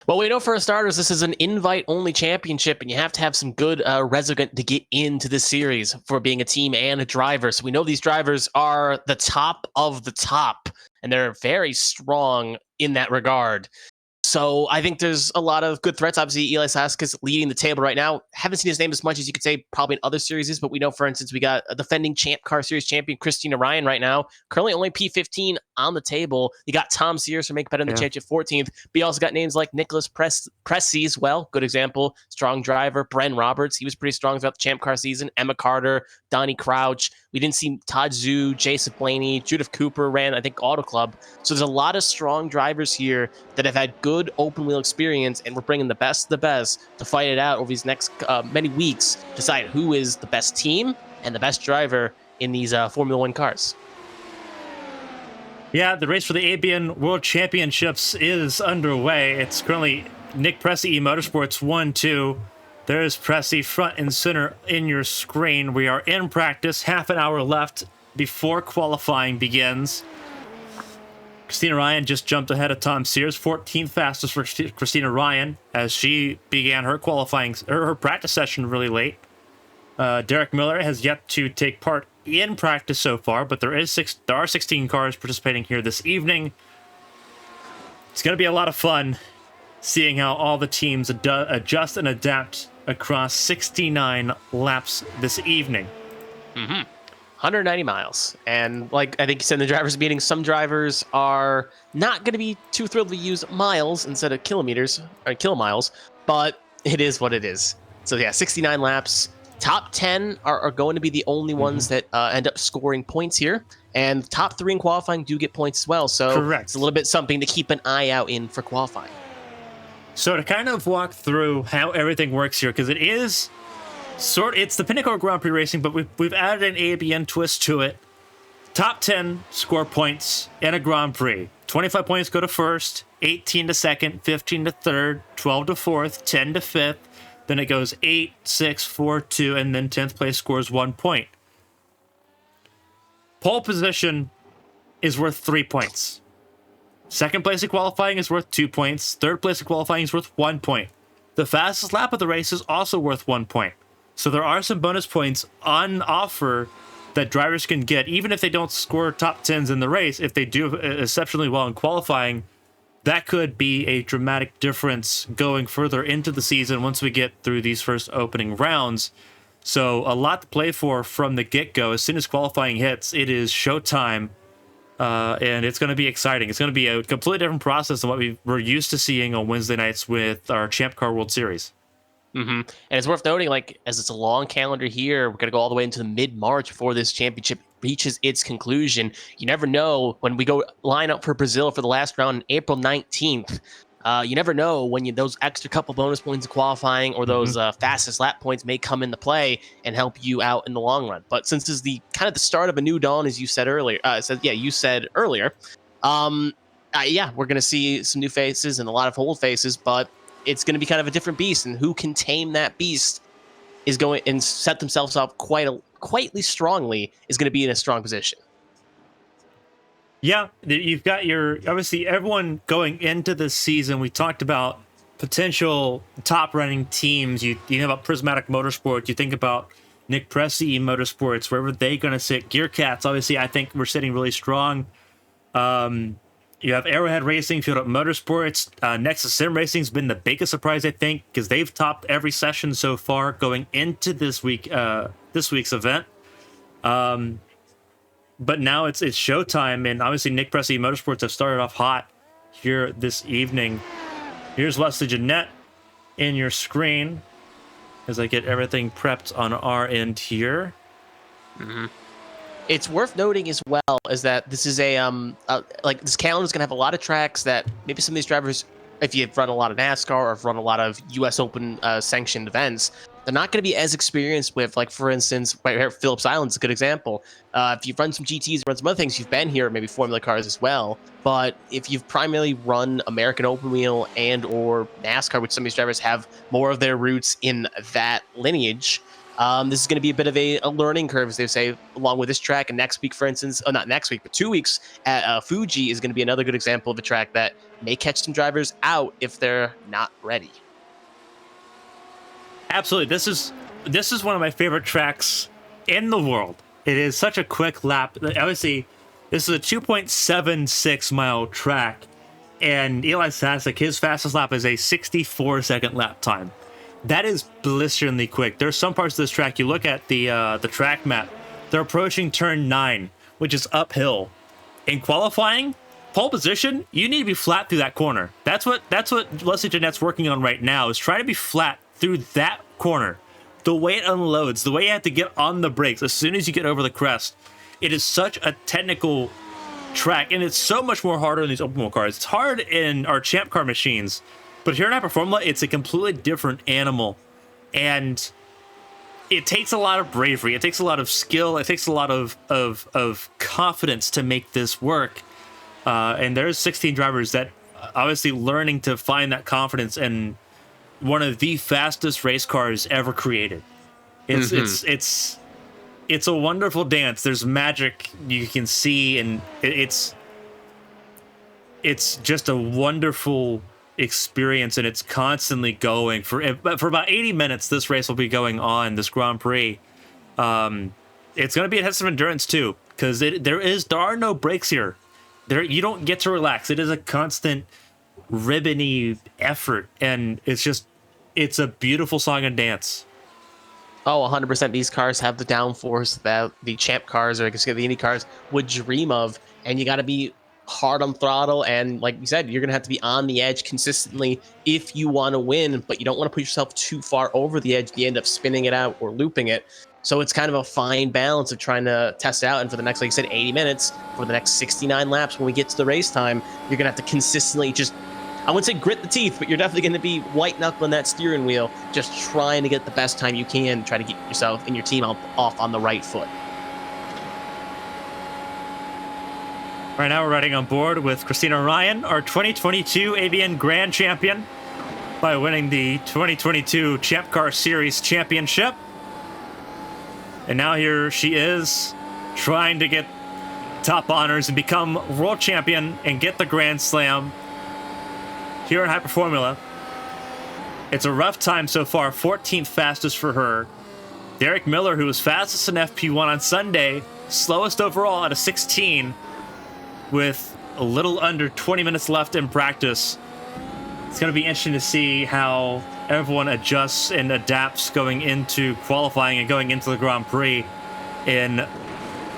Well, we know for starters, this is an invite-only championship, and you have to have some good resume to get into this series for being a team and a driver. So we know these drivers are the top of the top, and they're very strong in that regard. So I think there's a lot of good threats. Obviously, Eli Saska's leading the table right now. Haven't seen his name as much as you could say probably in other series, but we know, for instance, we got a defending Champ Car Series champion, Christina Ryan, right now. Currently only P15 on the table. You got Tom Sears for Make Better in the championship 14th. But you also got names like Nicholas Pressy as well. Good example. Strong driver. Bren Roberts. He was pretty strong throughout the Champ Car season. Emma Carter, Donnie Crouch. We didn't see Todd Zhu, Jason Blaney, Judith Cooper ran, I think, Auto Club. So there's a lot of strong drivers here that have had good open wheel experience, and we're bringing the best of the best to fight it out over these next many weeks, decide who is the best team and the best driver in these Formula One cars. Yeah, the race for the ABN World Championships is underway. It's currently Nick Pressy Motorsports 1-2. There's Pressy front and center in your screen. We are in practice, half an hour left before qualifying begins. Christina Ryan just jumped ahead of Tom Sears, 14th fastest for Christina Ryan, as she began her qualifying, her practice session really late. Derek Miller has yet to take part in practice so far, but there are 16 cars participating here this evening. It's going to be a lot of fun seeing how all the teams adjust and adapt across 69 laps this evening. 190 miles. And like I think you said in the drivers meeting, some drivers are not going to be too thrilled to use miles instead of kilometers or kilomiles, but it is what it is. So yeah, 69 laps. Top 10 are going to be the only ones that end up scoring points here. And top 3 in qualifying do get points as well. So Correct. It's a little bit something to keep an eye out in for qualifying. So to kind of walk through how everything works here, because it's the Pinnacle Grand Prix Racing, but we've added an ABN twist to it. Top 10 score points in a Grand Prix. 25 points go to first, 18 to second, 15 to third, 12 to fourth, 10 to fifth. Then it goes 8, 6, 4, 2, and then 10th place scores 1 point. Pole position is worth 3 points. Second place in qualifying is worth 2 points. Third place in qualifying is worth 1 point. The fastest lap of the race is also worth 1 point. So there are some bonus points on offer that drivers can get, even if they don't score top 10s in the race. If they do exceptionally well in qualifying, that could be a dramatic difference going further into the season once we get through these first opening rounds. So a lot to play for from the get-go. As soon as qualifying hits, it is showtime. And it's going to be exciting. It's going to be a completely different process than what we're used to seeing on Wednesday nights with our Champ Car World Series. And it's worth noting, like, as it's a long calendar here, we're going to go all the way into the mid-March before this championship reaches its conclusion. You never know when we go line up for Brazil for the last round on April 19th. You never know when those extra couple bonus points in qualifying or those fastest lap points may come into play and help you out in the long run. But since this is the kind of the start of a new dawn, as you said earlier, we're going to see some new faces and a lot of old faces, but it's going to be kind of a different beast, and who can tame that beast is going and set themselves up quietly strongly is going to be in a strong position. Yeah, you've got obviously everyone going into this season. We talked about potential top running teams. You think about Prismatic Motorsport, you think about Nick Pressy Motorsports, wherever they're going to sit. Gear Cats, obviously, I think we're sitting really strong. You have Arrowhead Racing, Field Up Motorsports. Nexus Sim Racing's been the biggest surprise, I think, because they've topped every session so far going into this week's event. But now it's showtime, and obviously Nick Pressy Motorsports have started off hot here this evening. Here's Leslie Jeanette in your screen as I get everything prepped on our end here. It's worth noting as well is that this is this calendar is going to have a lot of tracks that maybe some of these drivers, if you've run a lot of NASCAR or have run a lot of U.S. Open sanctioned events, they're not going to be as experienced with. Like, for instance, right here, Phillips Island's a good example. If you've run some GTs, run some other things, you've been here, maybe Formula cars as well. But if you've primarily run American Open Wheel and or NASCAR, which some of these drivers have more of their roots in that lineage, This is going to be a bit of a learning curve, as they say, along with this track. And next week, for instance, not next week, but 2 weeks at Fuji is going to be another good example of a track that may catch some drivers out if they're not ready. Absolutely. This is one of my favorite tracks in the world. It is such a quick lap. Obviously, this is a 2.76 mile track, and Eli Sasek, his fastest lap is a 64-second lap time. That is blisteringly quick. There's some parts of this track, you look at the track map, they're approaching turn 9, which is uphill. In qualifying, pole position, you need to be flat through that corner. That's what Leslie Jeanette's working on right now, is trying to be flat through that corner. The way it unloads, the way you have to get on the brakes as soon as you get over the crest. It is such a technical track, and it's so much more harder in these open wheel cars. It's hard in our Champ Car machines, but here in Hyper Formula, it's a completely different animal, and it takes a lot of bravery. It takes a lot of skill. It takes a lot of confidence to make this work. And there's 16 drivers that obviously learning to find that confidence in one of the fastest race cars ever created. It's a wonderful dance. There's magic you can see, and it's just a wonderful experience, and it's constantly going for about 80 minutes. This race will be going on, this Grand Prix. It's going to be a test of endurance too, because there are no breaks here. You don't get to relax. It is a constant ribbony effort, and it's a beautiful song and dance. Oh, 100%. These cars have the downforce that the Champ cars, or I guess the Indy cars, would dream of, and you got to be hard on throttle, and like you said, you're gonna have to be on the edge consistently if you want to win, but you don't want to put yourself too far over the edge. You end up spinning it out or looping it. So it's kind of a fine balance of trying to test it out. And for the next, like you said, 80 minutes, for the next 69 laps, when we get to the race time, you're gonna have to consistently just, I wouldn't say grit the teeth, but you're definitely going to be white knuckling that steering wheel, just trying to get the best time you can, try to get yourself and your team off on the right foot. Right now we're riding on board with Christina Ryan, our 2022 ABN Grand Champion, by winning the 2022 Champ Car Series Championship. And now here she is, trying to get top honors and become world champion and get the Grand Slam here in Hyper Formula. It's a rough time so far, 14th fastest for her. Derek Miller, who was fastest in FP1 on Sunday, slowest overall at a 16, with a little under 20 minutes left in practice. It's going to be interesting to see how everyone adjusts and adapts going into qualifying and going into the Grand Prix in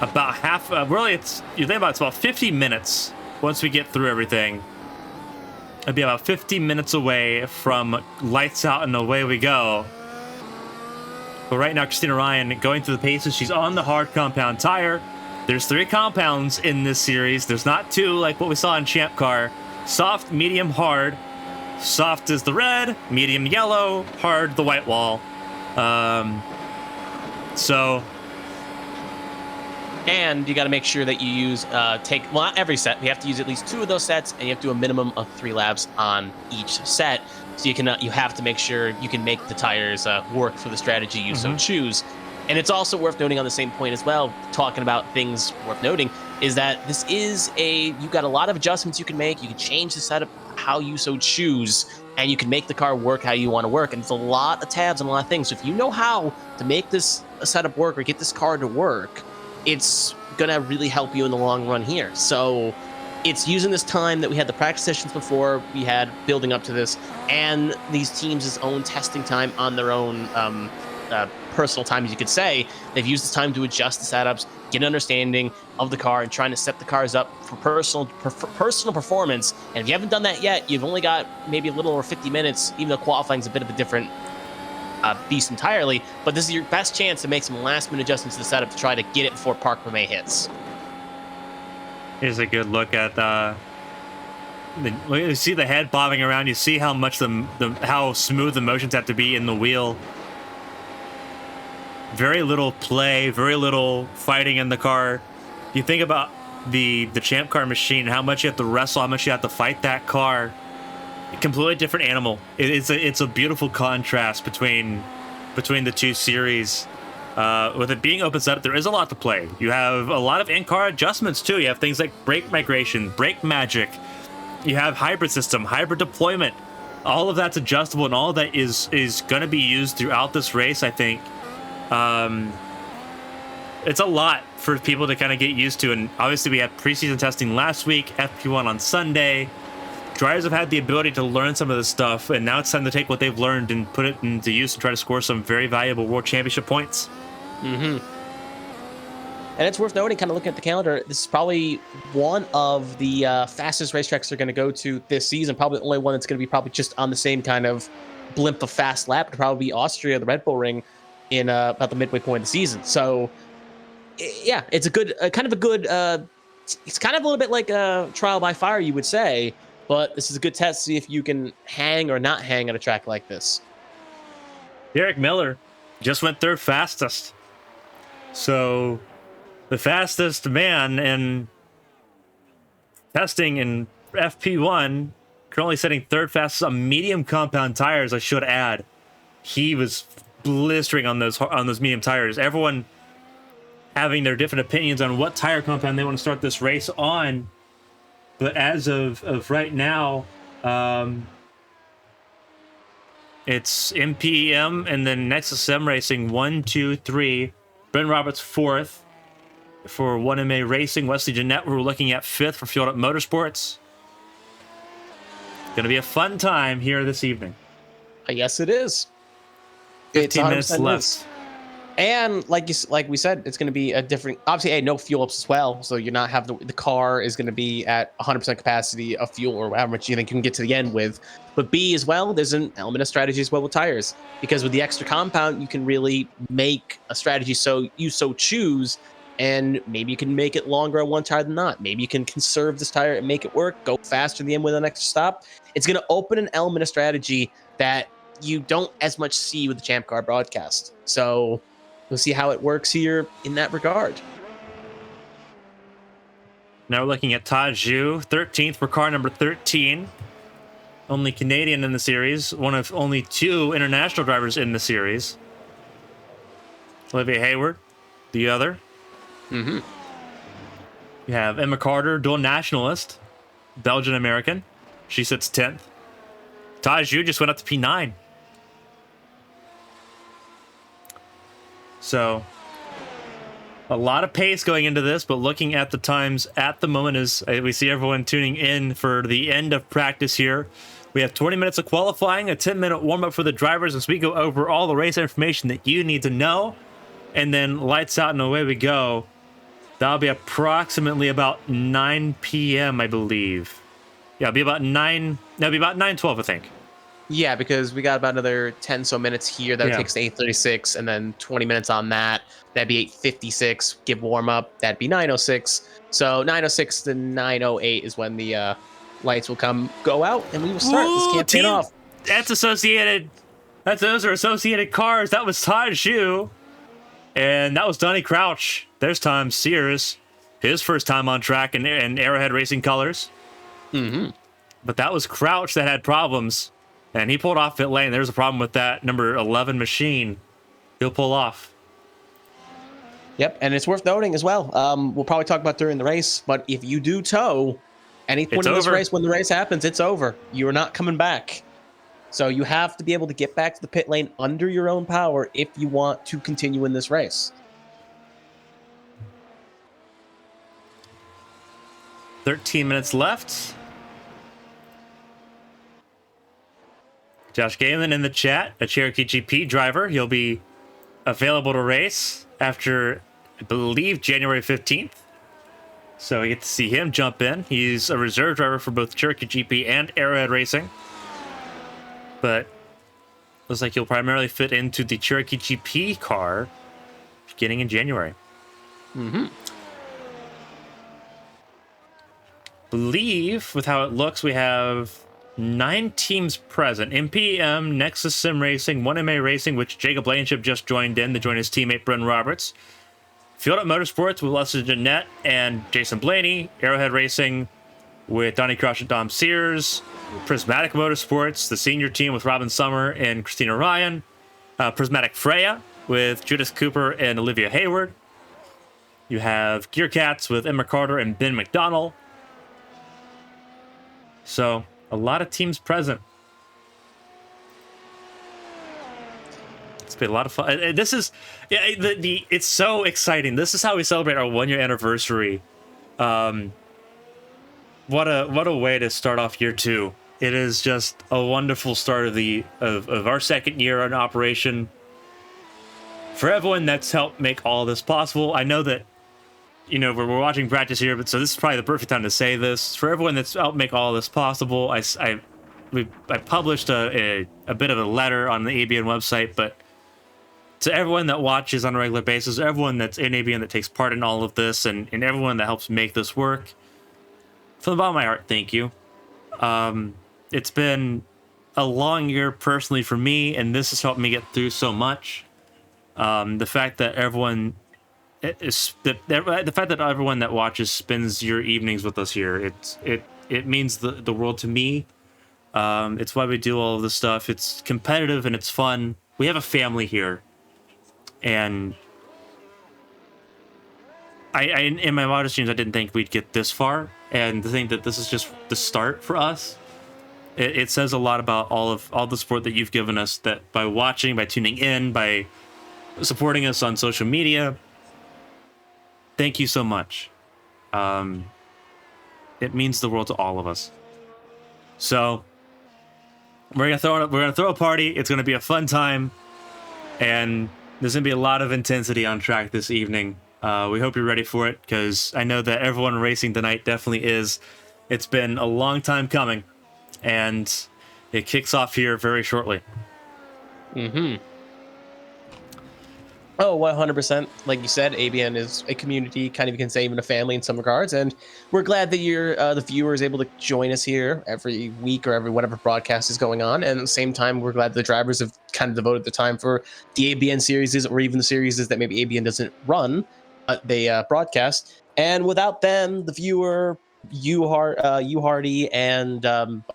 about it's about 50 minutes once we get through everything. It'll be about 50 minutes away from lights out and away we go. But right now, Christina Ryan going through the paces. She's on the hard compound tire. There's 3 compounds in this series. There's not 2 like what we saw in Champ Car. Soft, medium, hard. Soft is the red, medium yellow, hard the white wall. And you got to make sure that you use not every set. You have to use at least 2 of those sets, and you have to do a minimum of 3 laps on each set. So you have to make sure you can make the tires work for the strategy you so choose. And it's also worth noting on the same point as well, talking about things worth noting, is that this is you've got a lot of adjustments you can make. You can change the setup how you so choose, and you can make the car work how you want to work. And it's a lot of tabs and a lot of things. So if you know how to make this setup work or get this car to work, it's gonna really help you in the long run here. So it's using this time that we had the practice sessions before we had building up to this, and these teams' own testing time on their own personal time, as you could say. They've used this time to adjust the setups, get an understanding of the car, and trying to set the cars up for personal performance. And if you haven't done that yet, you've only got maybe a little over 50 minutes, even though qualifying is a bit of a different beast entirely. But this is your best chance to make some last-minute adjustments to the setup to try to get it before Park Lemay hits. Here's a good look at you see the head bobbing around. You see how much how smooth the motions have to be in the wheel. Very little play, very little fighting in the car. You think about the Champ Car machine, how much you have to wrestle, how much you have to fight that car. A completely different animal. It's a beautiful contrast between the 2 series. With it being open setup, there is a lot to play. You have a lot of in-car adjustments too. You have things like brake migration, brake magic. You have hybrid system, hybrid deployment. All of that's adjustable, and all of that is going to be used throughout this race, I think. It's a lot for people to kind of get used to, and obviously we had preseason testing last week, FP1 on Sunday. Drivers have had the ability to learn some of this stuff, and now it's time to take what they've learned and put it into use and try to score some very valuable World Championship points. Mm-hmm. And it's worth noting, kind of looking at the calendar, this is probably one of the fastest racetracks they're going to go to this season. Probably the only one that's going to be probably just on the same kind of blimp of fast lap would probably be Austria, the Red Bull Ring, in about the midway point of the season. So, yeah, it's a good, kind of a good, it's kind of a little bit like a trial by fire, you would say, but this is a good test to see if you can hang or not hang at a track like this. Derek Miller just went third fastest. So, the fastest man in testing in FP1, currently setting third fastest on medium compound tires, I should add. He was blistering on those medium tires. Everyone having their different opinions on what tire compound they want to start this race on. But as of right now, it's MPM and then Nexus Sim Racing 1, 2, 3. Ben Roberts 4th for 1MA Racing. Wesley Jeanette, we're looking at 5th for Fueled Up Motorsports. Going to be a fun time here this evening. Yes, it is. 15 minutes left. And like we said, it's going to be a different, obviously, no fuel ups as well. So you're not having the car is going to be at 100% capacity of fuel or however much you think you can get to the end with. But B as well, there's an element of strategy as well with tires, because with the extra compound, you can really make a strategy so you so choose. And maybe you can make it longer on one tire than not. Maybe you can conserve this tire and make it work, go faster in the end with an extra stop. It's going to open an element of strategy that you don't as much see with the Champ Car broadcast. So we'll see how it works here in that regard. Now we're looking at Todd Zhu, 13th for car number 13. Only Canadian in the series, one of only 2 international drivers in the series. Olivia Hayward, the other. Mm-hmm. You have Emma Carter, dual nationalist, Belgian-American. She sits 10th. Todd Zhu just went up to P9. So, a lot of pace going into this, but looking at the times at the moment as we see everyone tuning in for the end of practice here. We have 20 minutes of qualifying, a 10-minute warm-up for the drivers as we go over all the race information that you need to know, and then lights out and away we go. That'll be approximately about 9 p.m., I believe. Yeah, it'll be about 9:12, I think. Yeah, because we got about another 10 so minutes here. That would take us to 8:36, and then 20 minutes on that. That'd be 8:56. Give warm up. That'd be 9:06. So 9:06 to 9:08 is when the lights will go out, and we will start this campaign off. That's Associated. Those are Associated cars. That was Todd Zhu, and that was Donnie Crouch. There's Tom Sears, his first time on track in Arrowhead Racing colors. Mm-hmm. But that was Crouch that had problems. And he pulled off pit lane. There's a problem with that number 11 machine. He'll pull off. Yep, and it's worth noting as well. We'll probably talk about during the race, but if you do tow, any point in this race, when the race happens, it's over. You are not coming back. So you have to be able to get back to the pit lane under your own power if you want to continue in this race. 13 minutes left. Josh Galen in the chat, a Cherokee GP driver. He'll be available to race after, I believe, January 15th. So we get to see him jump in. He's a reserve driver for both Cherokee GP and Arrowhead Racing. But looks like he'll primarily fit into the Cherokee GP car beginning in January. Mm-hmm. Believe, with how it looks, we have 9 teams present. MPM, Nexus Sim Racing, 1MA Racing, which Jacob Blankenship just joined in to join his teammate Bren Roberts. Fueled Up Motorsports with Leslie Jeanette and Jason Blaney. Arrowhead Racing with Donnie Crouch and Dom Sears. Prismatic Motorsports, the senior team with Robin Summer and Christina Ryan. Prismatic Freya with Judith Cooper and Olivia Hayward. You have Gear Cats with Emma Carter and Ben McDonnell. So, a lot of teams present. It's been a lot of fun. This is, it's so exciting. This is how we celebrate our 1 year anniversary. What a way to start off year 2. It is just a wonderful start of our second year in operation. For everyone that's helped make all this possible, I know that, we're watching practice here, but so this is probably the perfect time to say this. For everyone that's helped make all this possible, I published a bit of a letter on the ABN website, but to everyone that watches on a regular basis, everyone that's in ABN that takes part in all of this, and everyone that helps make this work, from the bottom of my heart, thank you. It's been a long year personally for me, and this has helped me get through so much. The fact that everyone that watches spends your evenings with us here, it means the world to me. It's why we do all of this stuff. It's competitive and it's fun. We have a family here, and I in my wildest dreams I didn't think we'd get this far, and to think that this is just the start for us. It says a lot about all the support that you've given us, that by watching, by tuning in, by supporting us on social media. Thank you so much. It means the world to all of us. So we're gonna throw a party. It's gonna be a fun time, and there's gonna be a lot of intensity on track this evening. We hope you're ready for it, because I know that everyone racing tonight definitely is. It's been a long time coming, and it kicks off here very shortly. Oh, 100%. Like you said, ABN is a community, kind of, you can say, even a family in some regards. And we're glad that the viewer is able to join us here every week or every whatever broadcast is going on. And at the same time, we're glad the drivers have kind of devoted the time for the ABN series, or even the series that maybe ABN doesn't run, they broadcast. And without them, the viewer, you Hardy, and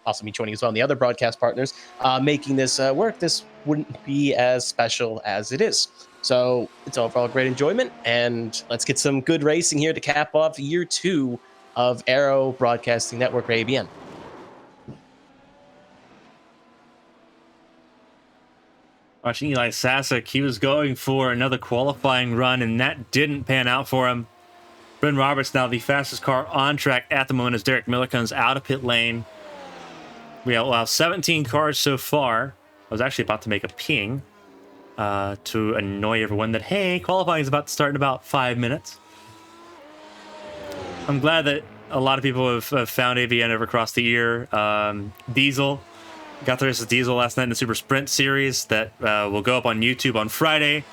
also me joining as well, and the other broadcast partners making this work, this wouldn't be as special as it is. So it's overall great enjoyment, and let's get some good racing here to cap off year 2 of Aero Broadcasting Network, or ABN. Watching Eli Sasek, he was going for another qualifying run, and that didn't pan out for him. Bryn Roberts now the fastest car on track at the moment as Derek Miller comes out of pit lane. We allow 17 cars so far. I was actually about to make a ping to annoy everyone that, hey, qualifying is about to start in about 5 minutes. I'm glad that a lot of people have found ABN over across the year. Diesel got the race with Diesel last night in the Super Sprint Series that will go up on YouTube on Friday.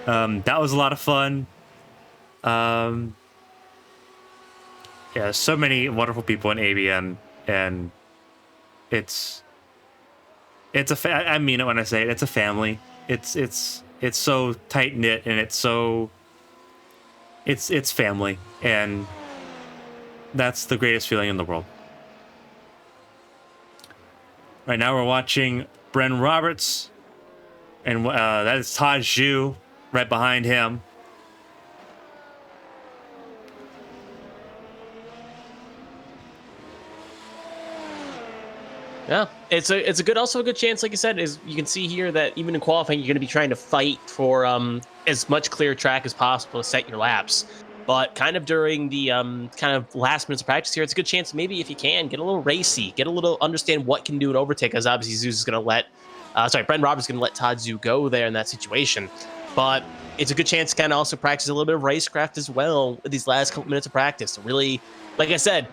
That was a lot of fun. Yeah, so many wonderful people in ABN, and it's I mean it when I say it. It's a family. It's so tight knit, and it's family, and that's the greatest feeling in the world. Right now we're watching Bren Roberts, and that is Todd Zhu right behind him. Yeah, it's a good, also a good chance, like you said, is you can see here that even in qualifying, you're going to be trying to fight for as much clear track as possible to set your laps. But kind of during the kind of last minutes of practice here, it's a good chance, maybe if you can, get a little racy, get a little, understand what can do an overtake, as obviously Zeus is going to let, Bren Roberts is going to let Todd Zhu go there in that situation. But it's a good chance to kind of also practice a little bit of racecraft as well with these last couple minutes of practice. To really, like I said,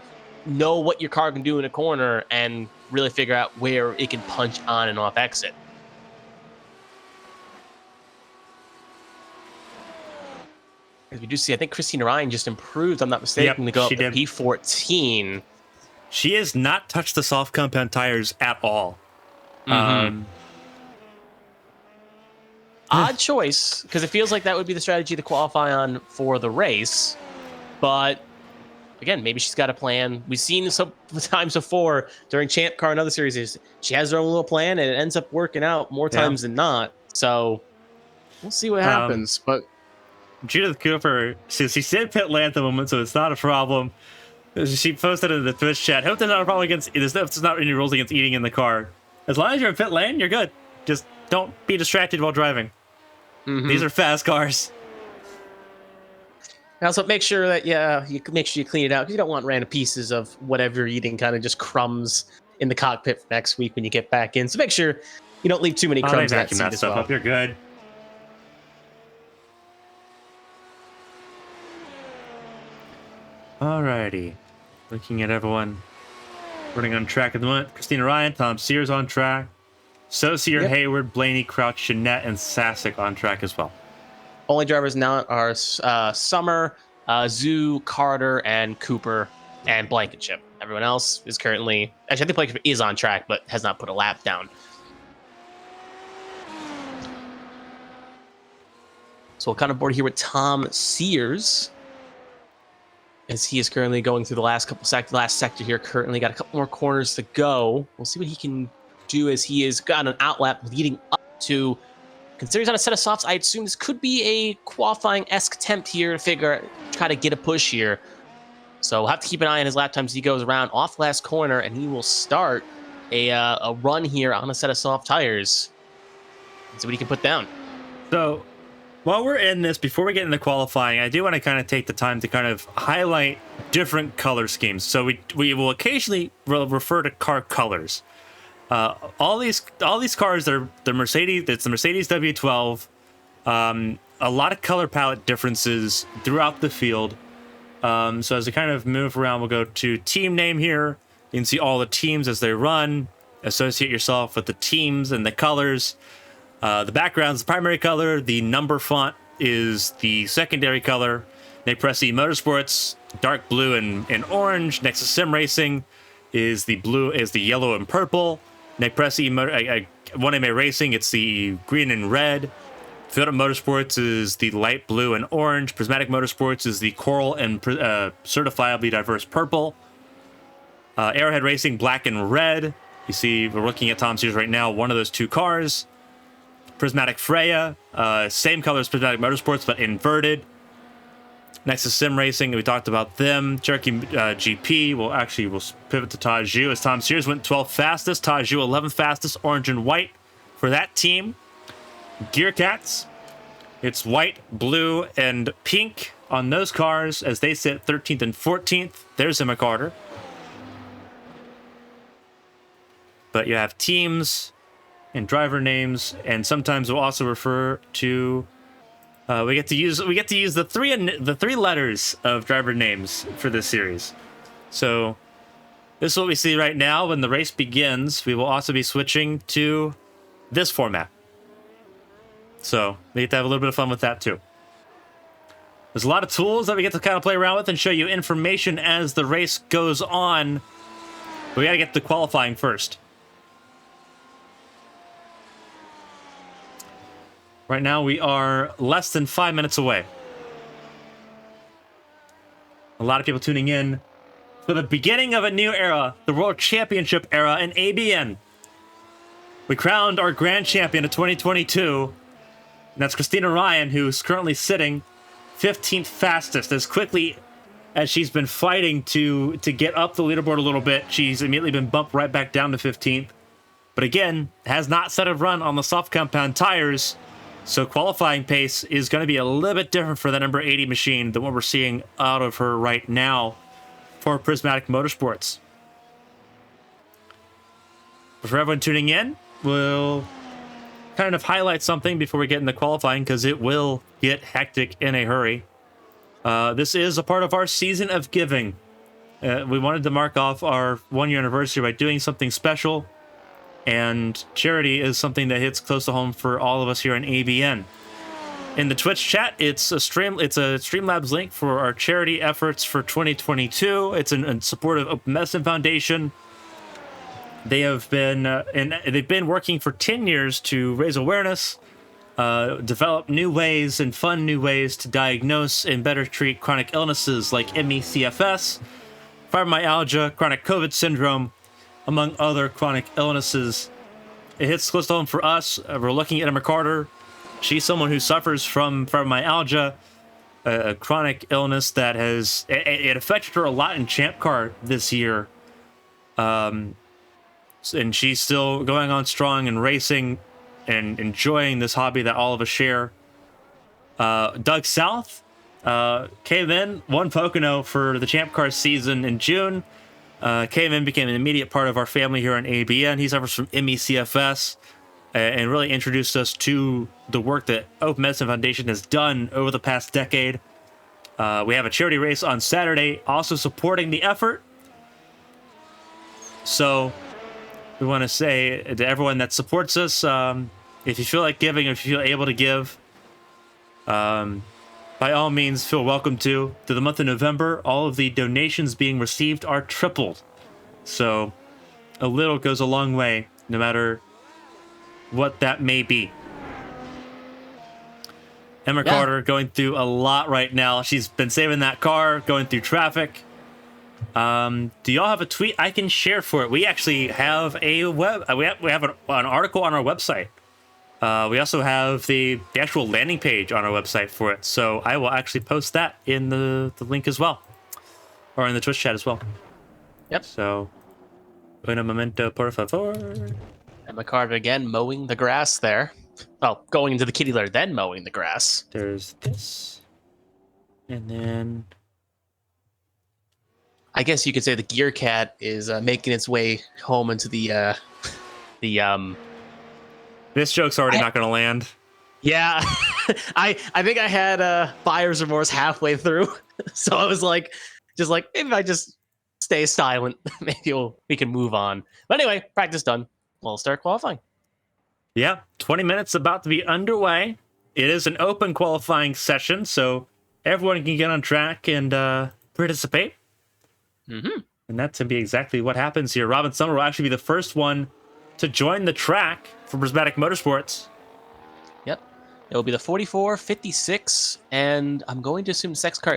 know what your car can do in a corner and really figure out where it can punch on and off exit. As we do see, I think Christina Ryan just improved, I'm not mistaken, to go up to P14. She has not touched the soft compound tires at all. Odd choice, because it feels like that would be the strategy to qualify on for the race. But again, maybe she's got a plan. We've seen some times before during Champ Car and other series, she has her own little plan, and it ends up working out more times than not. So We'll see what happens. But Judith Cooper, since she said pit lane at the moment, so it's not a problem. She posted in the Twitch chat, hope there's not a problem against, there's not any rules against eating in the car. As long as you're in pit lane, you're good. Just don't be distracted while driving. These are fast cars. Also, make sure that you clean it out, because you don't want random pieces of whatever you're eating, kind of just crumbs in the cockpit for next week when you get back in. So make sure you don't leave too many crumbs in that seat as well. You're good. Alrighty. Looking at everyone running on track at the moment. Christina Ryan, Tom Sears on track. Saucier, Hayward, Blaney, Crouch, Jeanette, and Sasek on track as well. Only drivers now are Summer, Zoo, Carter, and Cooper, and Blankenship. Everyone else is currently... Actually, I think Blankenship is on track, but has not put a lap down. So we'll kind of board here with Tom Sears, as he is currently going through the last sector here. Currently got a couple more corners to go. We'll see what he can do, as he has got an outlap leading up to... Considering he's on a set of softs, I assume this could be a qualifying-esque attempt here to try to get a push here. So we'll have to keep an eye on his lap times as he goes around off last corner, and he will start a run here on a set of soft tires. Let's see what he can put down. So while we're in this, before we get into qualifying, I do want to kind of take the time to kind of highlight different color schemes. So we will occasionally refer to car colors. All these cars, they're Mercedes. It's the Mercedes W12. A lot of color palette differences throughout the field. So as we kind of move around, we'll go to team name here. You can see all the teams as they run. Associate yourself with the teams and the colors. The background's the primary color. The number font is the secondary color. Nick Pressey Motorsports, dark blue and orange. Nexus Sim Racing is the yellow and purple. Nick Pressey, 1MA Racing, it's the green and red. Field Motorsports is the light blue and orange. Prismatic Motorsports is the coral and certifiably diverse purple. Arrowhead Racing, black and red. You see, we're looking at Tom Sears right now, one of those two cars. Prismatic Freya, same color as Prismatic Motorsports, but inverted. Nexus Sim Racing, we talked about them. Cherokee GP, we'll pivot to Taj Zhu, as Tom Sears went 12th fastest. Taj Zhu 11th fastest, orange and white for that team. Gear Cats, it's white, blue, and pink on those cars as they sit 13th and 14th. There's Emma Carter. But you have teams and driver names, and sometimes we'll also refer to... we get to use the three letters of driver names for this series. So this is what we see right now. When the race begins, we will also be switching to this format. So we get to have a little bit of fun with that too. There's a lot of tools that we get to kind of play around with and show you information as the race goes on. But we got to get to qualifying first. Right now, we are less than 5 minutes away. A lot of people tuning in for the beginning of a new era, the World Championship era in ABN. We crowned our Grand Champion of 2022, and that's Christina Ryan, who's currently sitting 15th fastest. As quickly as she's been fighting to get up the leaderboard a little bit, she's immediately been bumped right back down to 15th. But again, has not set a run on the soft compound tires. So qualifying pace is going to be a little bit different for the number 80 machine than what we're seeing out of her right now for Prismatic Motorsports. But for everyone tuning in, we'll kind of highlight something before we get into qualifying, because it will get hectic in a hurry. This is a part of our season of giving. We wanted to mark off our 1-year anniversary by doing something special. And charity is something that hits close to home for all of us here in ABN. In the Twitch chat, it's a Streamlabs link for our charity efforts for 2022. It's in support of Open Medicine Foundation. They have been they've been working for 10 years to raise awareness, develop new ways and fun new ways to diagnose and better treat chronic illnesses like ME/CFS, fibromyalgia, chronic COVID syndrome, among other chronic illnesses. It hits close to home for us. We're looking at Emma Carter, She's someone who suffers from fibromyalgia, a chronic illness that has it affected her a lot in Champ Car this year. And she's still going on strong and racing and enjoying this hobby that all of us share. Doug South came in, won Pocono for the Champ Car season in June. Came in, became an immediate part of our family here on ABN. He suffers from ME/CFS and really introduced us to the work that Open Medicine Foundation has done over the past decade. We have a charity race on Saturday, also supporting the effort. So we want to say to everyone that supports us, if you feel like giving, if you feel able to give, by all means, feel welcome to. To the month of November, all of the donations being received are tripled. So a little goes a long way, no matter what that may be. Emma Carter going through a lot right now. She's been saving that car, going through traffic. Do y'all have a tweet I can share for it? We actually have a we have an article on our website. We also have the actual landing page on our website for it. So I will actually post that in the link as well, or in the Twitch chat as well. Yep. So, un momento, por favor. Emma Carter again mowing the grass there. Well, going into the kitty litter, then mowing the grass. There's this, and then I guess you could say the Gear Cat is making its way home into the This joke's already not going to land. Yeah, I think I had buyer's remorse halfway through, so I was like, if I just stay silent, maybe we can move on. But anyway, practice done. We'll start qualifying. Yeah, 20 minutes about to be underway. It is an open qualifying session, so everyone can get on track and participate. Mm-hmm. And that to be exactly what happens here. Robin Summer will actually be the first one to join the track for Prismatic Motorsports. Yep. It will be the 44, 56, and I'm going to assume next car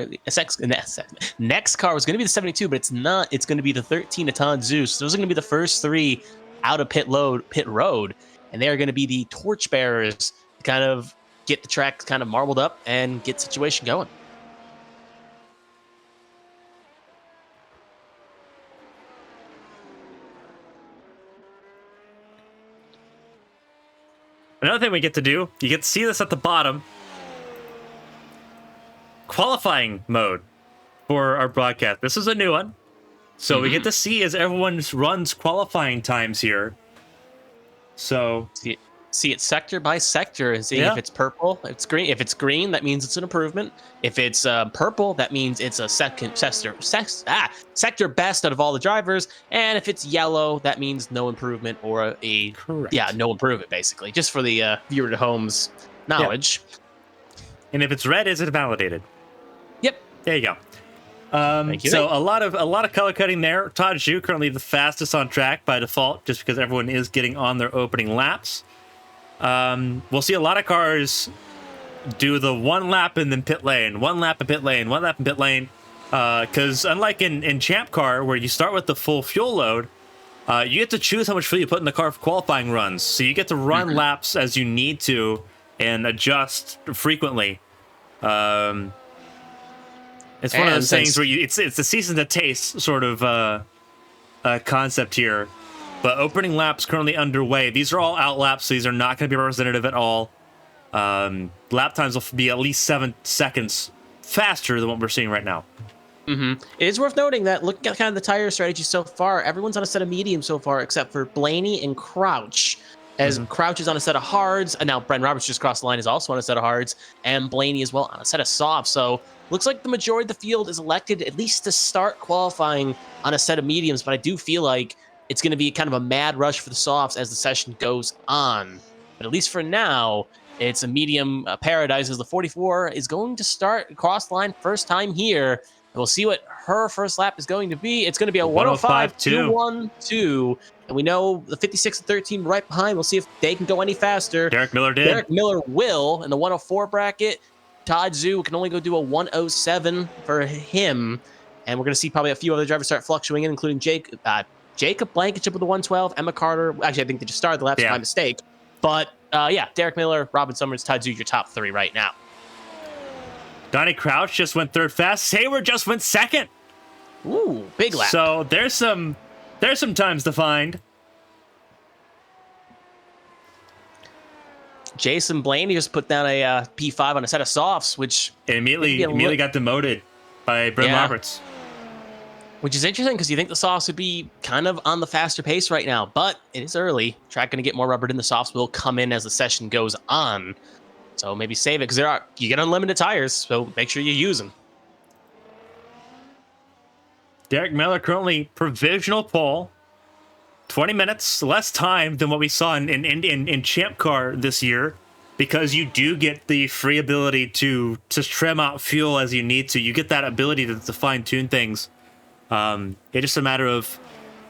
was going to be the 72, but it's not. It's going to be the 13 Atan Zeus. Those are going to be the first three out of pit road, and they are going to be the torchbearers to kind of get the track kind of marbled up and get the situation going. Another thing we get to do, you get to see this at the bottom. Qualifying mode for our broadcast. This is a new one. So we get to see as everyone runs qualifying times here. So see it sector by sector and see if it's purple, it's green. If it's green, that means it's an improvement. If it's purple, that means it's a sector best out of all the drivers. And if it's yellow, that means no improvement or no improvement, basically, just for the viewer at home's knowledge. Yeah. And if it's red, is it validated? Yep. There you go. Thank you. So a lot of color cutting there. Todd Zhu currently the fastest on track by default, just because everyone is getting on their opening laps. We'll see a lot of cars do the one lap and then pit lane, one lap and pit lane, one lap and pit lane. Because unlike in Champ Car, where you start with the full fuel load, you get to choose how much fuel you put in the car for qualifying runs. So you get to run laps as you need to and adjust frequently. It's one of those things where it's the season to taste sort of concept here. But opening laps currently underway. These are all out laps, so these are not going to be representative at all. Lap times will be at least 7 seconds faster than what we're seeing right now. It is worth noting that looking at kind of the tire strategy so far, everyone's on a set of mediums so far except for Blaney and Crouch. As Crouch is on a set of hards, and now Bren Roberts just crossed the line is also on a set of hards, and Blaney as well on a set of softs. So looks like the majority of the field is elected at least to start qualifying on a set of mediums, but I do feel like it's going to be kind of a mad rush for the softs as the session goes on. But at least for now, it's a medium paradise as the 44 is going to start cross the line first time here. And we'll see what her first lap is going to be. It's going to be a 105.212. And we know the 56 and 13 right behind. We'll see if they can go any faster. Derek Miller did. Derek Miller will in the 104 bracket. Todd Zhu can only go do a 107 for him. And we're going to see probably a few other drivers start fluctuating in, including Jacob Blankenship with the 112, Emma Carter. Actually, I think they just started the laps by mistake. But Yeah, Derek Miller, Robin Summers, Ty Zhu, your top 3 right now. Donnie Crouch just went 3rd fast. Hayward just went 2nd. Ooh, big lap. So there's some times to find. Jason Blaney just put down a P5 on a set of softs, which immediately got demoted by Brent Roberts. Which is interesting because you think the softs would be kind of on the faster pace right now, but it is early. Track going to get more rubbered in. The softs will come in as the session goes on. So maybe save it because you get unlimited tires, so make sure you use them. Derek Miller currently provisional pole. 20 minutes less time than what we saw in Champ Car this year, because you do get the free ability to trim out fuel as you need to. You get that ability to fine tune things. It's just a matter of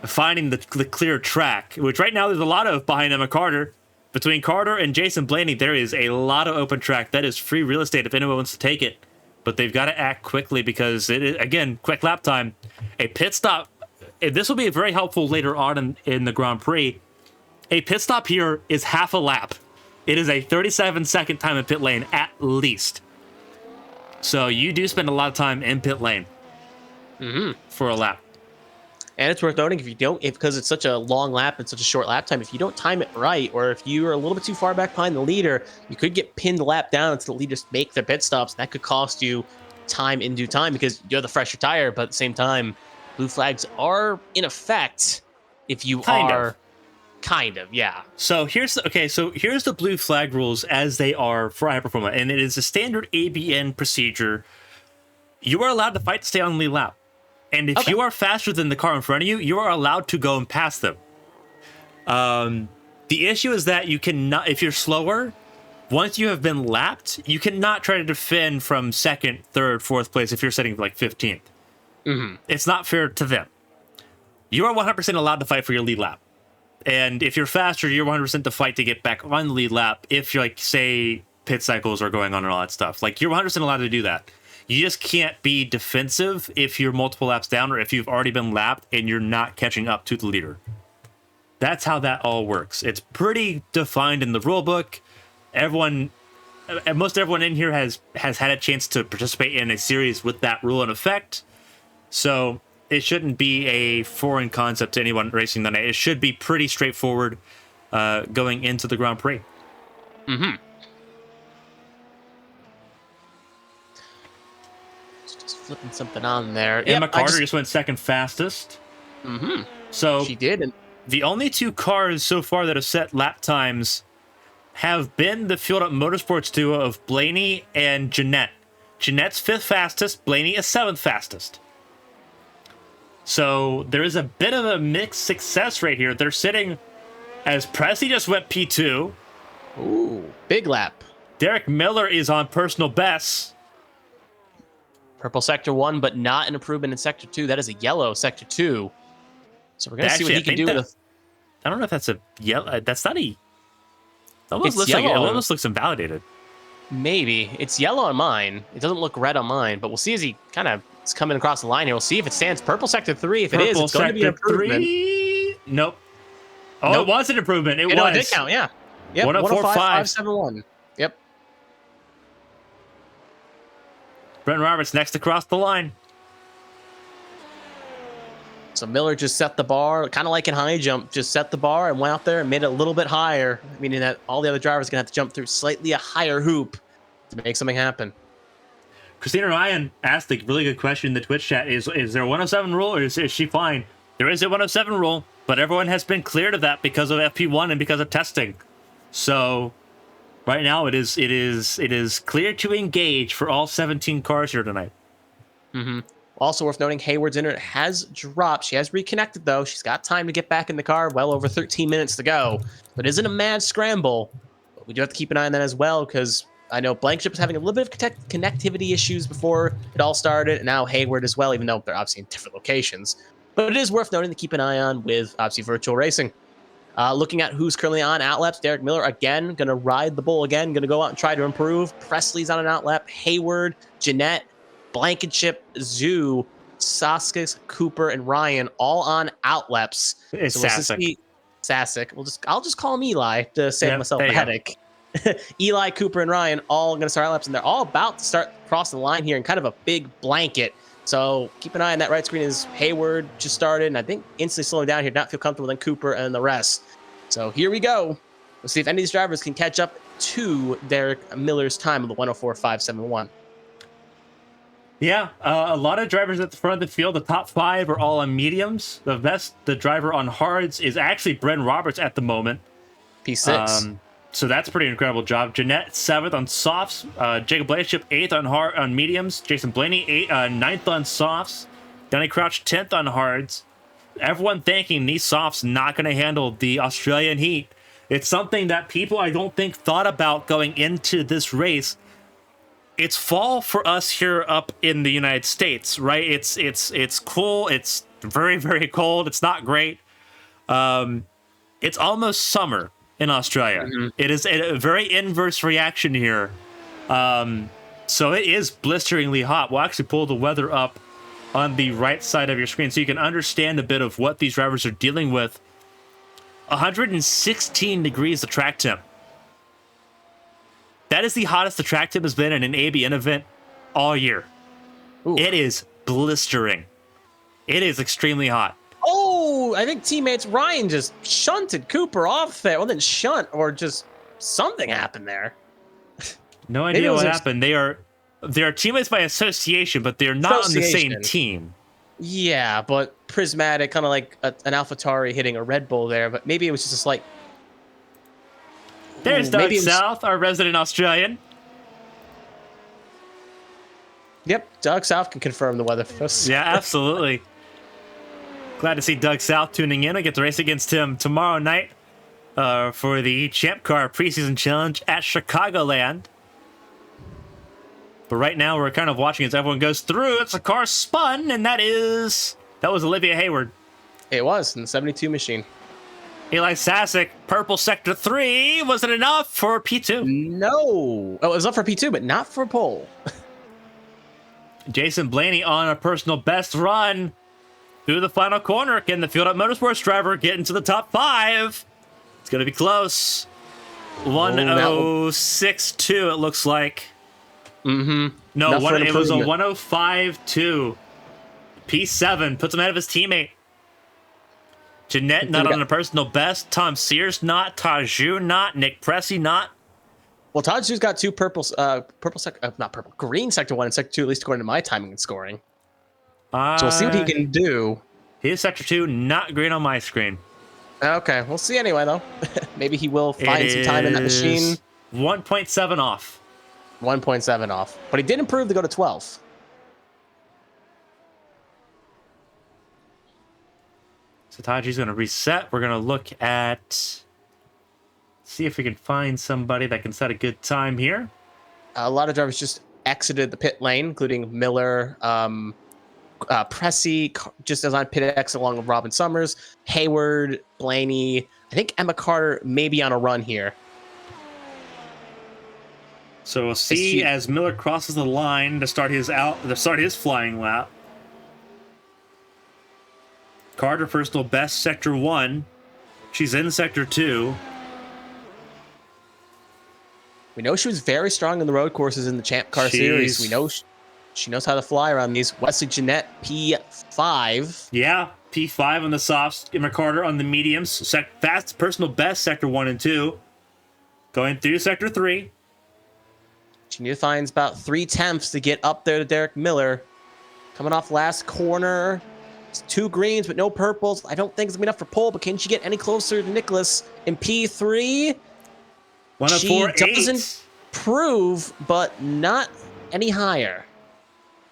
finding the clear track, which right now there's a lot of behind Emma Carter. Between Carter and Jason Blaney, there is a lot of open track. That is free real estate if anyone wants to take it. But they've got to act quickly because, again, quick lap time. A pit stop, this will be very helpful later on in the Grand Prix. A pit stop here is half a lap. It is a 37-second time in pit lane at least. So you do spend a lot of time in pit lane for a lap. And it's worth noting, because it's such a long lap and such a short lap time, if you don't time it right, or if you are a little bit too far back behind the leader, you could get pinned the lap down until the leaders make their pit stops. That could cost you time in due time because you're the fresher tire, but at the same time, blue flags are in effect if you kind of, yeah. So here's the blue flag rules as they are for high performance, and it is a standard ABN procedure. You are allowed to fight to stay on the lead lap. And if you are faster than the car in front of you, you are allowed to go and pass them. The issue is that you cannot, if you're slower, once you have been lapped, you cannot try to defend from 2nd, 3rd, 4th place if you're sitting like 15th. It's not fair to them. You are 100% allowed to fight for your lead lap. And if you're faster, you're 100% to fight to get back on the lead lap if you're, like, say, pit cycles are going on and all that stuff. Like, you're 100% allowed to do that. You just can't be defensive if you're multiple laps down or if you've already been lapped and you're not catching up to the leader. That's how that all works. It's pretty defined in the rule book. Most everyone in here has had a chance to participate in a series with that rule in effect. So it shouldn't be a foreign concept to anyone racing the night. It should be pretty straightforward going into the Grand Prix. Flipping something on there. Emma Carter just went 2nd fastest. So she did. And the only 2 cars so far that have set lap times have been the Fueled Up Motorsports duo of Blaney and Jeanette. Jeanette's 5th fastest. Blaney is 7th fastest. So there is a bit of a mixed success rate here. They're sitting as Pressy just went P2. Ooh, big lap. Derek Miller is on personal best. Purple Sector 1, but not an improvement in Sector 2. That is a yellow Sector 2. So we're going to see what he can do with... I don't know if that's a yellow... That's not a... It almost looks invalidated. Maybe. It's yellow on mine. It doesn't look red on mine, but we'll see as he kind of is coming across the line here. We'll see if it stands Purple Sector 3. If it is, it's going to be an improvement. 3? Nope. Oh, nope. It was an improvement. It was. No, it did count, yeah. Yep, 105.571. Yep. Brent Roberts next across the line. So Miller just set the bar, kind of like in high jump, just set the bar and went out there and made it a little bit higher, meaning that all the other drivers are going to have to jump through slightly a higher hoop to make something happen. Christina Ryan asked a really good question in the Twitch chat. Is there a 107 rule or is she fine? There is a 107 rule, but everyone has been cleared of that because of FP1 and because of testing. So right now it is clear to engage for all 17 cars here tonight. Also worth noting, Hayward's internet has dropped. She has reconnected, though. She's got time to get back in the car. Well over 13 minutes to go. But it isn't a mad scramble. But we do have to keep an eye on that as well, because I know Blankenship was having a little bit of connectivity issues before it all started, and now Hayward as well, even though they're obviously in different locations. But it is worth noting to keep an eye on with, obviously, virtual racing. Looking at who's currently on outlaps, Derek Miller, again, going to ride the bull again, going to go out and try to improve. Presley's on an outlap. Hayward, Jeanette, Blankenship, Zoo, Saskis, Cooper, and Ryan all on outlaps. It's so we'll see Sasic. I'll just call him Eli to save myself a headache. Eli, Cooper, and Ryan all going to start laps, and they're all about to start crossing the line here in kind of a big blanket. So keep an eye on that right screen as Hayward just started, and I think instantly slowing down here, not feel comfortable, then Cooper and the rest. So here we go. We'll see if any of these drivers can catch up to Derek Miller's time of the 104.571. Yeah, a lot of drivers at the front of the field. The top 5 are all on mediums. The driver on hards is actually Bren Roberts at the moment. P6. So that's a pretty incredible job. Jeanette 7th on softs. Jacob Blankenship 8th on mediums. Jason Blaney 9th on softs. Danny Crouch 10th on hards. Everyone thinking these softs not going to handle the Australian heat. It's something that people I don't think thought about going into this race. It's fall for us here up in the United States, right? It's cool. It's very, very cold. It's not great. It's almost summer in Australia. Mm-hmm. It is a very inverse reaction here. So it is blisteringly hot. We'll actually pull the weather up on the right side of your screen so you can understand a bit of what these drivers are dealing with. 116 degrees the track temp. That is the hottest the track temp has been in an ABN event all year. Ooh. It is blistering. It is extremely hot. Oh, I think teammates Ryan just shunted Cooper off there. Well, didn't shunt, or just something happened there. No idea what happened. They are teammates by association, but they're not on the same team. Yeah, but prismatic, kind of like an AlphaTauri hitting a Red Bull there, but maybe it was just a slight... There's Doug South, our resident Australian. Yep, Doug South can confirm the weather for us. Yeah, absolutely. Glad to see Doug South tuning in. I get to race against him tomorrow night for the Champ Car preseason challenge at Chicagoland. But right now, we're kind of watching as everyone goes through. It's a car spun, and that was Olivia Hayward. It was in the 72 machine. Eli Sasic, purple sector 3. Was it enough for P2? No. Oh, it was up for P2, but not for pole. Jason Blaney on a personal best run through the final corner. Can the Field Up Motorsports driver get into the top 5? It's going to be close. 106.2, it looks like. Mm-hmm. No, it was a 105.2. P7 puts him ahead of his teammate. Jeanette not on a personal best. Tom Sears not. Taju not. Nick Pressey not. Well, Taju's got 2 green sector 1 and sector 2, at least according to my timing and scoring. So we'll see what he can do. His sector 2 not green on my screen. Okay, we'll see anyway though. Maybe he will find some time in that machine. 1.7 off. 1.7 off, but he did improve to go to 12. So Taji's going to reset. We're going to look at... see if we can find somebody that can set a good time here. A lot of drivers just exited the pit lane, including Miller, Pressey, just as on pit X along with Robin Summers, Hayward, Blaney. I think Emma Carter may be on a run here. So we'll see as Miller crosses the line to start his flying lap. Carter personal best sector 1. She's in sector 2. We know she was very strong in the road courses in the Champ Car Series. We know she knows how to fly around these. Wesley Jeanette, P5. Yeah, P5 on the softs. Emma Carter on the mediums. Fast personal best sector 1 and 2. Going through sector 3. She finds about 3/10 to get up there to Derek Miller. Coming off last corner. It's 2 greens, but no purples. I don't think it's enough for pole, but can she get any closer to Nicholas in P3? 104.8. She doesn't prove, but not any higher.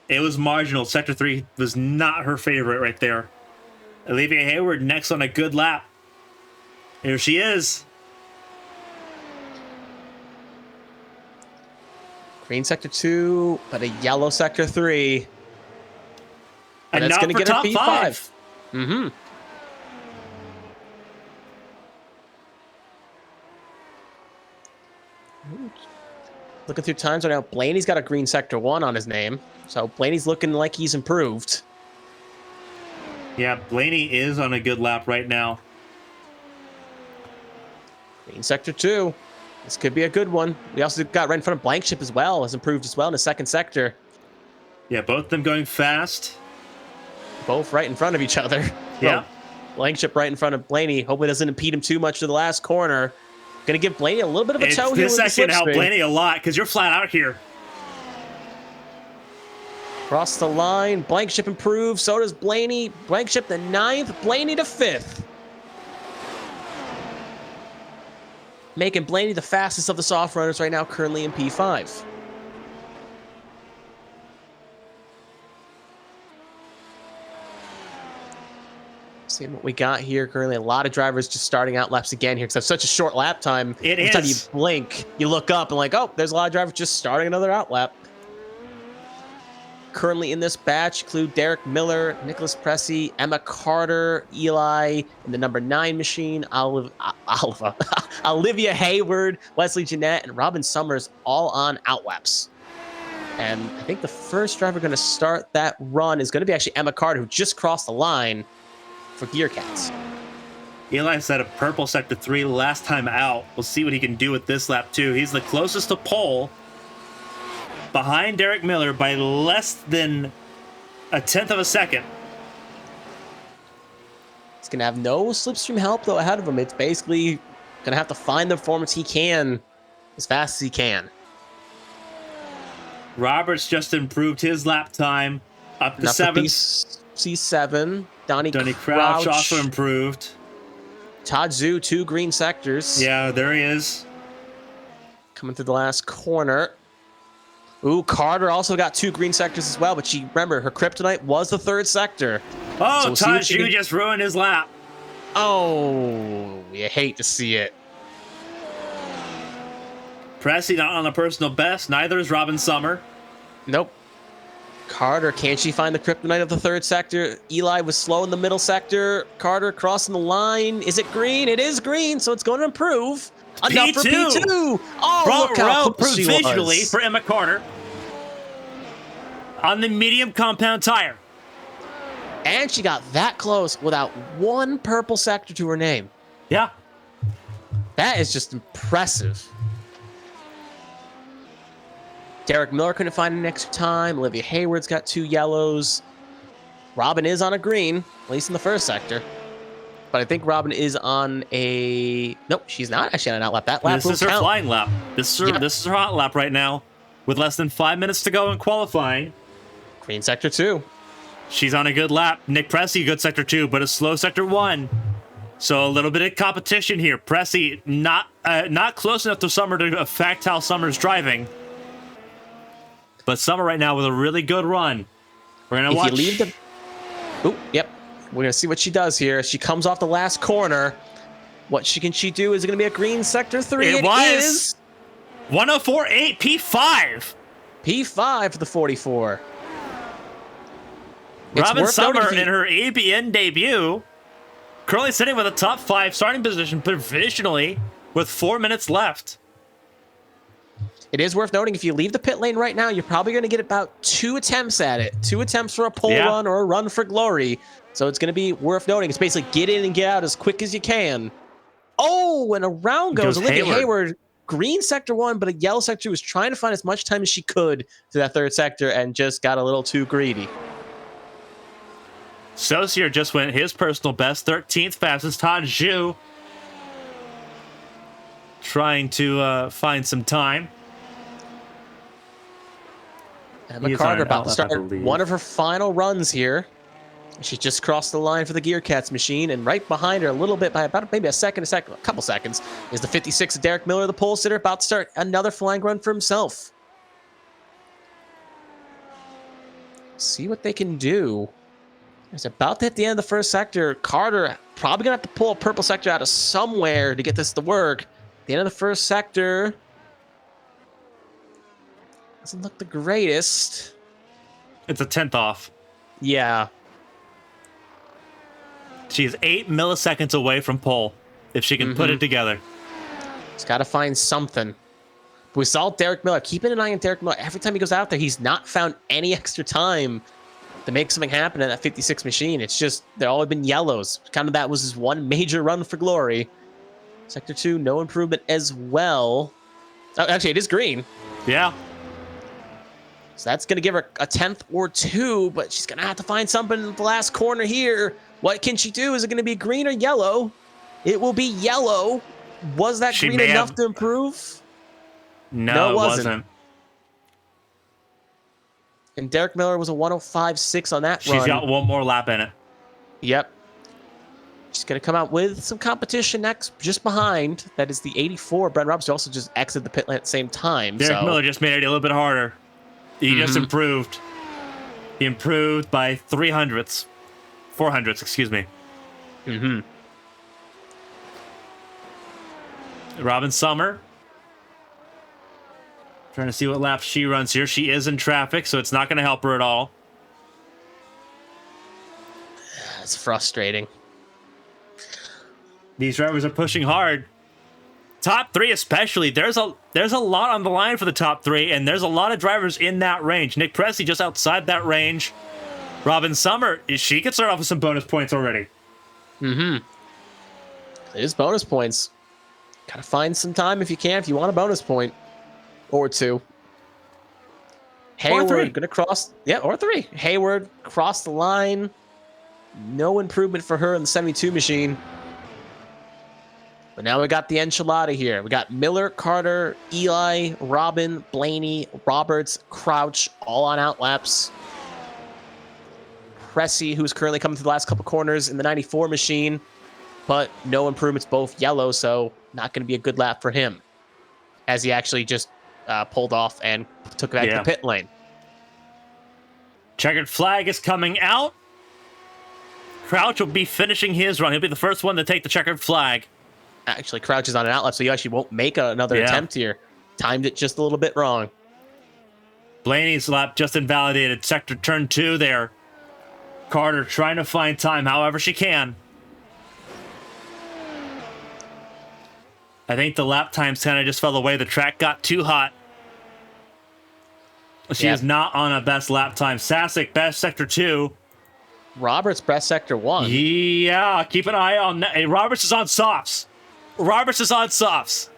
It was marginal. Sector 3 was not her favorite right there. Olivia Hayward next on a good lap. Here she is. Green sector 2, but a yellow sector 3. And that's going to get her P5. Mm-hmm. Looking through times right now, Blaney's got a green sector 1 on his name. So Blaney's looking like he's improved. Yeah, Blaney is on a good lap right now. Green sector 2. This could be a good one. We also got right in front of Blank Ship as well. Has improved as well in the second sector. Yeah, both of them going fast. Both right in front of each other. Yeah. Blank Ship right in front of Blaney. Hopefully it doesn't impede him too much to the last corner. Going to give Blaney a little bit of a toe here. This actually can help Blaney a lot because you're flat out here. Cross the line. Blank Ship improves. So does Blaney. Blank Ship to 9th. Blaney to 5th. Making Blaney the fastest of the soft runners right now, currently in P5. Seeing what we got here currently. A lot of drivers just starting out laps again here because it's such a short lap time. Every time you blink, you look up and like, oh, there's a lot of drivers just starting another out lap. Currently in this batch include Derek Miller, Nicholas Pressey, Emma Carter, Eli in the number 9 machine, Olivia Hayward, Wesley Jeanette, and Robin Summers all on outlaps. And I think the first driver going to start that run is going to be actually Emma Carter, who just crossed the line for Gear Cats. Eli set a purple sector 3 last time out. We'll see what he can do with this lap too. He's the closest to pole, behind Derek Miller by less than a 1/10 of a second. He's going to have no slipstream help, though, ahead of him. It's basically going to have to find the performance he can as fast as he can. Roberts just improved his lap time up to 7th. C7. Donnie Crouch also improved. Todd Zhu, 2 green sectors. Yeah, there he is. Coming through the last corner. Ooh, Carter also got 2 green sectors as well, but remember, her kryptonite was the 3rd sector. Oh, so Todd Zhu just ruined his lap. Oh, you hate to see it. Pressey not on the personal best. Neither is Robin Summer. Nope. Carter, can she find the kryptonite of the 3rd sector? Eli was slow in the middle sector. Carter crossing the line. Is it green? It is green, so it's going to improve. Enough for P2. Oh, look how close she was. Visually for Emma Carter on the medium compound tire. And she got that close without 1 purple sector to her name. Yeah. That is just impressive. Derek Miller couldn't find an extra time. Olivia Hayward's got 2 yellows. Robin is on a green, at least in the 1st sector. But I think Robin is on a... Nope, she's not actually on an outlap. That lap This is her flying lap. This is her hot lap right now with less than 5 minutes to go in qualifying. Green sector 2. She's on a good lap. Nick Pressey, good sector 2, but a slow sector 1. So a little bit of competition here. Pressey not close enough to Summer to affect how Summer's driving. But Summer right now with a really good run. We're going to watch... If you leave the... Oh, yep. We're going to see what she does here. She comes off the last corner. What can she do? Is it going to be a green sector 3? It was 104.8 P5. P5 for the 44. Robin Summer in her ABN debut, currently sitting with a top 5 starting position provisionally with 4 minutes left. It is worth noting, if you leave the pit lane right now, you're probably going to get about 2 attempts at it. 2 attempts for a pole run or a run for glory. So it's going to be worth noting. It's basically get in and get out as quick as you can. Oh, and around goes Olivia Hayward. Green sector 1, but a yellow sector 2 was trying to find as much time as she could to that 3rd sector and just got a little too greedy. Saucier just went his personal best, 13th fastest. Todd Zhu trying to find some time. Emma Carter about to start one of her final runs here. She just crossed the line for the Gear Cats machine, and right behind her, a little bit by about maybe a couple seconds, is the 56 of Derek Miller, the pole sitter, about to start another flying run for himself. See what they can do. It's about to hit the end of the 1st sector. Carter probably gonna have to pull a purple sector out of somewhere to get this to work. The end of the 1st sector doesn't look the greatest. It's a 10th off. Yeah. She's 8 milliseconds away from pole if she can put it together. She's got to find something. We saw Derek Miller. Keeping an eye on Derek Miller. Every time he goes out there, he's not found any extra time to make something happen in that 56 machine. It's just, they've all been yellows. Kind of that was his one major run for glory. Sector 2, no improvement as well. Oh, actually, it is green. Yeah. So that's going to give her a 10th or 2, but she's going to have to find something in the last corner here. What can she do? Is it going to be green or yellow? It will be yellow. Was that green enough to improve? No, it wasn't. And Derek Miller was a 105.6 on that run. She's got one more lap in it. Yep. She's going to come out with some competition next, just behind. That is the 84. Brent Roberts also just exited the pit lane at the same time. Derek Miller just made it a little bit harder. He just improved. He improved by 300ths. 400ths, excuse me. Robin Summer. Trying to see what lap she runs here. She is in traffic, so it's not going to help her at all. It's frustrating. These drivers are pushing hard. Top 3 especially. There's a lot on the line for the top 3, and there's a lot of drivers in that range. Nick Pressey just outside that range. Robin Summer, she could start off with some bonus points already. It is bonus points. Gotta find some time if you can, if you want a bonus point. Or 2. Hayward gonna cross. Yeah, or 3. Hayward crossed the line. No improvement for her in the 72 machine. But now we got the enchilada here. We got Miller, Carter, Eli, Robin, Blaney, Roberts, Crouch, all on out laps. Pressey, who's currently coming to the last couple corners in the 94 machine, but no improvements, both yellow, so not going to be a good lap for him, as he actually just pulled off and took it back to the pit lane. Checkered flag is coming out. Crouch will be finishing his run. He'll be the first one to take the checkered flag. Actually, Crouch is on an outlap, so you actually won't make another attempt here. Timed it just a little bit wrong. Blaney's lap just invalidated. Sector turn 2 there. Carter trying to find time however she can. I think the lap times kind of just fell away. The track got too hot. She is not on a best lap time. Sasic, best sector 2. Roberts, best sector 1. Yeah, keep an eye on that. Hey, Roberts is on softs. Roberts is on softs.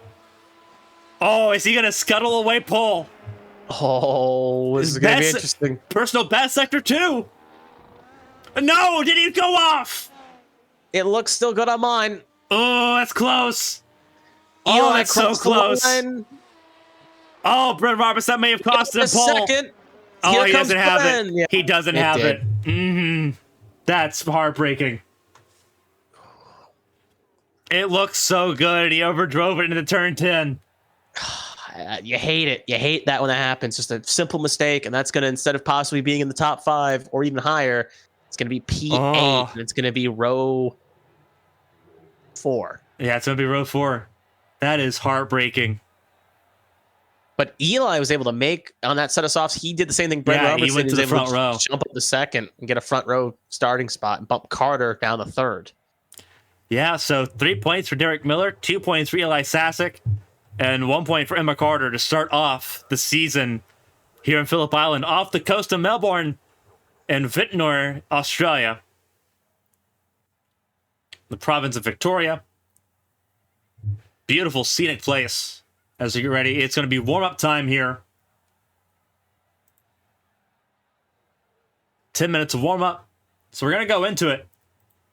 Oh, is he going to scuttle away pole? Oh, this is going to be interesting. Personal best sector 2. No, did he go off? It looks still good on mine. Oh, that's close. Oh, that's so close. Oh, Brent Roberts, that may have cost him pole. Second. Oh, he doesn't have it. Yeah. He doesn't have it. That's heartbreaking. It looks so good. He overdrove it into turn 10. You hate it. You hate that when that happens. Just a simple mistake, and that's going to, instead of possibly being in the top 5 or even higher, it's going to be P8, and it's going to be row 4. Yeah, it's going to be row 4. That is heartbreaking. But Eli was able to make, on that set of softs, he did the same thing Brent Robertson. He went to the front row. Jump up the second and get a front row starting spot and bump Carter down the 3rd. Yeah, so 3 points for Derek Miller, 2 points for Eli Sasic, and 1 point for Emma Carter to start off the season here in Phillip Island, off the coast of Melbourne and Vintnor, Australia. The province of Victoria. Beautiful scenic place. As you get ready, it's going to be warm-up time here. 10 minutes of warm-up. So we're going to go into it.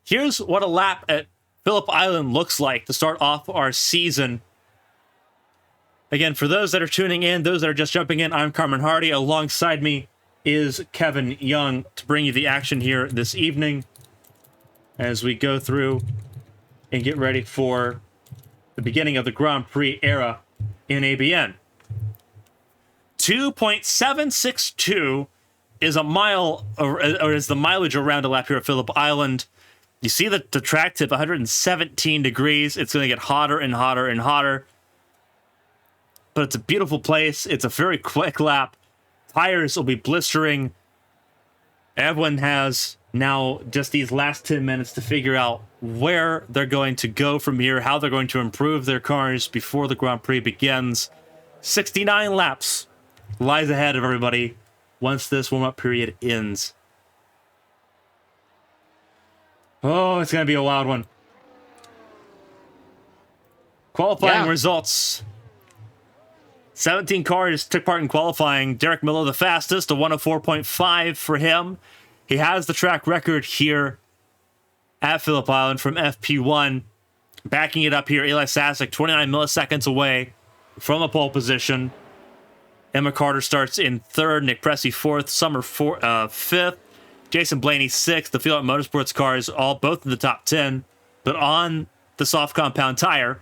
Here's what a lap at Phillip Island looks like to start off our season. Again, for those that are tuning in, those that are just jumping in, I'm Carmen Hardy. Alongside me is Kevin Young to bring you the action here this evening as we go through and get ready for the beginning of the Grand Prix era in ABN. 2.762 is a mile, or is the mileage around a lap here at Phillip Island. You see the track tip 117 degrees. It's going to get hotter and hotter and hotter. But it's a beautiful place. It's a very quick lap. Tires will be blistering. Everyone has now just these last 10 minutes to figure out where they're going to go from here, how they're going to improve their cars before the Grand Prix begins. 69 laps lies ahead of everybody once this warm-up period ends. Oh, it's going to be a wild one. Qualifying results. 17 cars took part in qualifying. Derek Miller the fastest, a 104.5 for him. He has the track record here at Phillip Island from FP1. Backing it up here, Eli Sasek, 29 milliseconds away from a pole position. Emma Carter starts in third, Nick Pressey fourth, Summer fifth, Jason Blaney sixth. The Field Motorsports cars both in the top 10, but on the soft compound tire.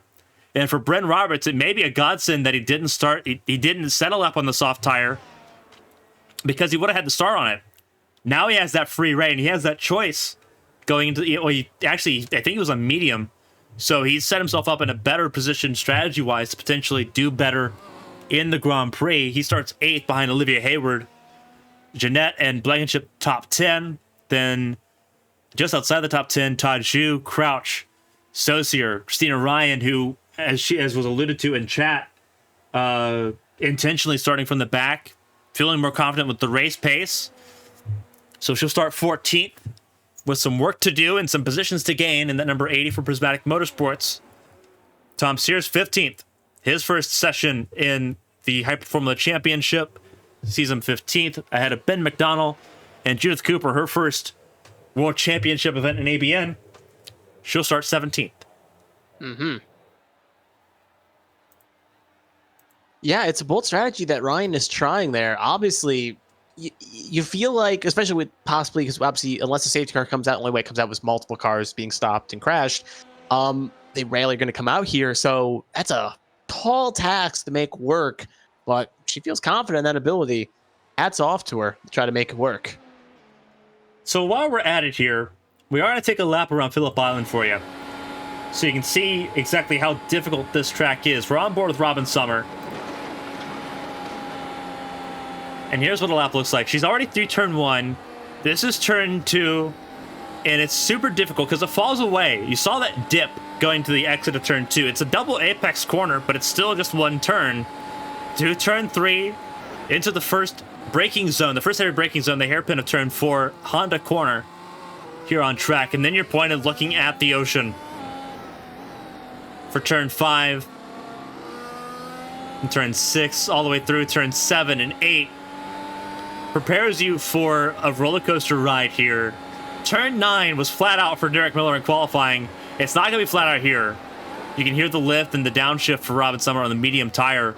And for Brent Roberts, it may be a godsend that he didn't start. He didn't settle up on the soft tire because he would have had to start on it. Now he has that free reign. He has that choice going into. I think he was on medium, so he set himself up in a better position strategy-wise to potentially do better in the Grand Prix. He starts 8th behind Olivia Hayward, Jeanette and Blankenship top 10. Then just outside the top 10, Todd Zhu, Crouch, Saucier, Christina Ryan, who, as was alluded to in chat, intentionally starting from the back, feeling more confident with the race pace. So she'll start 14th with some work to do and some positions to gain in that number 80 for Prismatic Motorsports. Tom Sears, 15th. His first session in the Hyper Formula Championship, season 15th, ahead of Ben McDonnell and Judith Cooper, her first World Championship event in ABN. She'll start 17th. Mm-hmm. Yeah, it's a bold strategy that Ryan is trying there. Obviously, you feel like, especially with possibly, because obviously, unless the safety car comes out, the only way it comes out was multiple cars being stopped and crashed. They rarely are going to come out here, so that's a tall task to make work. But she feels confident in that ability. Hats off to her to try to make it work. So while we're at it here, we are going to take a lap around Phillip Island for you, so you can see exactly how difficult this track is. We're on board with Robin Summer. And here's what a lap looks like. She's already through turn 1. This is turn 2. And it's super difficult because it falls away. You saw that dip going to the exit of turn 2. It's a double apex corner, but it's still just one turn. To turn 3, into the first braking zone, the first heavy braking zone, the hairpin of turn 4, Honda corner here on track. And then you're pointed looking at the ocean for turn 5. And turn 6, all the way through turn 7 and 8. Prepares you for a roller coaster ride here. Turn 9 was flat out for Derek Miller in qualifying. It's not going to be flat out here. You can hear the lift and the downshift for Robin Summer on the medium tire.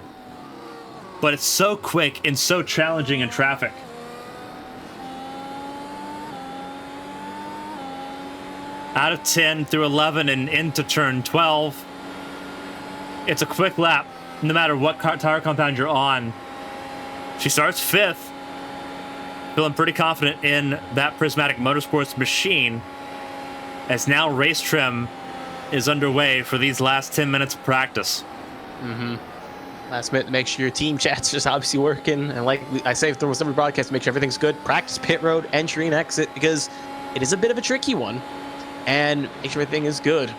But it's so quick and so challenging in traffic. Out of 10 through 11 and into turn 12. It's a quick lap, no matter what tire compound you're on. She starts 5th. Feeling pretty confident in that Prismatic Motorsports machine, as now race trim is underway for these last 10 minutes of practice. Mm-hmm. Last minute to make sure your team chat's just obviously working. And like I say, if there was every broadcast, to make sure everything's good. Practice pit road, entry, and exit, because it is a bit of a tricky one. And make sure everything is good.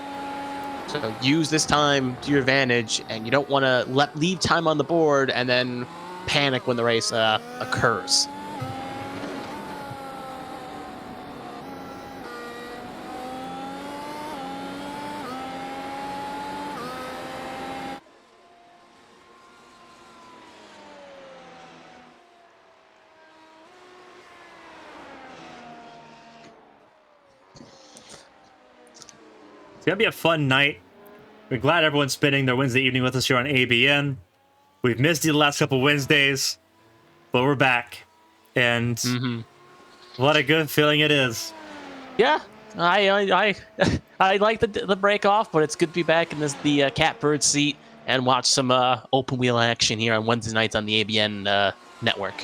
So use this time to your advantage, and you don't want to leave time on the board and then panic when the race occurs. It's going to be a fun night. We're glad everyone's spending their Wednesday evening with us here on ABN. We've missed you the last couple Wednesdays, but we're back. And what a good feeling it is. Yeah, I like the break off, but it's good to be back in the catbird seat and watch some open wheel action here on Wednesday nights on the ABN network.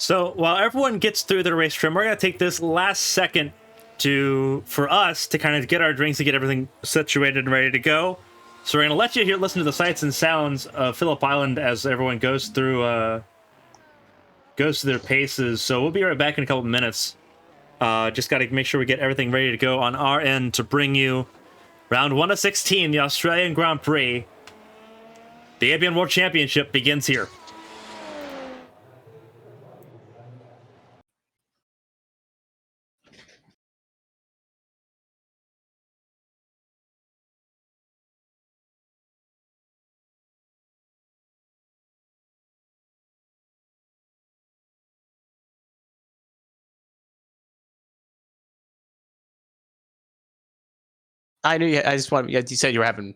So while everyone gets through their race trim, we're going to take this last second for us to kind of get our drinks and get everything situated and ready to go. So we're going to let you listen to the sights and sounds of Phillip Island as everyone goes through their paces. So we'll be right back in a couple of minutes. Just got to make sure we get everything ready to go on our end to bring you round 1 of 16, the Australian Grand Prix. The ABN World Championship begins here. I knew you. I just wanted. You said you were having.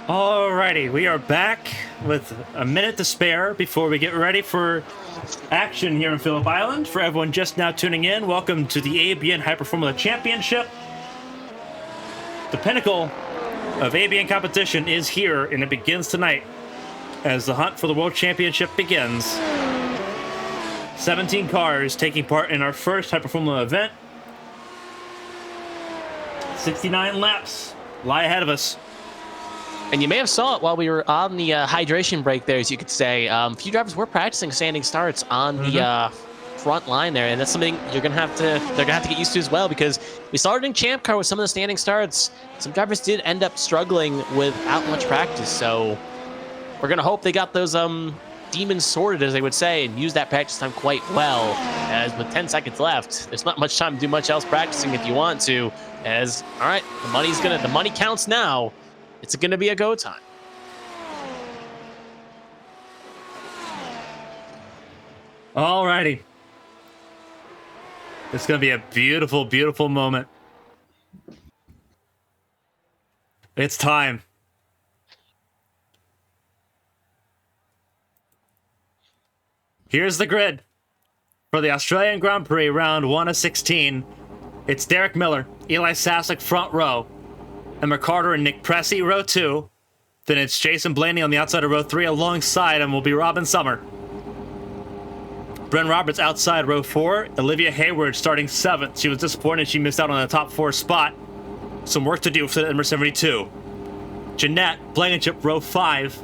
Alrighty, we are back with a minute to spare before we get ready for action here in Phillip Island. For everyone just now tuning in, welcome to the ABN Hyper Formula Championship. The pinnacle of ABN competition is here, and it begins tonight as the hunt for the World Championship begins. 17 cars taking part in our first Hyper Formula event. 69 laps lie ahead of us. And you may have saw it while we were on the hydration break there, as you could say. A few drivers were practicing standing starts on the front line there, and that's something they're gonna have to get used to as well, because we started in Champ Car with some of the standing starts. Some drivers did end up struggling without much practice, so we're gonna hope they got those demons sorted, as they would say, and use that practice time quite well. As with 10 seconds left, there's not much time to do much else practicing if you want to. As all right, the money counts now. It's going to be a go time. Alrighty. It's going to be a beautiful, beautiful moment. It's time. Here's the grid for the Australian Grand Prix round 1 of 16. It's Derek Miller, Eli Sasek front row, Emma Carter and Nick Pressey, row 2. Then it's Jason Blaney on the outside of row 3. Alongside him will be Robin Summer. Bren Roberts outside row 4. Olivia Hayward starting 7th. She was disappointed she missed out on the top 4 spot. Some work to do for the number 72. Jeanette Blankenship, row 5.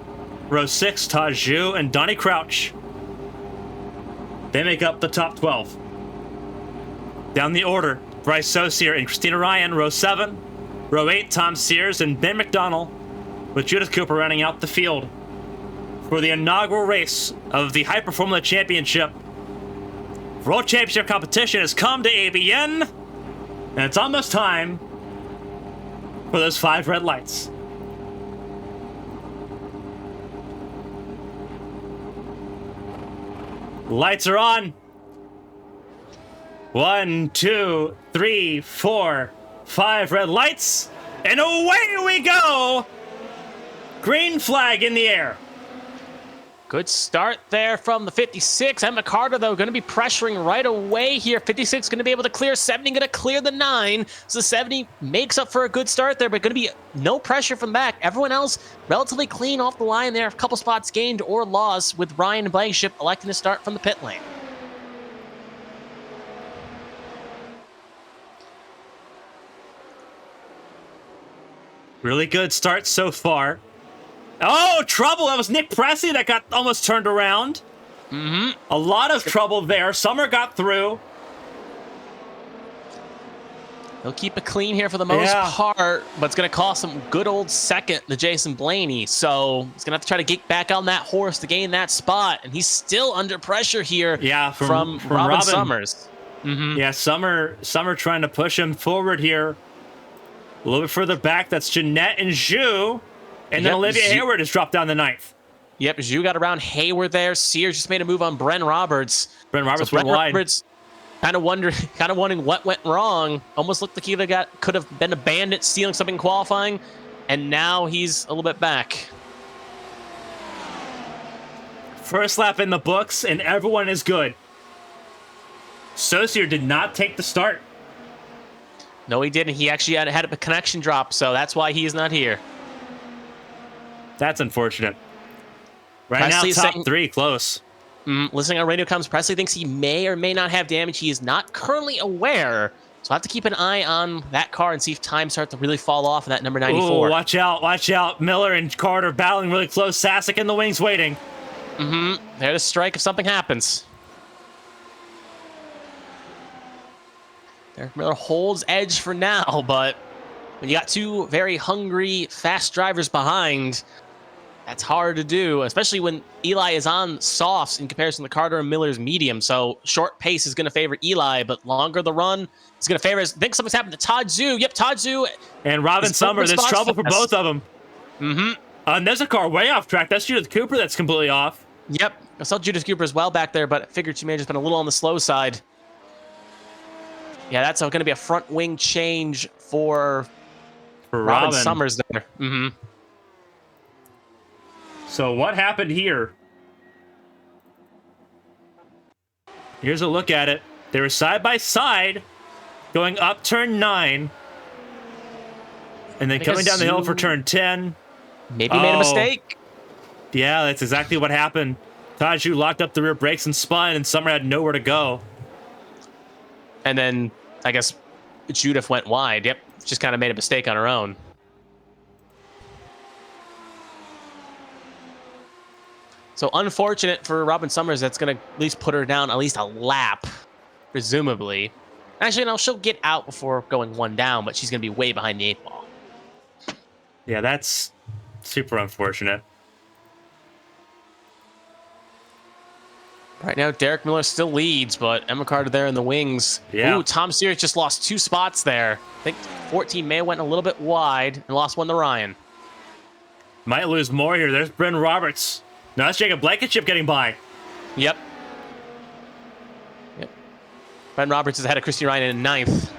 Row 6, Taj Zhu and Donnie Crouch. They make up the top 12. Down the order, Bryce Saucier and Christina Ryan, row 7. Row 8, Tom Sears and Ben McDonnell, with Judith Cooper rounding out the field. For the inaugural race of the Hyper Formula Championship, World Championship competition has come to ABN, and it's almost time for those 5 red lights. Lights are on. 1, 2, 3, 4, 5 red lights, and away we go! Green flag in the air. Good start there from the 56. Emma Carter, though, going to be pressuring right away here. 56 going to be able to clear. 70 going to clear the 9. So 70 makes up for a good start there, but going to be no pressure from back. Everyone else relatively clean off the line there. A couple spots gained or lost, with Ryan and Blankenship electing to start from the pit lane. Really good start so far. Oh, trouble. That was Nick Pressey that got almost turned around. A lot of trouble there. Summer got through. He'll keep it clean here for the most part, but it's going to cost him good old second to Jason Blaney. So he's going to have to try to get back on that horse to gain that spot. And he's still under pressure here from Robin Summers. Yeah, Summer trying to push him forward here. A little bit further back, that's Jeanette and Zhu. And then Olivia Hayward has dropped down the 9th. Yep, Zhu got around Hayward there. Sears just made a move on Bren Roberts. Bren Roberts went wide. Roberts kind of wondering what went wrong. Almost looked like he could have been a bandit stealing something qualifying. And now he's a little bit back. First lap in the books, and everyone is good. Saucier did not take the start. No, he didn't. He actually had a connection drop, so that's why he is not here. That's unfortunate. Right Presley's now, top 3, close. Listening on radio comms, Presley thinks he may or may not have damage. He is not currently aware, so I have to keep an eye on that car and see if time starts to really fall off in that number 94. Ooh, watch out. Miller and Carter battling really close. Sasek in the wings waiting. There to strike if something happens. Derek Miller holds edge for now, but when you got two very hungry, fast drivers behind, that's hard to do, especially when Eli is on softs in comparison to Carter and Miller's medium. So short pace is going to favor Eli, but longer the run is going to favor. I think something's happened to Todd Zhu. Yep, Todd Zhu. And Robin Summer. There's trouble for both of them. And there's a car way off track. That's Judith Cooper that's completely off. Yep, I saw Judith Cooper as well back there, but I figured she may have just been a little on the slow side. Yeah, that's going to be a front wing change for Robin Summers there. So what happened here? Here's a look at it. They were side by side, going up turn 9, and then coming down the hill for turn 10. Maybe made a mistake. Yeah, that's exactly what happened. Taju locked up the rear brakes and spun, and Summer had nowhere to go. And then, I guess, Judith went wide. Yep, just kind of made a mistake on her own. So unfortunate for Robin Summers. That's going to at least put her down at least a lap, presumably. Actually, no, she'll get out before going one down, but she's going to be way behind the 8-ball. Yeah, that's super unfortunate. Right now, Derek Miller still leads, but Emma Carter there in the wings. Yeah. Ooh, Tom Sears just lost 2 spots there. I think 14 may have went a little bit wide and lost one to Ryan. Might lose more here. There's Bryn Roberts. No, that's Jacob Blankenship getting by. Yep. Brent Roberts is ahead of Christy Ryan in 9th.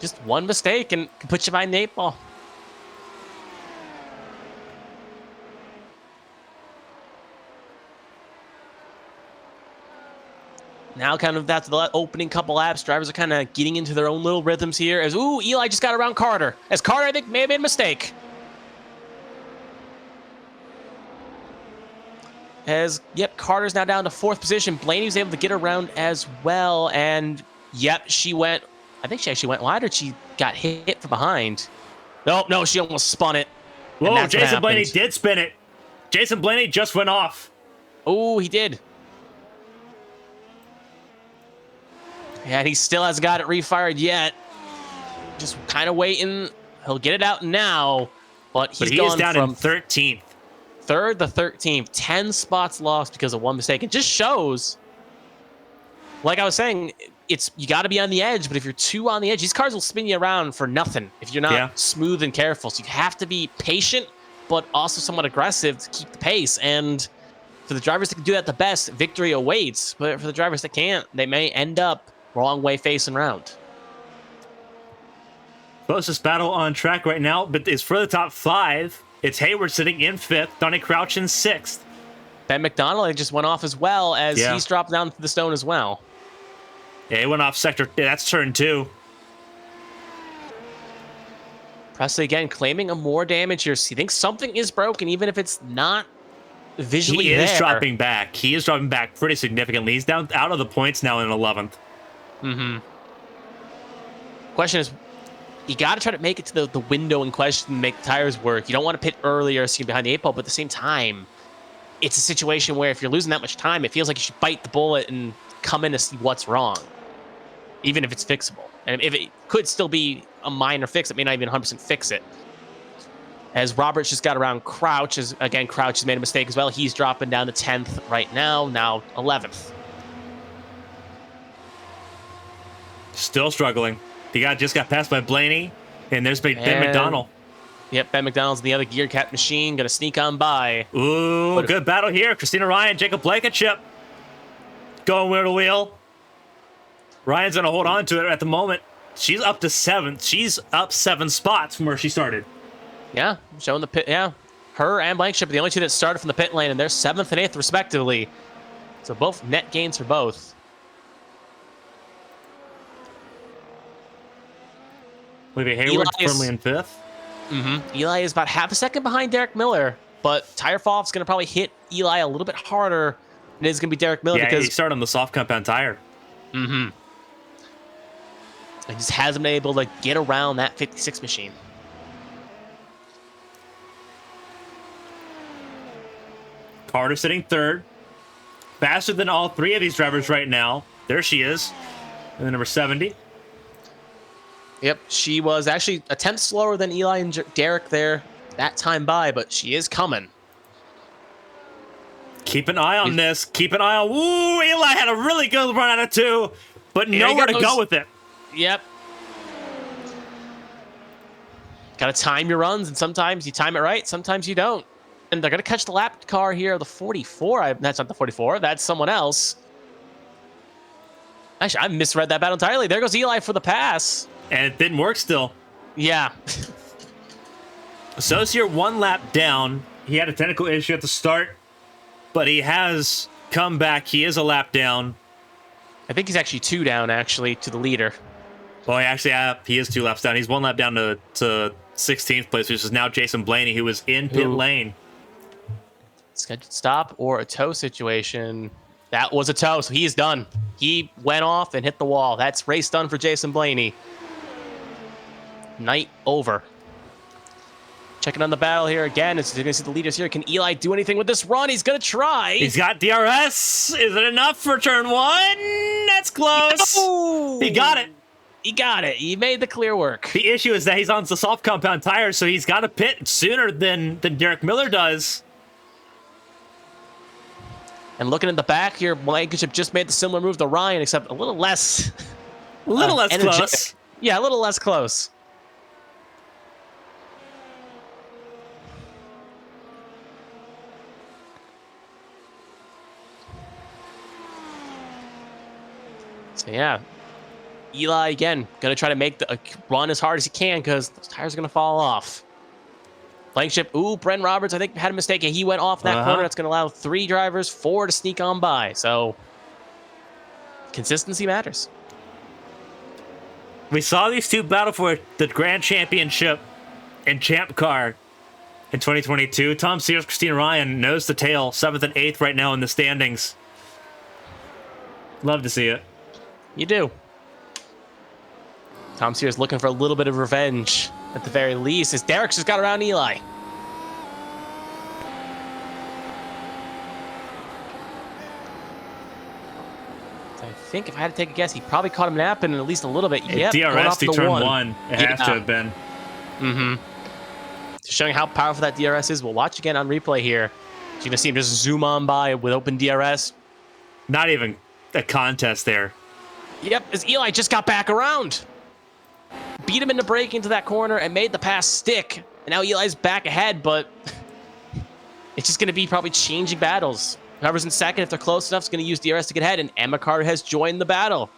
Just one mistake and can put you behind the 8-ball. Now kind of that's the opening couple laps. Drivers are kind of getting into their own little rhythms here. As, ooh, Eli just got around Carter. As Carter, I think, may have made a mistake. Carter's now down to 4th position. Blaney was able to get around as well. And, yep, she went, I think she actually went wide, or she got hit from behind. No, she almost spun it. Whoa, Jason Blaney did spin it. Jason Blaney just went off. Oh, he did. Yeah, and he still hasn't got it refired yet. Just kind of waiting. He'll get it out now, but he's down from in 13th. 3rd to 13th. 10 spots lost because of one mistake. It just shows, like I was saying, you got to be on the edge, but if you're too on the edge, these cars will spin you around for nothing if you're not smooth and careful. So you have to be patient, but also somewhat aggressive to keep the pace. And for the drivers that can do that the best, victory awaits. But for the drivers that can't, they may end up wrong way facing round. Closest battle on track right now, but is for the top 5. It's Hayward sitting in 5th. Donnie Crouch in 6th. Ben McDonald just went off as well as he's dropped down to the stone as well. Yeah, he went off sector. That's turn 2. Presley again claiming a more damage here. He thinks something is broken, even if it's not visually He is there. dropping back. He is dropping back pretty significantly. He's down out of the points now in 11th. Question is, you got to try to make it to the window in question and make the tires work. You don't want to pit earlier so you're behind the 8 ball, but at the same time, it's a situation where if you're losing that much time, it feels like you should bite the bullet and come in to see what's wrong, even if it's fixable. And if it could still be a minor fix, it may not even 100% fix it. As Roberts just got around Crouch, again, Crouch has made a mistake as well. He's dropping down to 10th right now 11th. Still struggling. He just got passed by Blaney, and there's Ben McDonald. Yep, Ben McDonald's in the other Gear Cat machine, gonna sneak on by. Ooh, good battle here. Christina Ryan, Jacob Blankenship going wheel to wheel. Ryan's gonna hold on to it at the moment. She's up to 7th. She's up 7 spots from where she started. Yeah, showing the pit. Yeah, her and Blankenship are the only two that started from the pit lane, and they're 7th and 8th respectively. So both net gains for both. Olivia Hayward's firmly in 5th. Eli is about half a second behind Derek Miller, but tire fall off is going to probably hit Eli a little bit harder than it is going to be Derek Miller. Yeah, because he started on the soft compound tire. He just hasn't been able to get around that 56 machine. Carter sitting 3rd. Faster than all 3 of these drivers right now. There she is. And then number 70. Yep, she was actually a tenth slower than Eli and Derek there that time by, but she is coming. Keep an eye on this. Keep an eye on... Ooh, Eli had a really good run out of 2, but nowhere to go with it. Yep. Got to time your runs, and sometimes you time it right, sometimes you don't. And they're going to catch the lap car here, the 44. That's not the 44. That's someone else. Actually, I misread that battle entirely. There goes Eli for the pass. And it didn't work still. Yeah. Saucier 1 lap down. He had a technical issue at the start, but he has come back. He is a lap down. I think he's actually 2 down, actually, to the leader. Well, he is 2 laps down. He's 1 lap down to 16th place, which is now Jason Blaney, who was in pit lane. Scheduled stop or a tow situation. That was a tow, so he's done. He went off and hit the wall. That's race done for Jason Blaney. Night over. Checking on the battle here again. As you're going to see the leaders here. Can Eli do anything with this run? He's going to try. He's got DRS. Is it enough for turn 1? That's close. No! He got it. He got it. He made the clear work. The issue is that he's on the soft compound tire, so he's got to pit sooner than Derek Miller does. And looking in the back here, Blankenship just made the similar move to Ryan, except a little less... A little less close. Yeah, a little less close. So yeah, Eli again gonna try to make the run as hard as he can because those tires are gonna fall off. Blankenship, ooh, Bren Roberts, I think had a mistake. He went off that corner. That's gonna allow 3 drivers, 4 to sneak on by. So consistency matters. We saw these 2 battle for the Grand Championship and Champ Car in 2022. Tom Sears, Christina Ryan, nose to tail, 7th and 8th right now in the standings. Love to see it. You do. Tom Sears looking for a little bit of revenge at the very least, as Derek's just got around Eli. So I think if I had to take a guess, he probably caught him napping at least a little bit. Yep, DRS to turn 1. It has to have been. Showing how powerful that DRS is. We'll watch again on replay here. So you're going to see him just zoom on by with open DRS. Not even a contest there. Yep, as Eli just got back around. Beat him into break into that corner and made the pass stick. And now Eli's back ahead, but it's just going to be probably changing battles. Whoever's in second, if they're close enough, is going to use DRS to get ahead. And Emma Carter has joined the battle.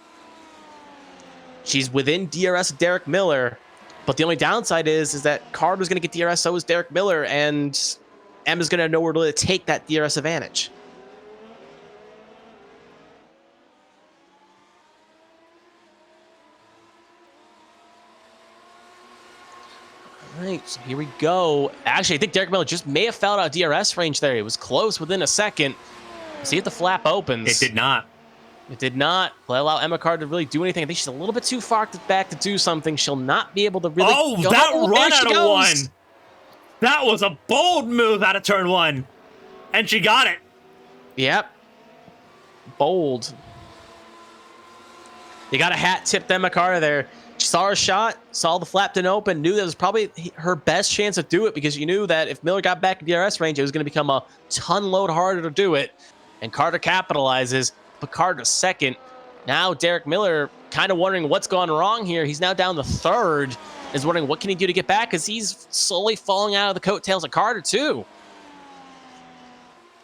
She's within DRS of Derek Miller. But the only downside is that Carter's going to get DRS, so is Derek Miller, and Emma's going to know where to take that DRS advantage. All right, so here we go. Actually, I think Derek Miller just may have fell out of DRS range there. It was close within a second. See if the flap opens. It did not. It did not allow Emma Carter to really do anything. I think she's a little bit too far back to do something. She'll not be able to really Oh, go. that run there out she of one. goes. That was a bold move out of turn 1. And she got it. Yep. Bold. You got a hat tipped Emma Carter there. She saw her shot, saw the flap didn't open, knew that was probably her best chance to do it because you knew that if Miller got back in DRS range, it was going to become a ton load harder to do it. And Carter capitalizes, but Carter second. Now Derek Miller kind of wondering what's gone wrong here. He's now down to third, is wondering what can he do to get back because he's slowly falling out of the coattails of Carter too.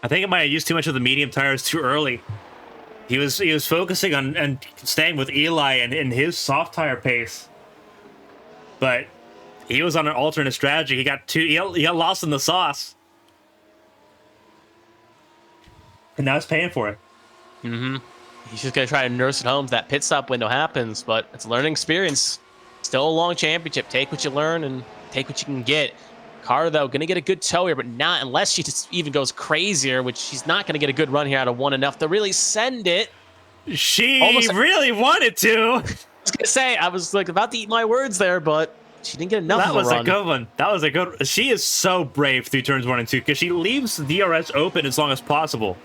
I think it might have used too much of the medium tires too early. He was focusing on and staying with Eli and his soft tire pace, but he was on an alternate strategy. He got lost in the sauce, and now he's paying for it. Mm-hmm. He's just gonna try to nurse it home. That pit stop window happens, but it's a learning experience. Still a long championship. Take what you learn and take what you can get. Carter, though, going to get a good tow here, but not unless she just even goes crazier, which she's not going to get a good run here out of 1 enough to really send it. She really wanted to. I was going to say, I was like about to eat my words there, but she didn't get enough of a run. That was a good one. That was a good. She is so brave through turns 1 and 2 because she leaves DRS open as long as possible.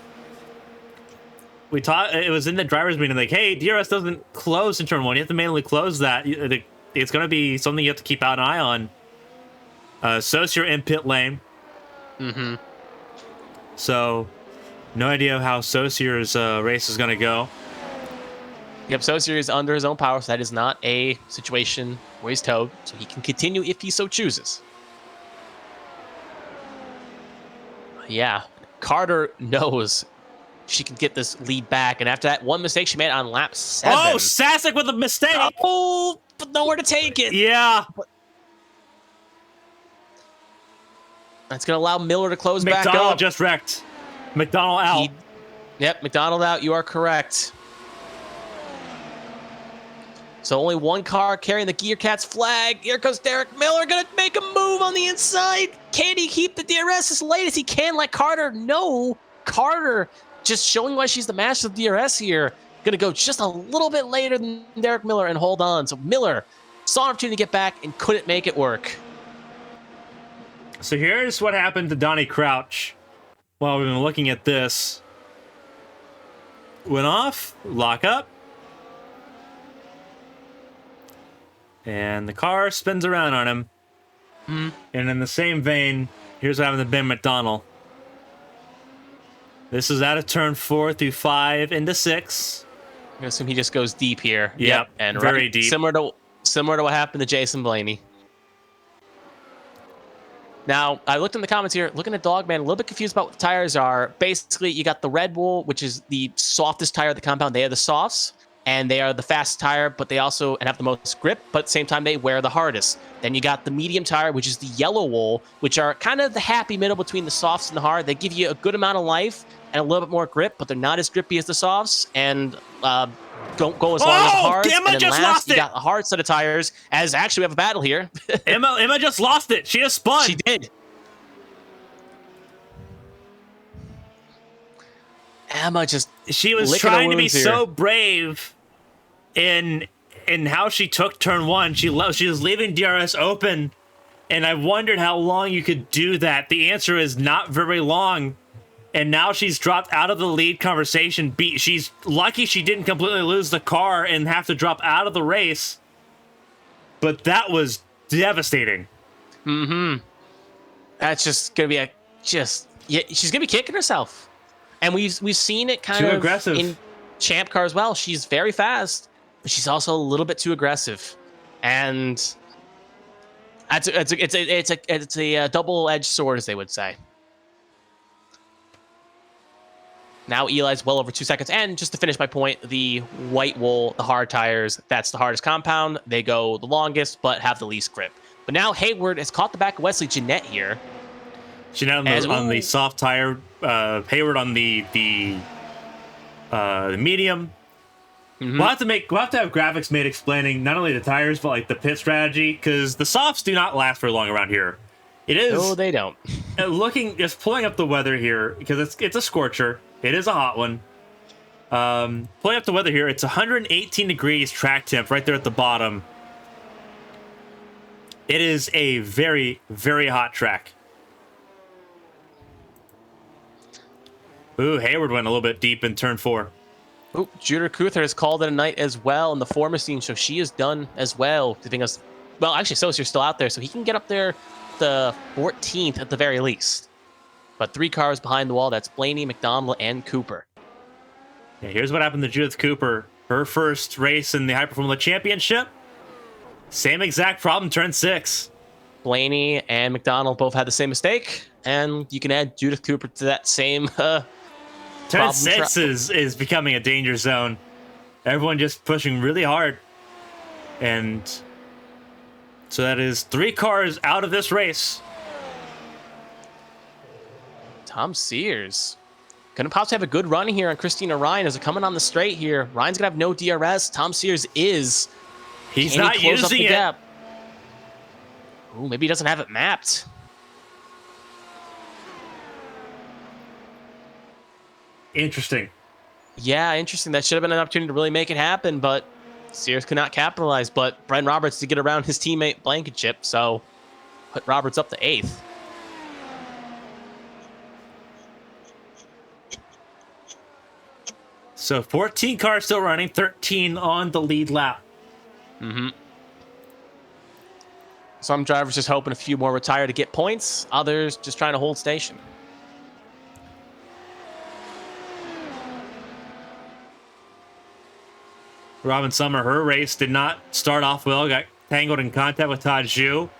We taught it was in the driver's meeting, like, hey, DRS doesn't close in turn 1. You have to manually close that. It's going to be something you have to keep an eye on. Saucier in pit lane. Mm-hmm. So, no idea how Saucier's race is going to go. Yep, Saucier is under his own power, so that is not a situation where he's towed, so he can continue if he so chooses. Yeah, Carter knows she can get this lead back, and after that one mistake she made on lap 7. Oh, Sasek with a mistake! Oh, but nowhere to take it. Yeah. That's going to allow Miller to close back up. McDonald just wrecked. McDonald out. Yep, McDonald out. You are correct. So only one car carrying the Gear Cats flag. Here comes Derek Miller, going to make a move on the inside. Can he keep the DRS as late as he can like Carter? No. Carter just showing why she's the master of DRS here. Going to go just a little bit later than Derek Miller and hold on. So Miller saw an opportunity to get back and couldn't make it work. So here's what happened to Donnie Crouch while we've been looking at this. Went off, lock up. And the car spins around on him. And in the same vein, here's what happened to Ben McDonald. This is out of turn 4 through 5 into 6. I'm gonna assume he just goes deep here. Yep, and very deep. Similar to what happened to Jason Blaney. Now, I looked in the comments here, looking at Dogman, a little bit confused about what the tires are. Basically, you got the Red Bull, which is the softest tire of the compound. They are the softs, and they are the fastest tire, but they also have the most grip, but at the same time, they wear the hardest. Then you got the medium tire, which is the yellow wool, which are kind of the happy middle between the softs and the hard. They give you a good amount of life and a little bit more grip, but they're not as grippy as the softs, and don't go as long as the hards. Emma and then just last, lost it. You got the hard set of tires, as actually we have a battle here. Emma just lost it. She just spun. She did. Emma just she was trying to be so brave in how she took turn 1. She was leaving DRS open, and I wondered how long you could do that. The answer is not very long. And now she's dropped out of the lead conversation. She's lucky she didn't completely lose the car and have to drop out of the race. But that was devastating. Mm-hmm. That's just gonna be she's gonna be kicking herself. And we've seen it kind of aggressive in Champ Car as well. She's very fast, but she's also a little bit too aggressive. And it's a double-edged sword, as they would say. Now Eli's well over 2 seconds. And just to finish my point, the white wool, the hard tires, that's the hardest compound. They go the longest, but have the least grip. But now Hayward has caught the back of Wesley Jeanette here. Jeanette on the soft tire, Hayward on the medium. Mm-hmm. We'll have to have graphics made explaining not only the tires but like the pit strategy, because the softs do not last very long around here. It is. No, they don't. Just pulling up the weather here, because it's a scorcher. It is a hot one. Pulling up the weather here, it's 118 degrees track temp right there at the bottom. It is a very, very hot track. Ooh, Hayward went a little bit deep in turn 4. Ooh, Judah Kuther has called it a night as well in the former scene, so she is done as well. Giving us, well, actually, Saucier's still out there, so he can get up there the 14th at the very least. But 3 cars behind the wall, that's Blaney, McDonald, and Cooper. Yeah, here's what happened to Judith Cooper. Her first race in the High Performance Championship. Same exact problem, turn 6. Blaney and McDonald both had the same mistake, and you can add Judith Cooper to that same Turn 6 is becoming a danger zone. Everyone just pushing really hard. And so that is 3 cars out of this race. Tom Sears gonna possibly have a good run here on Christina Ryan as they're coming on the straight here. Ryan's gonna have no DRS. Tom Sears is. He's not using it. Gap? Ooh, maybe he doesn't have it mapped. Interesting. Yeah, interesting. That should have been an opportunity to really make it happen, but Sears could not capitalize. But Brent Roberts to get around his teammate Blankenship, so put Roberts up to 8th. So 14 cars still running, 13 on the lead lap. Mm-hmm. Some drivers just hoping a few more retire to get points. Others just trying to hold station. Robin Summer, her race did not start off well. Got tangled in contact with Todd Zhu.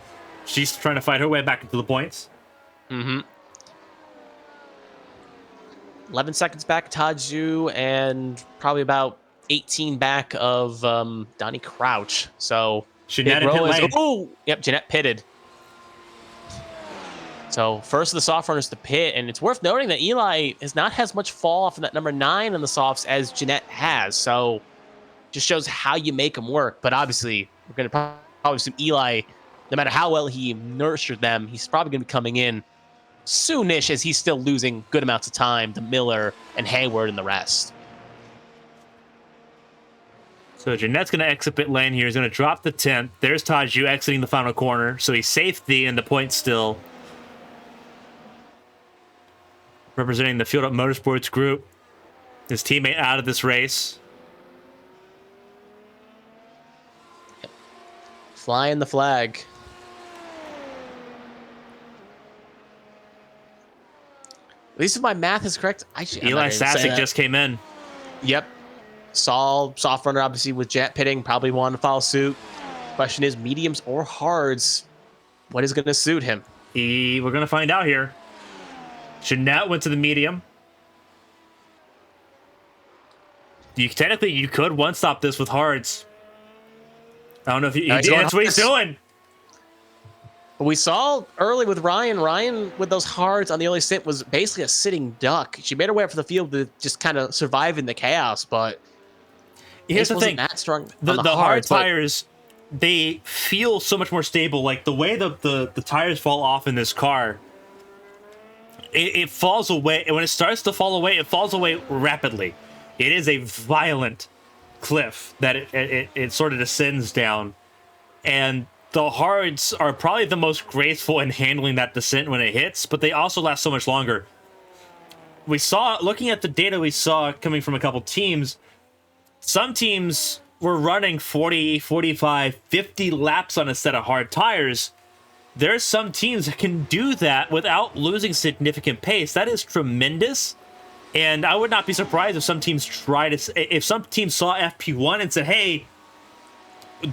She's trying to fight her way back into the points. Mm-hmm. 11 seconds back, Todd Zhu, and probably about 18 back of Donnie Crouch. So Jeanette in pit lane. Oh, yep, Jeanette pitted. So first of the soft runners to pit, and it's worth noting that Eli has not as much fall off in that number 9 in the softs as Jeanette has. So just shows how you make them work. But obviously, we're going to probably see Eli, no matter how well he nurtured them, he's probably going to be coming in soonish as he's still losing good amounts of time to Miller and Hayward and the rest. So Jeanette's going to exit pit lane here. He's going to drop the 10th. There's Todd Zhu exiting the final corner. So he's safety in the point still. Representing the Field Up Motorsports group. His teammate out of this race. Flying the flag. At least if my math is correct, Eli Sasek just came in. Yep. Saul, soft runner, obviously, with jet pitting, probably wanted to follow suit. Question is, mediums or hards, what is going to suit him? We're going to find out here. Jeanette went to the medium. Technically, you could one-stop this with hards. I don't know if that's what he's doing. We saw early with Ryan. Ryan, with those hards on the early stint, was basically a sitting duck. She made her way up for the field to just kind of survive in the chaos, but here's the thing. That strong the hard tires, they feel so much more stable. Like the way the tires fall off in this car, it falls away. When it starts to fall away, it falls away rapidly. It is a violent cliff that it sort of descends down. And the hards are probably the most graceful in handling that descent when it hits, but they also last so much longer. We saw, looking at the data we saw coming from a couple teams, some teams were running 40, 45, 50 laps on a set of hard tires. There's some teams that can do that without losing significant pace. That is tremendous. And I would not be surprised if some teams if some teams saw FP1 and said, hey,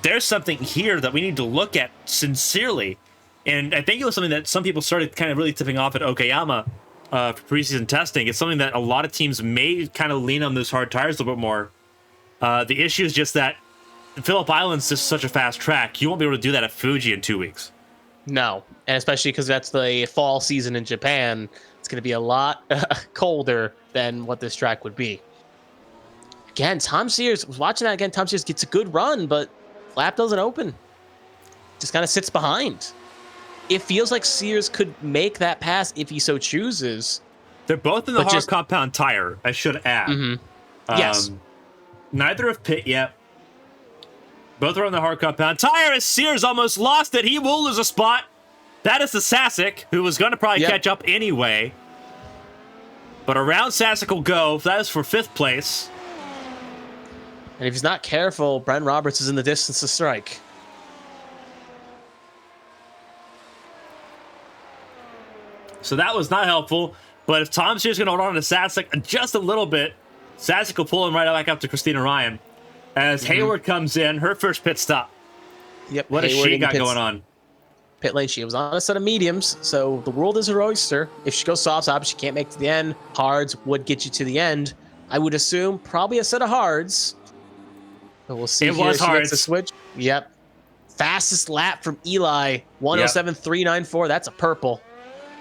there's something here that we need to look at sincerely. And I think it was something that some people started kind of really tipping off at Okayama. for preseason testing. It's something that a lot of teams may kind of lean on those hard tires a little bit more. The issue is just that Phillip Island's just such a fast track. You won't be able to do that at Fuji in 2 weeks. No, and especially because that's the fall season in Japan. It's going to be a lot colder than what this track would be. Again, Tom Sears, was watching that again. Tom Sears gets a good run, but lap doesn't open. Just kind of sits behind. It feels like Sears could make that pass if he so chooses. They're both in the hard compound tire, I should add. Yes. Neither have pit yet. Both are on the hard compound tire as Sears almost lost it. He will lose a spot. That is the Sasek, who was going to probably catch up anyway. But around Sasek will go. That is for 5th place. And if he's not careful, Brent Roberts is in the distance to strike. So that was not helpful. But if Tom Sears is going to hold on to Sasek just a little bit, Sasek will pull him right back up to Christina Ryan. As Hayward comes in, her first pit stop. Yep. What has she got going on? Pit lane. She was on a set of mediums, so the world is her oyster. If she goes soft stop, she can't make it to the end. Hards would get you to the end. I would assume probably a set of hards. But we'll see. It was hards. She makes a switch. Yep. Fastest lap from Eli, 107.394. That's a purple.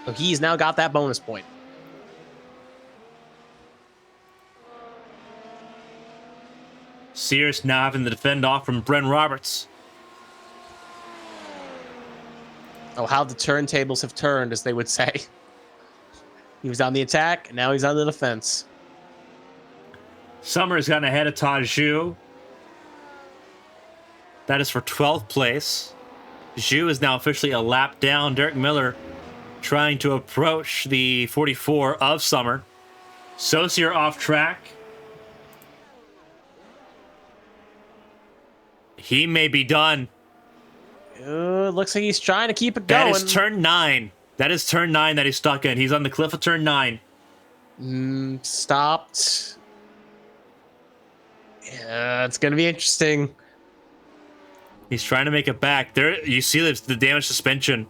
So he's now got that bonus point. Sears now having to defend off from Bren Roberts. Oh, how the turntables have turned, as they would say. He was on the attack, and now he's on the defense. Summers gotten ahead of Taju. That is for 12th place. Zhu is now officially a lap down. Derek Miller trying to approach the 44 of Summer. Saucier off track. He may be done. Looks like he's trying to keep it going. That is turn 9. That is turn 9 that he's stuck in. He's on the cliff of turn 9. Stopped. Yeah, it's going to be interesting. He's trying to make it back. There, you see the damaged suspension.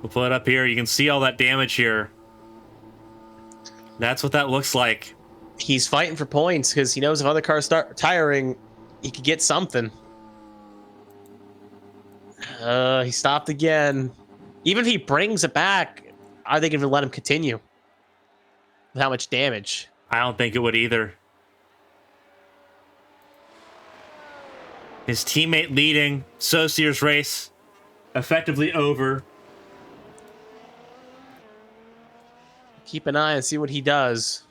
We'll pull it up here. You can see all that damage here. That's what that looks like. He's fighting for points because he knows if other cars start tiring, he could get something. He stopped again. Even if he brings it back, are they going to let him continue? With how much damage? I don't think it would either. His teammate leading. Saucier's race effectively over. Keep an eye and see what he does.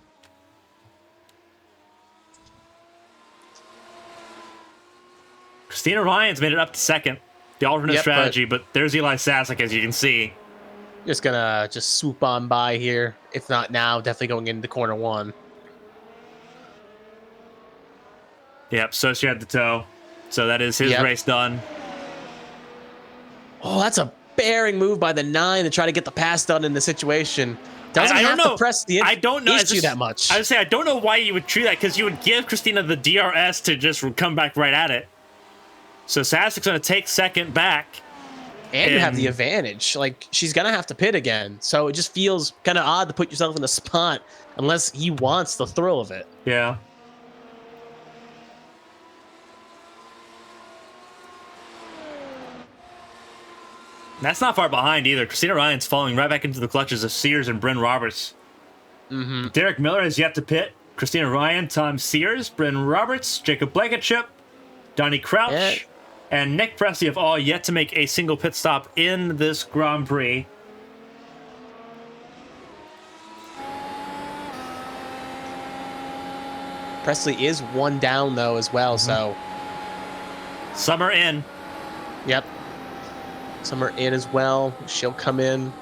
Christina Ryan's made it up to 2nd. The alternate strategy, but there's Eli Sasek, as you can see. Just gonna swoop on by here. If not now, definitely going into corner 1. Yep, Saucier at the toe. So that is his race done. Oh, that's a bearing move by the 9 to try to get the pass done in the situation. Doesn't I have don't know. to press the I don't know. issue that much. I would say I don't know why you would treat that, because you would give Christina the DRS to just come back right at it. So Sasek's going to take 2nd back. And you have the advantage. Like, she's going to have to pit again. So it just feels kind of odd to put yourself in a spot unless he wants the thrill of it. Yeah. That's not far behind either. Christina Ryan's falling right back into the clutches of Sears and Bryn Roberts. Derek Miller has yet to pit. Christina Ryan, Tom Sears, Bryn Roberts, Jacob Blankenship, Donnie Crouch, and Nick Presley have all yet to make a single pit stop in this Grand Prix. Presley is 1 down, though, as well, so... Summer in. Yep. Summer in as well. She'll come in.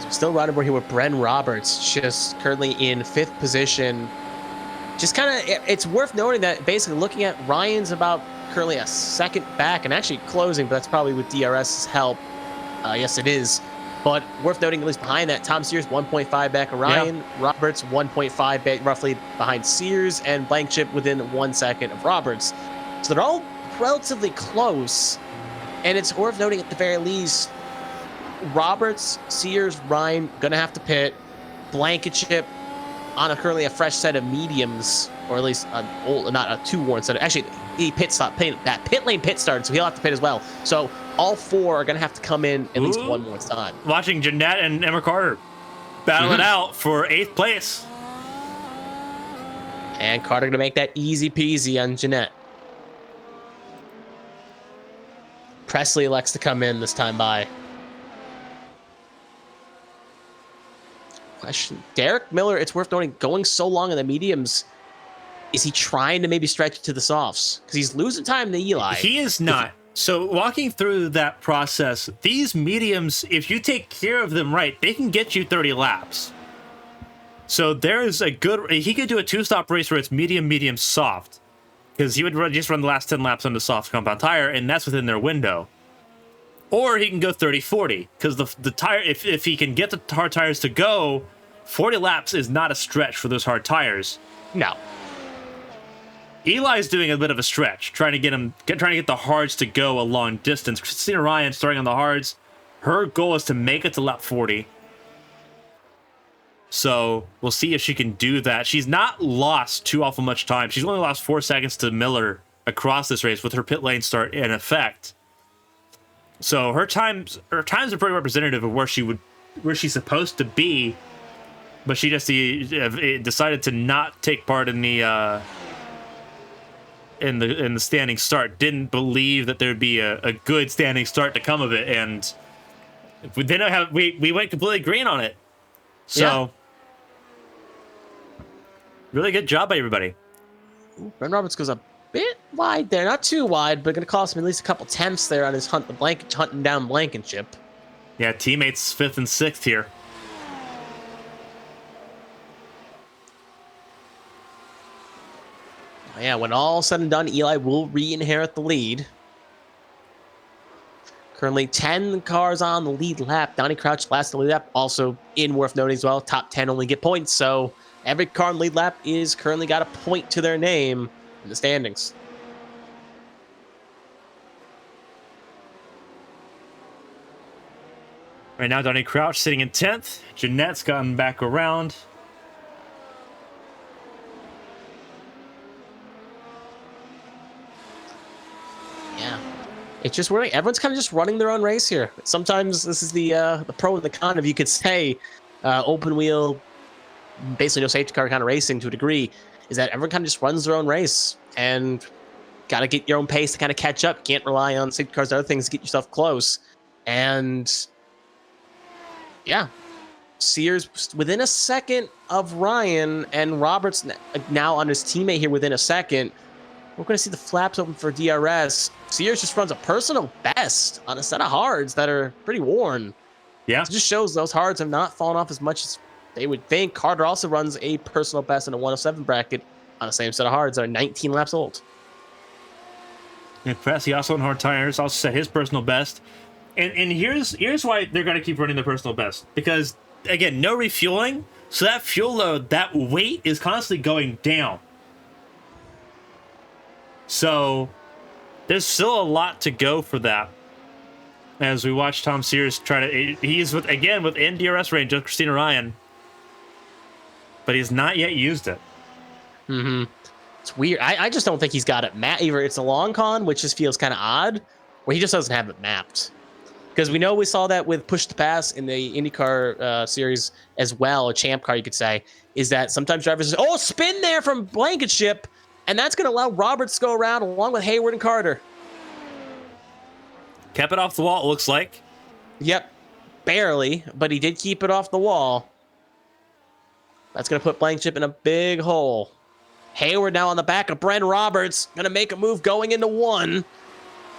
We're still riding over here with Bren Roberts, just currently in 5th position. Just kind of, it's worth noting that basically looking at Ryan's about currently a 2nd back and actually closing, but that's probably with DRS's help. Yes, it is. But worth noting, at least behind that, Tom Sears 1.5 back of Ryan, Roberts 1.5 back, roughly behind Sears, and Blankenship within 1 second of Roberts. So they're all relatively close, and it's worth noting at the very least, Roberts, Sears, Ryan gonna have to pit. Blankenship on currently a fresh set of mediums, or at least an old, not a too worn set. Actually, he that pit lane pit started, so he'll have to pit as well. So all four are gonna have to come in at least one more time. Watching Jeanette and Emma Carter battle it out for 8th place. And Carter gonna make that easy peasy on Jeanette. Presley elects to come in this time by. Question. Derek Miller, it's worth noting, going so long in the mediums, is he trying to maybe stretch it to the softs? Because he's losing time to Eli. He is not. So walking through that process, these mediums, if you take care of them right, they can get you 30 laps. So there's a good, he could do a 2-stop race where it's medium, medium, soft. Because he would just run the last 10 laps on the soft compound tire, and that's within their window. Or he can go 30-40, because the tire, if he can get the hard tires to go, 40 laps is not a stretch for those hard tires. No. Eli's doing a bit of a stretch, trying to get the hards to go a long distance. Christina Ryan starting on the hards. Her goal is to make it to lap 40. So we'll see if she can do that. She's not lost too awful much time. She's only lost 4 seconds to Miller across this race with her pit lane start in effect. So her times are pretty representative of where she's supposed to be, but she just decided to not take part in the standing start. Didn't believe that there'd be a good standing start to come of it, and we went completely green on it. So really good job by everybody. Ben Roberts goes a bit wide there, not too wide, but going to cost him at least a couple tenths there on his hunting down Blankenship. Yeah, teammates 5th and 6th here. Yeah, when all said and done, Eli will re-inherit the lead. Currently 10 cars on the lead lap. Donnie Crouch last the lead lap, also in worth noting as well. Top 10 only get points, so every car in the lead lap is currently got a point to their name in the standings. Right now, Donnie Crouch sitting in 10th. Jeanette's gotten back around. Yeah. It's just working. Everyone's kind of just running their own race here. Sometimes this is the pro and the con of, you could say, open wheel, basically no safety car kind of racing to a degree, is that everyone kind of just runs their own race and got to get your own pace to kind of catch up. Can't rely on safety cars and other things to get yourself close. And yeah, Sears within a second of Ryan, and Roberts now on his teammate here within a second. We're going to see the flaps open for DRS. Sears just runs a personal best on a set of hards that are pretty worn. Yeah. It just shows those hards have not fallen off as much as they would think. Carter also runs a personal best in a 107 bracket on the same set of hards that are 19 laps old. And Press, he also on hard tires, also set his personal best. And here's why they're going to keep running their personal best. Because, again, no refueling. So that fuel load, that weight is constantly going down. So there's still a lot to go for that. As we watch Tom Sears try to... He's, within DRS range of Christina Ryan. But he's not yet used it. Mm-hmm. It's weird. I just don't think he's got it mapped. Either it's a long con, which just feels kind of odd, or he just doesn't have it mapped. Because we know we saw that with Push to Pass in the IndyCar series as well, a champ car, you could say, is that sometimes drivers say, oh, spin there from Blankenship, and that's going to allow Roberts to go around along with Hayward and Carter. Kept it off the wall, it looks like. Yep. Barely, but he did keep it off the wall. That's going to put Blankenship in a big hole. Hayward now on the back of Brent Roberts, going to make a move going into one.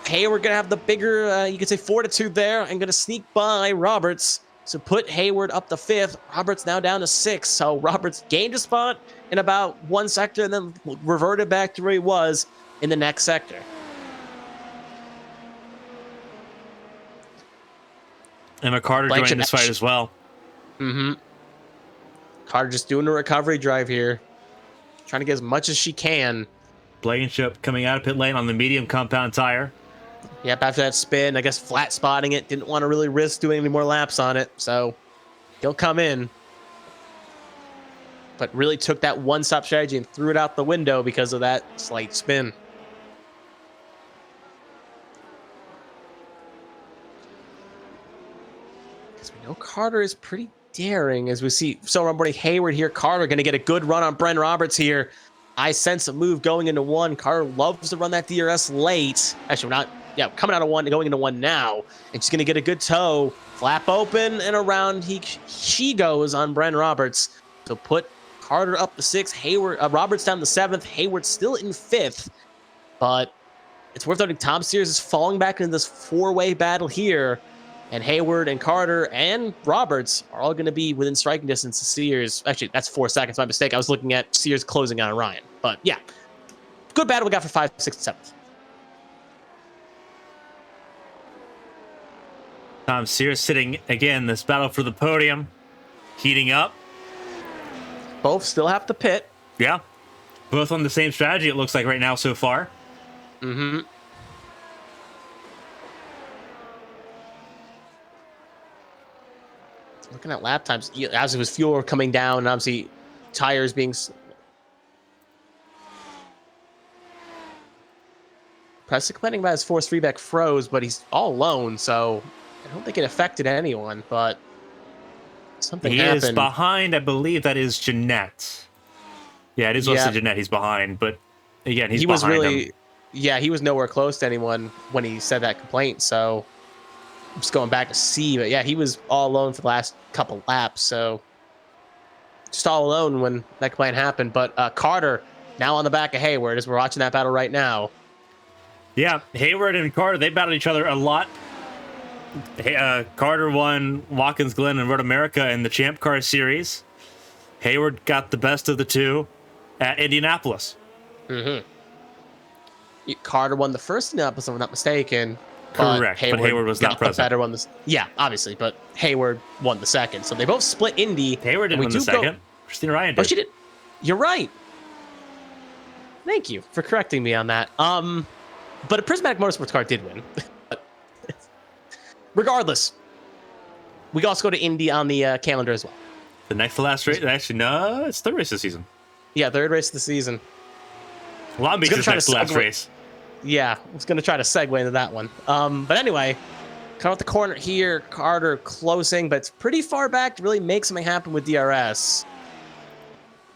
Hayward going to have the bigger, you could say, fortitude there, and going to sneak by Roberts. So put Hayward up to 5th. Roberts now down to 6th. So Roberts gained a spot in about one sector and then reverted back to where he was in the next sector. Emma Carter joining this fight as well. Mm-hmm. Carter just doing a recovery drive here. Trying to get as much as she can. Blankenship coming out of pit lane on the medium compound tire. Yep, after that spin, I guess flat spotting it. Didn't want to really risk doing any more laps on it, so he'll come in. But really took that one-stop strategy and threw it out the window because of that slight spin. Because we know Carter is pretty daring, as we see so onboarding Hayward here. Carter going to get a good run on Bren Roberts here. I sense a move going into one. Carter loves to run that DRS late. Actually, we're not. Yeah, coming out of one and going into one now. And she's going to get a good toe. Flap open and around she goes on Bren Roberts to put Carter up to 6th. Hayward, Roberts down to 7th. Hayward still in 5th. But it's worth noting Tom Sears is falling back into this 4-way battle here. And Hayward and Carter and Roberts are all going to be within striking distance of Sears. Actually, that's 4 seconds. My mistake. I was looking at Sears closing on Ryan. But yeah, good battle we got for 5th, 6th, and 7th. Tom Sears sitting again. This battle for the podium, heating up. Both still have to pit. Yeah, both on the same strategy. It looks like right now so far. Mm-hmm. Looking at lap times, as it was fuel coming down, and obviously tires being. Press complaining about his force feedback froze, but he's all alone, so I don't think it affected anyone. But something happened. He is behind, I believe that is Jeanette. Yeah, it is listed Jeanette. He's behind, but again, he was really, yeah, he was nowhere close to anyone when he said that complaint. So I'm just going back to see, but yeah, he was all alone for the last couple laps. So just all alone when that complaint happened. But Carter now on the back of Hayward as we're watching that battle right now. Yeah, Hayward and Carter, they battled each other a lot. Carter won Watkins Glen and Road America in the Champ Car Series. Hayward got the best of the two at Indianapolis. Mm-hmm. Carter won the first Indianapolis, if I'm not mistaken. Correct, but Hayward was not present. Better one yeah, obviously, but Hayward won the second. So they both split Indy. Hayward didn't win the second. Christina Ryan did. Oh, she did. You're right. Thank you for correcting me on that. But a Prismatic Motorsports car did win. Regardless, we also go to Indy on the calendar as well. The next to last race? Actually, no, it's third race of the season. Yeah, third race of the season. Long Beach is next to last race. Yeah, I was going to try to segue into that one. But anyway, come out the corner here. Carter closing, but it's pretty far back to really make something happen with DRS.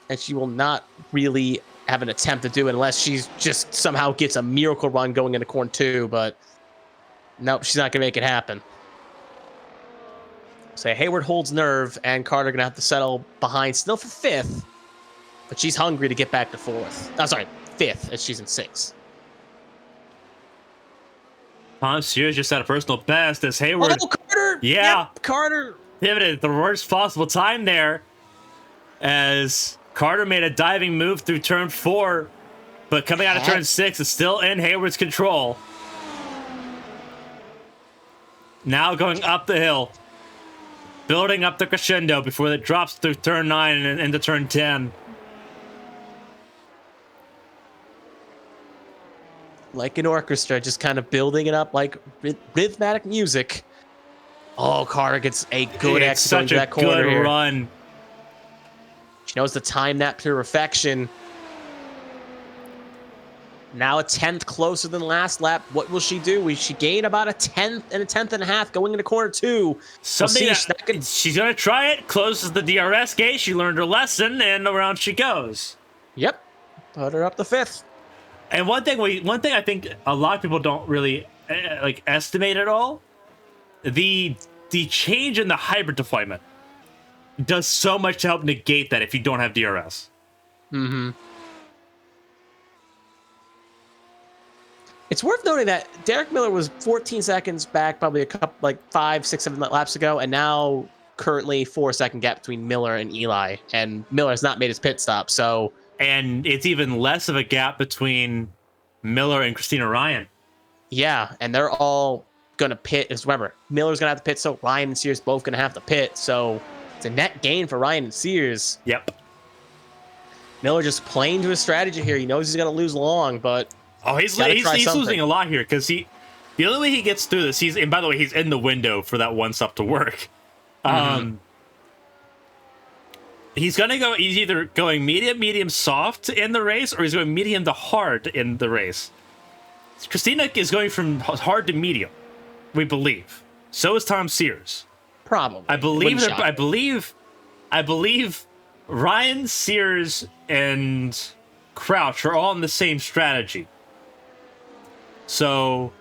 And she will not really have an attempt to do it unless she just somehow gets a miracle run going into corner 2. But nope, she's not going to make it happen. So Hayward holds nerve, and Carter going to have to settle behind still for 5th. But she's hungry to get back to 4th. I'm sorry, 5th, as she's in 6th. Tom Sears just had a personal best as Hayward. Oh, Carter! Yeah. Yep, Carter. Pivoted at the worst possible time there as Carter made a diving move through turn 4, but coming out of turn 6 is still in Hayward's control. Now going up the hill, building up the crescendo before it drops through turn 9 and into turn 10. Like an orchestra, just kind of building it up like rhythmic music. Oh, Carter gets a good exit such into that corner good here. Run. She knows the time that to perfection. Now a 10th closer than last lap. What will she do? Will she gain about a 10th and a 10th and a half going into corner 2? She's going to try it. Closes the DRS gate. She learned her lesson, and around she goes. Yep. Put her up to 5th. And one thing I think a lot of people don't really estimate at all, the change in the hybrid deployment does so much to help negate that if you don't have DRS. Mm-hmm. It's worth noting that Derek Miller was 14 seconds back, probably a couple, like 5, 6, 7 laps ago, and now currently 4-second gap between Miller and Eli, and Miller has not made his pit stop, so. And it's even less of a gap between Miller and Christina Ryan. Yeah, and they're all going to pit. Because remember, Miller's going to have to pit, so Ryan and Sears both going to have to pit. So it's a net gain for Ryan and Sears. Yep. Miller just playing to his strategy here. He knows he's going to lose long, but he's losing a lot here because the only way he gets through this, and by the way, he's in the window for that one stop to work. He's either going medium, soft in the race, or he's going medium to hard in the race. Christina is going from hard to medium, we believe. So is Tom Sears. Probably. I believe Ryan, Sears, and Crouch are all in the same strategy. So,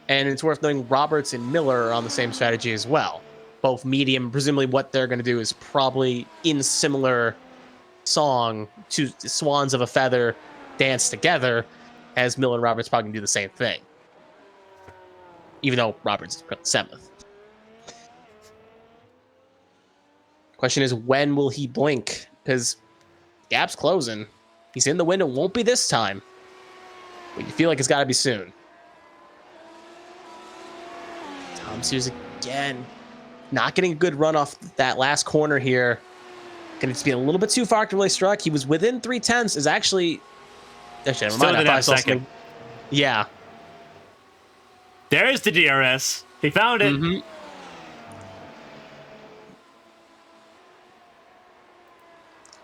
and it's worth noting Roberts and Miller are on the same strategy as well. Both medium. Presumably what they're going to do is probably in similar song to Swans of a Feather dance together, as Miller and Roberts probably going to do the same thing. Even though Roberts is 7th. Question is, when will he blink? Because gap's closing. He's in the window. Won't be this time. But you feel like it's got to be soon. Tom Sears again. Not getting a good run off that last corner here. Going to just be a little bit too far to really struck. He was within 3/10. Is actually never mind. I thought I saw something. Yeah. There's the DRS. He found it. Mm-hmm.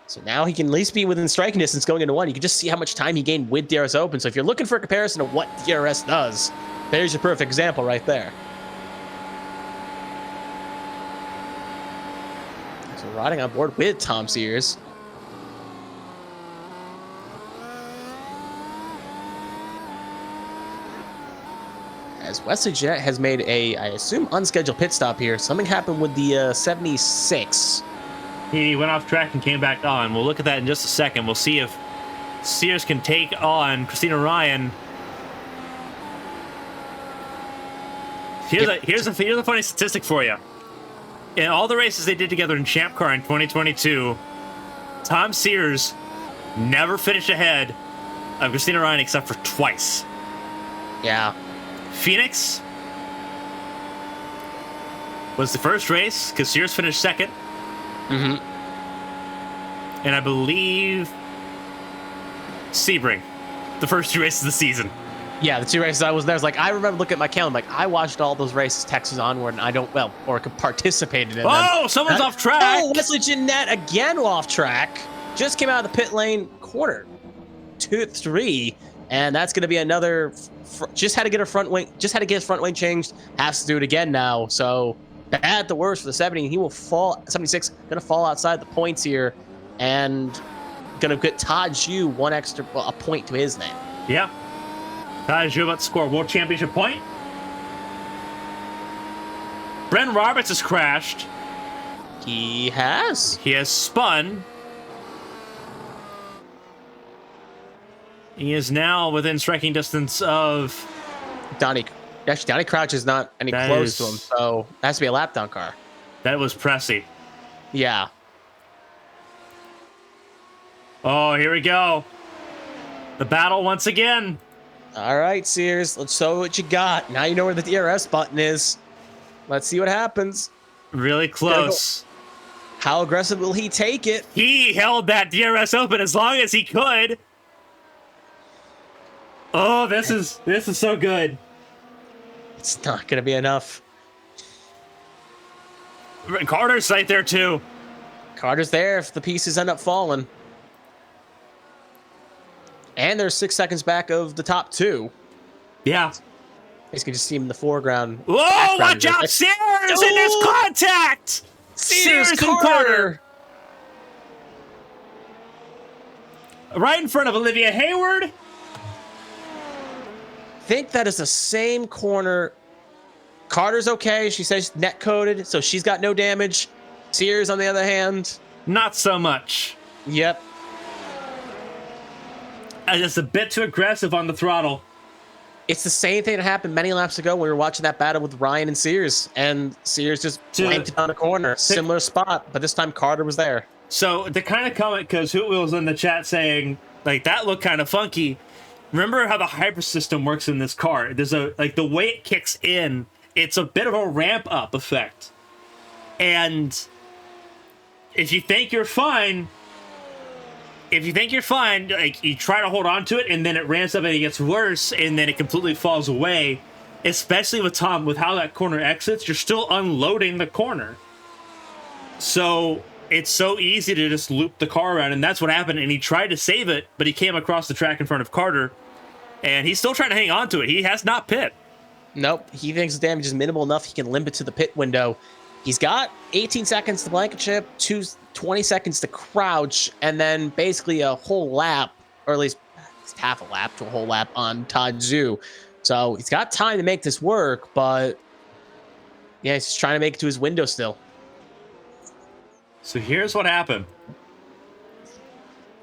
So now he can at least be within striking distance going into 1. You can just see how much time he gained with DRS open. So if you're looking for a comparison of what DRS does, there's your perfect example right there. So riding on board with Tom Sears. As Wesley Jeanette has made a, I assume, unscheduled pit stop here. Something happened with the 76. He went off track and came back on. We'll look at that in just a second. We'll see if Sears can take on Christina Ryan. Here's a funny statistic for you. In all the races they did together in Champ Car in 2022, Tom Sears never finished ahead of Christina Ryan except for twice. Yeah. Phoenix was the first race because Sears finished second. Mm-hmm. And I believe Sebring, the first 2 races of the season. Yeah, the 2 races I was there. I was like, I remember looking at my calendar. Like, I watched all those races, Texas onward, and I don't, or participated in them. Oh, someone's off track. Oh, Wesley Jeanette again off track. Just came out of the pit lane corner 2-3, and that's going to be another. Just had to get a front wing. Just had to get his front wing changed. Has to do it again now. So bad the worst for the 70. He will fall. 76 going to fall outside the points here, and going to get Todd Zhu a point to his name. Yeah. Todd Zhu about to score a world championship point. Bren Roberts has crashed. He has. He has spun. He is now within striking distance of Donnie. Actually, Donnie Crouch is not any close to him, so it has to be a lap down car. That was Pressy. Yeah. Oh, here we go. The battle once again. All right, Sears. Let's show what you got. Now you know where the DRS button is. Let's see what happens. Really close. How aggressive will he take it? He held that DRS open as long as he could. Oh, this is so good. It's not going to be enough. Carter's right there, too. Carter's there if the pieces end up falling. And they're 6 seconds back of the top 2. Yeah. You can just see him in the foreground. Whoa, watch out, Sears! And there's contact! Sears and Carter! Right in front of Olivia Hayward. I think that is the same corner. Carter's okay. She says net coded, so she's got no damage. Sears, on the other hand, not so much. Yep. Just a bit too aggressive on the throttle. It's the same thing that happened many laps ago when we were watching that battle with Ryan and Sears, and Sears just blanked it on the corner. Similar spot, but this time Carter was there. So the kind of comment, because Hoot was in the chat saying, like, that looked kind of funky. remember how the hyper system works in this car. There's the way it kicks in, it's a bit of a ramp up effect. And if you think you're fine, like you try to hold on to it and then it ramps up and it gets worse and then it completely falls away. Especially with Tom, with how that corner exits, you're still unloading the corner. So it's so easy to just loop the car around, and that's what happened. And he tried to save it, but he came across the track in front of Carter, and he's still trying to hang on to it. He has not pit. Nope. He thinks the damage is minimal enough he can limp it to the pit window. He's got 18 seconds to blanket chip, 20 seconds to crouch, and then basically a whole lap, or at least half a lap to a whole lap on Todd Zhu. So he's got time to make this work, but yeah, he's just trying to make it to his window still. So here's what happened.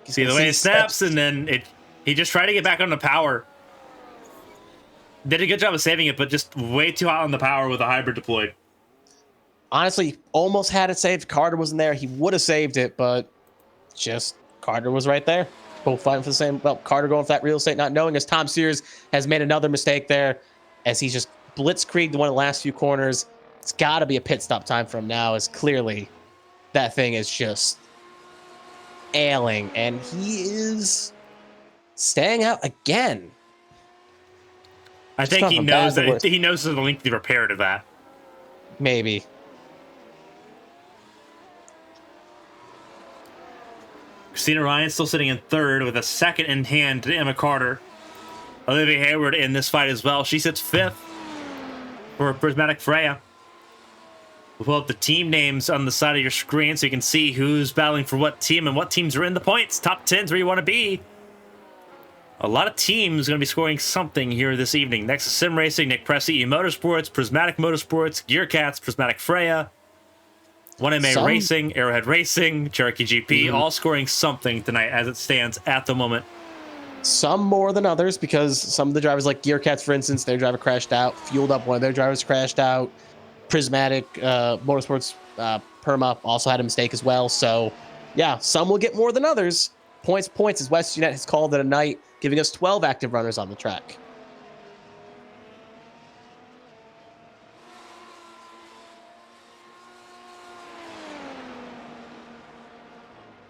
See the way it snaps, and then he just tried to get back on the power. Did a good job of saving it, but just way too hot on the power with the hybrid deployed. Honestly, almost had it saved. Carter wasn't there. He would have saved it, but just Carter was right there. Both fighting for the same. Well, Carter going for that real estate, not knowing, as Tom Sears has made another mistake there, as he's just blitzkrieged one of the last few corners. It's got to be a pit stop time for him now, as clearly that thing is just ailing, and he is staying out again. I think he knows that he knows there's a lengthy repair to that. Maybe. Christina Ryan still sitting in third with a second in hand to Emma Carter. Olivia Hayward in this fight as well. She sits fifth for Prismatic Freya. We'll pull up the team names on the side of your screen so you can see who's battling for what team and what teams are in the points. Top 10's where you want to be. A lot of teams going to be scoring something here this evening. Nexus Sim Racing, Nick Pressey, Motorsports, Prismatic Motorsports, Gearcats, Prismatic Freya, 1MA Racing, Arrowhead Racing, Cherokee GP, all scoring something tonight as it stands at the moment. Some more than others, because some of the drivers, like Gearcats, for instance, their driver crashed out, fueled up, one of their drivers crashed out. Prismatic Motorsports, Perma also had a mistake as well. So, yeah, some will get more than others. Points, as WestJet has called it a night, giving us 12 active runners on the track.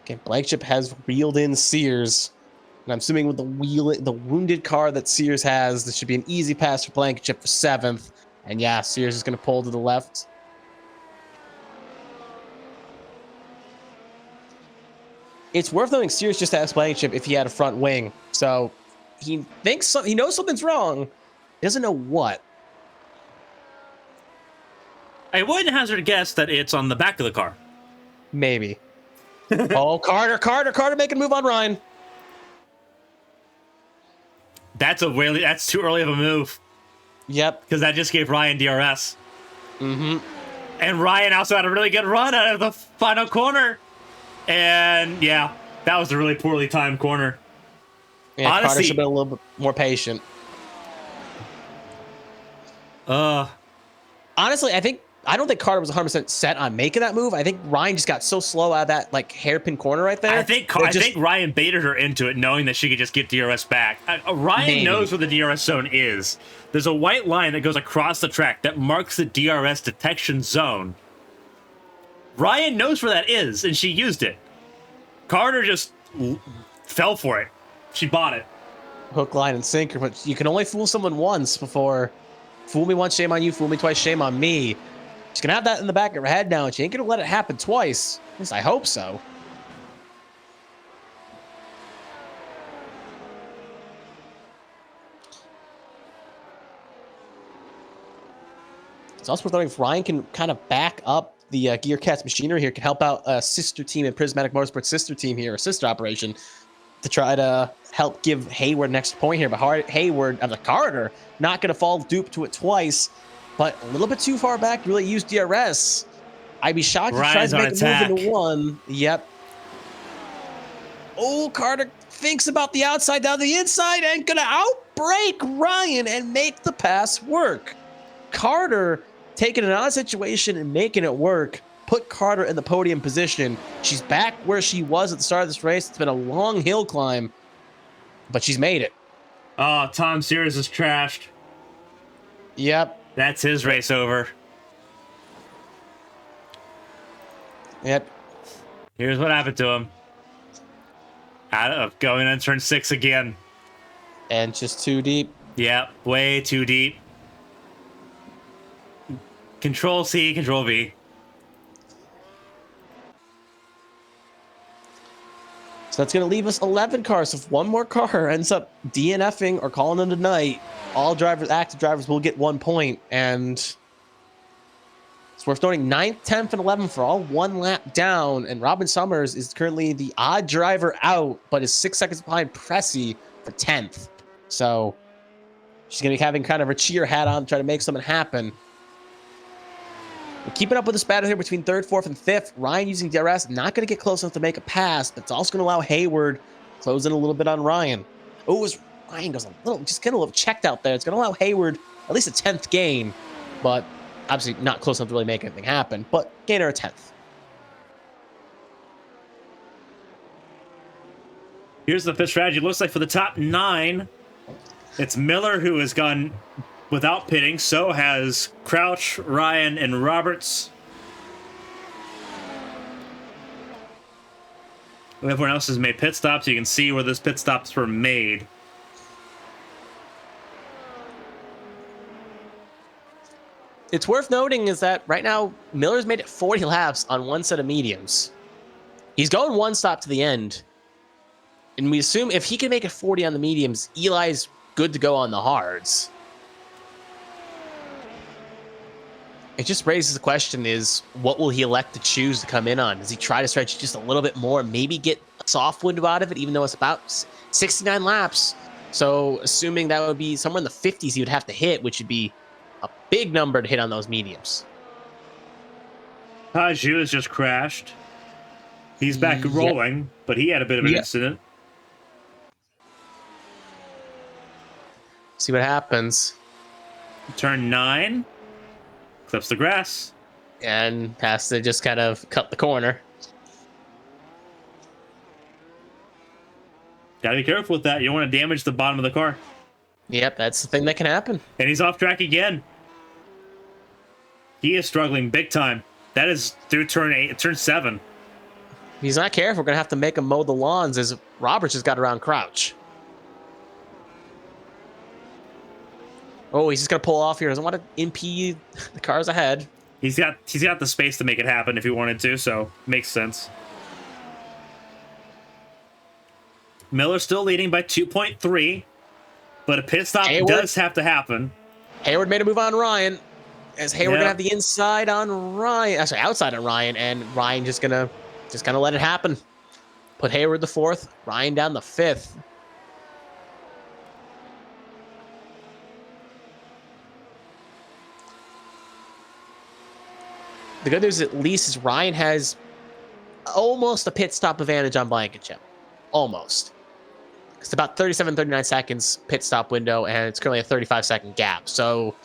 Okay, Blankenship has reeled in Sears. And I'm assuming with the wounded car that Sears has, this should be an easy pass for Blankenship for 7th. And yeah, Sears is going to pull to the left. It's worth knowing Sears just asked Blankenship if he had a front wing. So he thinks he knows something's wrong. He doesn't know what. I wouldn't hazard a guess that it's on the back of the car. Maybe. Oh, Carter making a move on Ryan. That's too early of a move. Yep. Because that just gave Ryan DRS. Mm-hmm. And Ryan also had a really good run out of the final corner. And yeah, that was a really poorly timed corner. Yeah, honestly, Carter should have been a little bit more patient. Honestly, I don't think Carter was 100% set on making that move. I think Ryan just got so slow out of that hairpin corner right there. I think Ryan baited her into it, knowing that she could just get DRS back. Ryan knows where the DRS zone is. There's a white line that goes across the track that marks the DRS detection zone. Ryan knows where that is, and she used it. Carter just fell for it. She bought it. Hook, line, and sinker, but you can only fool someone once before. Fool me once, shame on you. Fool me twice, shame on me. She's going to have that in the back of her head now, and she ain't going to let it happen twice. At least I hope so. It's also worth noting if Ryan can kind of back up the Gearcats machinery here, can help out a sister team in Prismatic Motorsports sister team here, a sister operation, to try to help give Hayward next point here. But Hayward, the Carter, not going to fall dupe to it twice, but a little bit too far back to really use DRS. I'd be shocked if he tries to make a move into one. Yep. Oh, Carter thinks about the outside down the inside and going to outbrake Ryan and make the pass work. Carter taking an odd situation and making it work, put Carter in the podium position. She's back where she was at the start of this race. It's been a long hill climb, but she's made it. Oh, Tom Sears is trashed. Yep. That's his race over. Yep. Here's what happened to him. Out of going on turn 6 again. And just too deep. Yep, way too deep. Control C, Control V. So that's going to leave us 11 cars. So if one more car ends up DNFing or calling in tonight, all drivers, active drivers, will get 1 point. And it's worth noting 9th, 10th, and 11th for all 1 lap down. And Robin Summers is currently the odd driver out, but is 6 seconds behind Pressy for 10th. So she's going to be having kind of her cheer hat on, trying to make something happen. We're keeping up with this battle here between 3rd, 4th, and 5th. Ryan using DRS, not going to get close enough to make a pass, but it's also going to allow Hayward close in a little bit on Ryan. Oh, as Ryan goes a little, just getting a little checked out there. It's going to allow Hayward at least a 10th gain, but obviously not close enough to really make anything happen, but gain her a 10th. Here's the pit strategy. Looks like for the top 9, it's Miller who has gone without pitting. So has Crouch, Ryan, and Roberts. Everyone else has made pit stops. You can see where those pit stops were made. It's worth noting is that right now, Miller's made it 40 laps on 1 set of mediums. He's going 1 stop to the end. And we assume if he can make it 40 on the mediums, Eli's good to go on the hards. It just raises the question is, what will he elect to choose to come in on? Does he try to stretch just a little bit more, maybe get a soft window out of it, even though it's about 69 laps? So assuming that would be somewhere in the 50s he would have to hit, which would be a big number to hit on those mediums. Taju has just crashed. He's back rolling, but he had a bit of an incident. See what happens. Turn 9. Clips the grass. And has to just kind of cut the corner. Gotta be careful with that. You don't want to damage the bottom of the car. Yep, that's the thing that can happen. And he's off track again. He is struggling big time. That is through turn 7. If he's not careful, we're going to have to make him mow the lawns as Roberts has got around Crouch. Oh, he's just going to pull off here. Doesn't want to impede the cars ahead. He's got the space to make it happen if he wanted to, so makes sense. Miller's still leading by 2.3, but a pit stop does have to happen. Hayward made a move on Ryan. As Hayward gonna have the inside on Ryan, actually outside on Ryan, and Ryan just gonna let it happen. Put Hayward the 4th, Ryan down the 5th. The good news, at least, is Ryan has almost a pit stop advantage on Blankenship. Almost. It's about 37, 39 seconds pit stop window, and it's currently a 35-second gap. So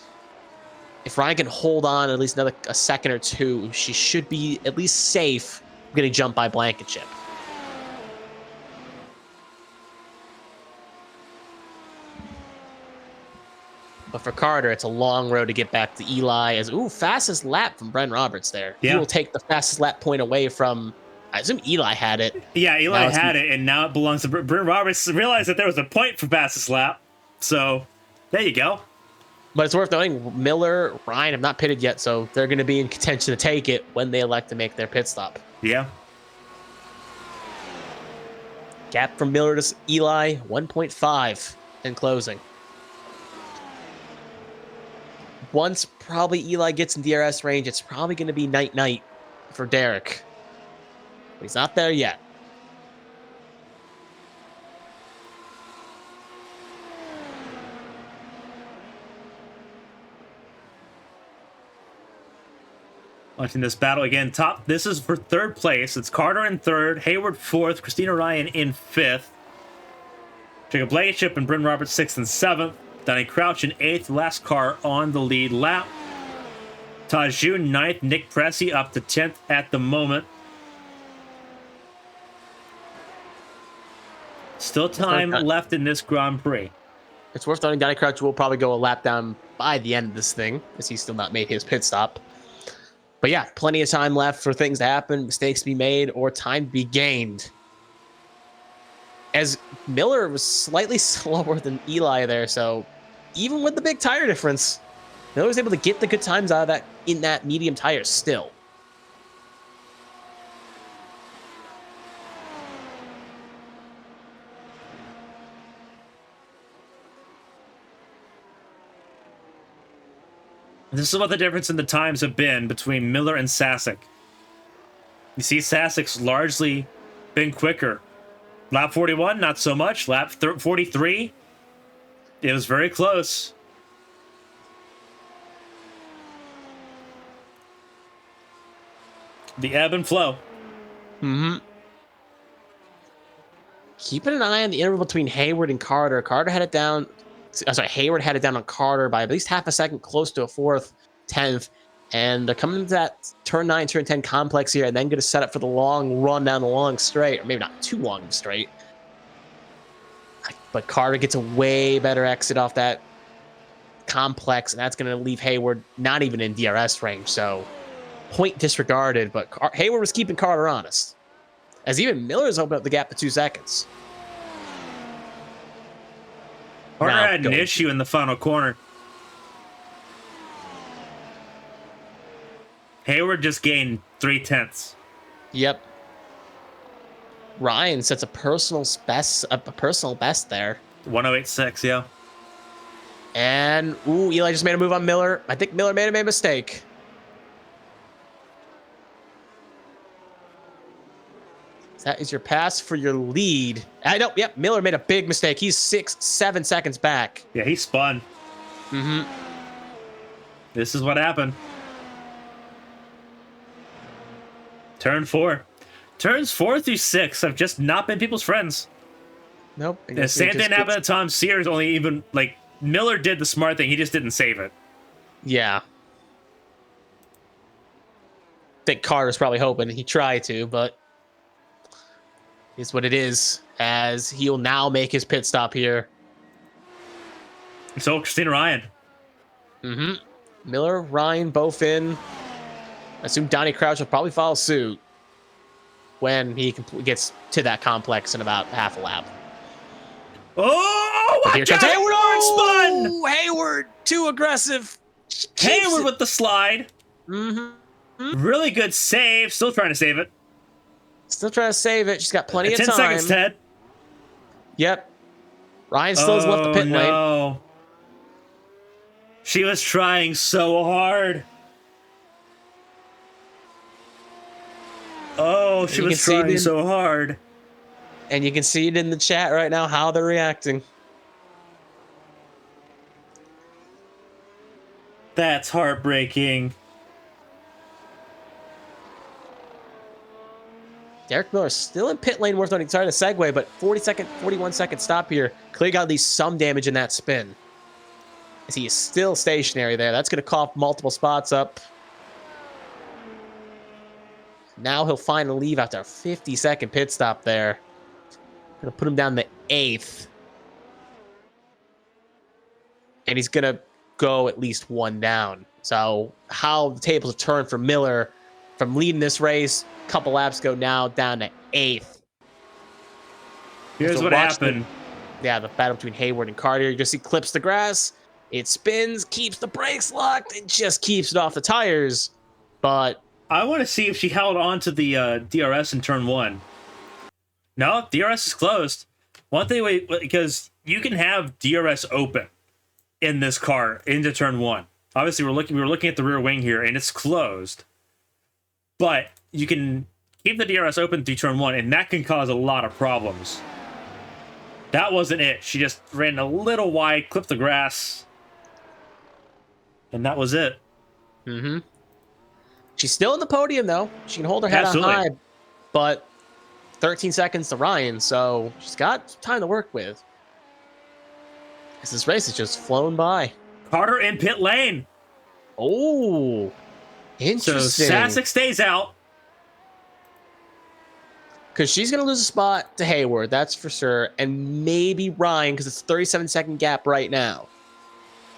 if Ryan can hold on at least a second or two, she should be at least safe getting jumped by Blankenship. But for Carter, it's a long road to get back to Eli. As fastest lap from Bren Roberts there. Yeah. He will take the fastest lap point away from, I assume Eli had it. Yeah, Eli had it, and now it belongs to Bren Roberts. Realized that there was a point for fastest lap. So, there you go. But it's worth noting, Miller, Ryan have not pitted yet, so they're going to be in contention to take it when they elect to make their pit stop. Yeah. Gap from Miller to Eli, 1.5 in closing. Once probably Eli gets in DRS range, it's probably going to be night-night for Derek. But he's not there yet. Watching this battle again. This is for 3rd place. It's Carter in 3rd, Hayward 4th, Christina Ryan in 5th. Jacob Blankenship and Bryn Roberts 6th and 7th. Donnie Crouch in 8th, last car on the lead lap. Taju 9th, Nick Pressy up to 10th at the moment. Still time left in this Grand Prix. It's worth noting Donny Crouch will probably go a lap down by the end of this thing, as he's still not made his pit stop. But yeah, plenty of time left for things to happen, mistakes to be made, or time to be gained. As Miller was slightly slower than Eli there, so even with the big tire difference, Miller was able to get the good times out of that in that medium tire still. This is what the difference in the times have been between Miller and Sasek. You see, Sasek's largely been quicker. Lap 41, not so much. Lap 43, it was very close. The ebb and flow. Mm-hmm. Keeping an eye on the interval between Hayward and Carter. Carter had it down. Hayward had it down on Carter by at least half a second, close to a fourth, 10th. And they're coming into that turn 9, turn 10 complex here, and then going to set up for the long run down the long straight, or maybe not too long straight. But Carter gets a way better exit off that complex, and that's going to leave Hayward not even in DRS range. So point disregarded, but Hayward was keeping Carter honest, as even Miller's opened up the gap to 2 seconds. Carter had an issue in the final corner. Hayward just gained 3/10. Yep. Ryan sets a personal best there. 108.6, yeah. And Eli just made a move on Miller. I think Miller made a mistake. That is your pass for your lead. I know. Yep, Miller made a big mistake. He's 6-7 seconds back. Yeah, he spun. Mm-hmm. This is what happened. Turn 4. Turns 4 through 6 have just not been people's friends. Nope. The same thing happened at Tom Sears, only even, like, Miller did the smart thing. He just didn't save it. Yeah. I think Carter's probably hoping he tried to, but it's what it is, as he'll now make his pit stop here. So, Christina Ryan. Mm-hmm. Miller, Ryan, both in. I assume Donny Crouch will probably follow suit when he gets to that complex in about half a lap. Oh, watch out! Hayward spun! Hayward, too aggressive. Hayward with the slide. Mm-hmm. Really good save. Still trying to save it. Still trying to save it. She's got plenty of time. 10 seconds, Ted. Yep. Ryan still has left the pit lane. She was trying so hard. Oh, she was trying so hard. And you can see it in the chat right now how they're reacting. That's heartbreaking. Derek Miller still in pit lane, worth noting. Sorry to segue, but 41 second stop here. Clearly got at least some damage in that spin, as he is still stationary there. That's going to cough multiple spots up. Now he'll finally leave after a 50-second pit stop there. Going to put him down to 8th. And he's going to go at least 1 down. So how the tables have turned for Miller from leading this race a couple laps ago, now down to 8th. Here's what happened. The battle between Hayward and Carter. You just see clips the grass. It spins, keeps the brakes locked, and just keeps it off the tires. But I want to see if she held on to the DRS in turn 1. No, DRS is closed. One thing, because you can have DRS open in this car into turn 1. Obviously, we were looking at the rear wing here, and it's closed. But you can keep the DRS open through turn 1, and that can cause a lot of problems. That wasn't it. She just ran a little wide, clipped the grass, and that was it. Mm-hmm. She's still in the podium, though. She can hold her head on high, but 13 seconds to Ryan, so she's got time to work with. This race has just flown by. Carter in pit lane. Oh, interesting. So Sasek stays out. Because she's going to lose a spot to Hayward, that's for sure. And maybe Ryan, because it's a 37-second gap right now.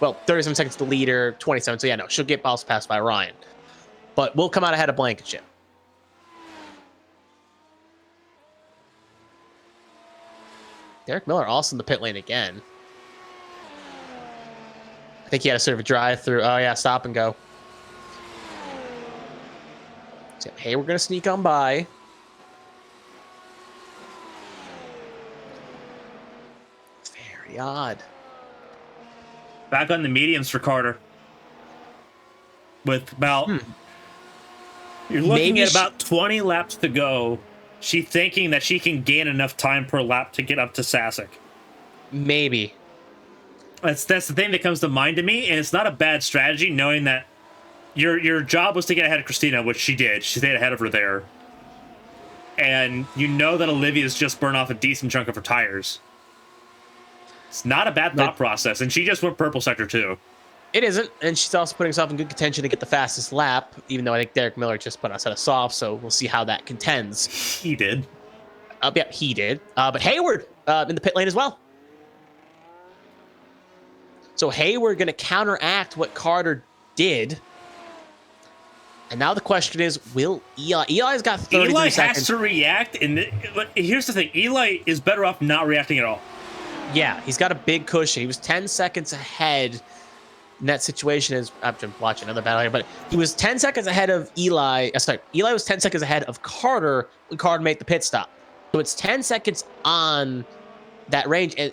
Well, 37 seconds to the leader, 27. So, yeah, no, she'll get boss passed by Ryan. But we'll come out ahead of Blankenship. Derek Miller also in the pit lane again. I think he had a sort of a drive through. Oh, yeah, stop and go. So, hey, we're going to sneak on by. Very odd. Back on the mediums for Carter. With about... You're looking at about 20 laps to go. She's thinking that she can gain enough time per lap to get up to Sasek. Maybe. That's the thing that comes to mind to me, and it's not a bad strategy, knowing that your job was to get ahead of Christina, which she did. She stayed ahead of her there. And you know that Olivia's just burned off a decent chunk of her tires. It's not a bad thought process, and she just went purple sector too. It isn't, and she's also putting herself in good contention to get the fastest lap, even though I think Derek Miller just put on a set of softs, so we'll see how that contends. He did. Yeah, he did. But Hayward in the pit lane as well. So Hayward going to counteract what Carter did. And now the question is, will Eli? Eli's got 33 Eli seconds. has to react, and here's the thing. Eli is better off not reacting at all. Yeah, he's got a big cushion. He was 10 seconds ahead in that situation. Is I'm watching another battle here, but he was 10 seconds ahead of Eli. Sorry, Eli was 10 seconds ahead of Carter when Carter made the pit stop. So it's 10 seconds on that range. And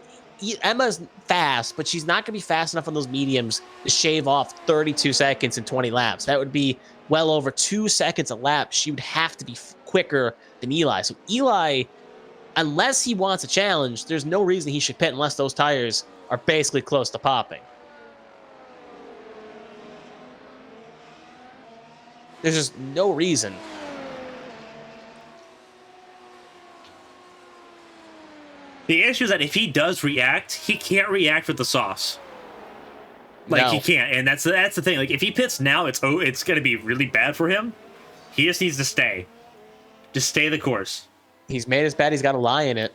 Emma's fast, but she's not going to be fast enough on those mediums to shave off 32 seconds in 20 laps. That would be well over 2 seconds a lap. She would have to be quicker than Eli. So Eli, unless he wants a challenge, there's no reason he should pit unless those tires are basically close to popping. There's just no reason. The issue is that if he does react, he can't react with the sauce. Like, he can't, and that's the thing. Like, if he pits now, it's going to be really bad for him. He just needs to stay. Just stay the course. He's made his bet. He's got to lie in it.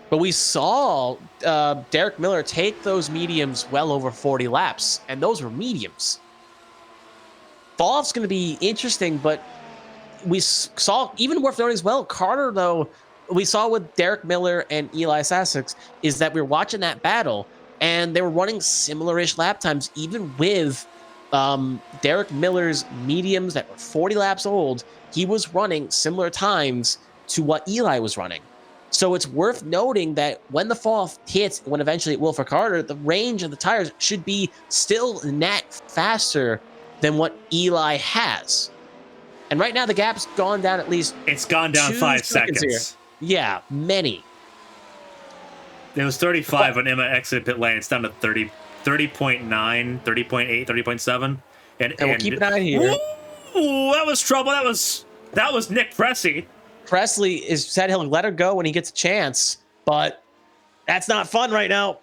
But we saw Derek Miller take those mediums well over 40 laps, and those were mediums. Fall-off's going to be interesting, but we saw, even worth noting as well, Carter, though, we saw with Derek Miller and Eli Sasek, is that we were watching that battle, and they were running similar-ish lap times, even with Derek Miller's mediums that were 40 laps old. He was running similar times to what Eli was running. So it's worth noting that when the fall-off hits, when eventually it will for Carter, the range of the tires should be still net faster than what Eli has. And right now, the gap's gone down at least... It's gone down 5 seconds. Here. Yeah, many. It was 35 when Emma exited pit lane. It's down to 30, 30.9, 30.8, 30.7. And we'll keep an eye here. Ooh, that was trouble. That was Nick Pressey. Presley said he'll let her go when he gets a chance, but that's not fun right now.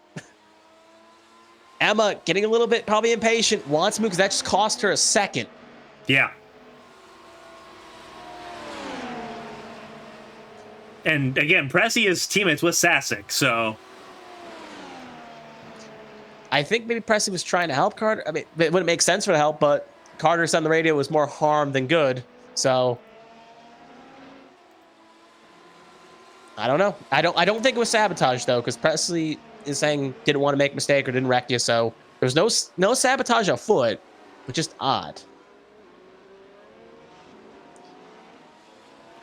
Emma getting a little bit probably impatient, wants to move because that just cost her a second. Yeah. And again, Pressey is teammates with Sasek, so I think maybe Pressey was trying to help Carter. I mean, it wouldn't make sense for the help, but Carter said on the radio was more harm than good. So I don't know. I don't think it was sabotage though, because Presley is saying didn't want to make a mistake or didn't wreck you. So there's no sabotage afoot, but just odd.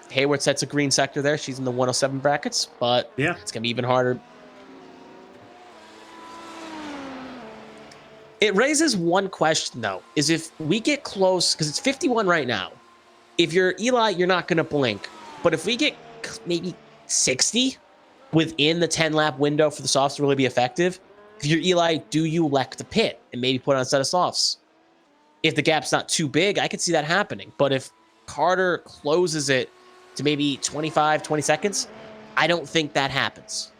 Hayward sets a green sector there. She's in the 107 brackets, but yeah, it's gonna be even harder. It raises one question though: is if we get close, because it's 51 right now. If you're Eli, you're not gonna blink, but if we get maybe 60 within the 10-lap window for the softs to really be effective, if you're Eli, do you elect to pit and maybe put on a set of softs? If the gap's not too big, I could see that happening. But if Carter closes it to maybe 25, 20 seconds, I don't think that happens.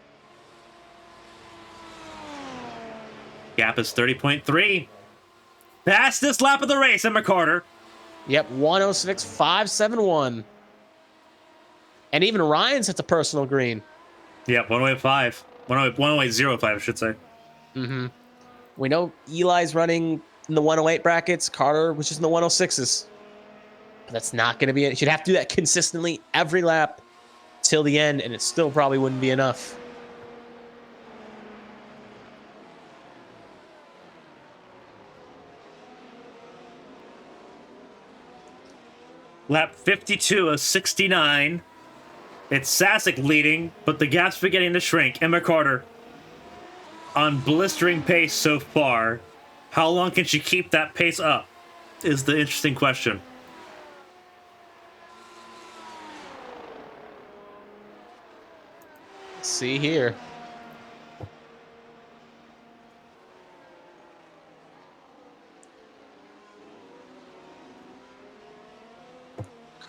Gap is 30.3. Fastest lap of the race, Emma Carter. Yep, 106.571. And even Ryan sets a personal green. Yeah, 108.5. 108.05, I should say. Mm-hmm. We know Eli's running in the 108 brackets. Carter was just in the 106s. But that's not going to be it. You'd have to do that consistently every lap till the end, and it still probably wouldn't be enough. Lap 52 of 69. It's Sasek leading, but the gap's beginning to shrink. Emma Carter on blistering pace so far. How long can she keep that pace up is the interesting question. Let's see here.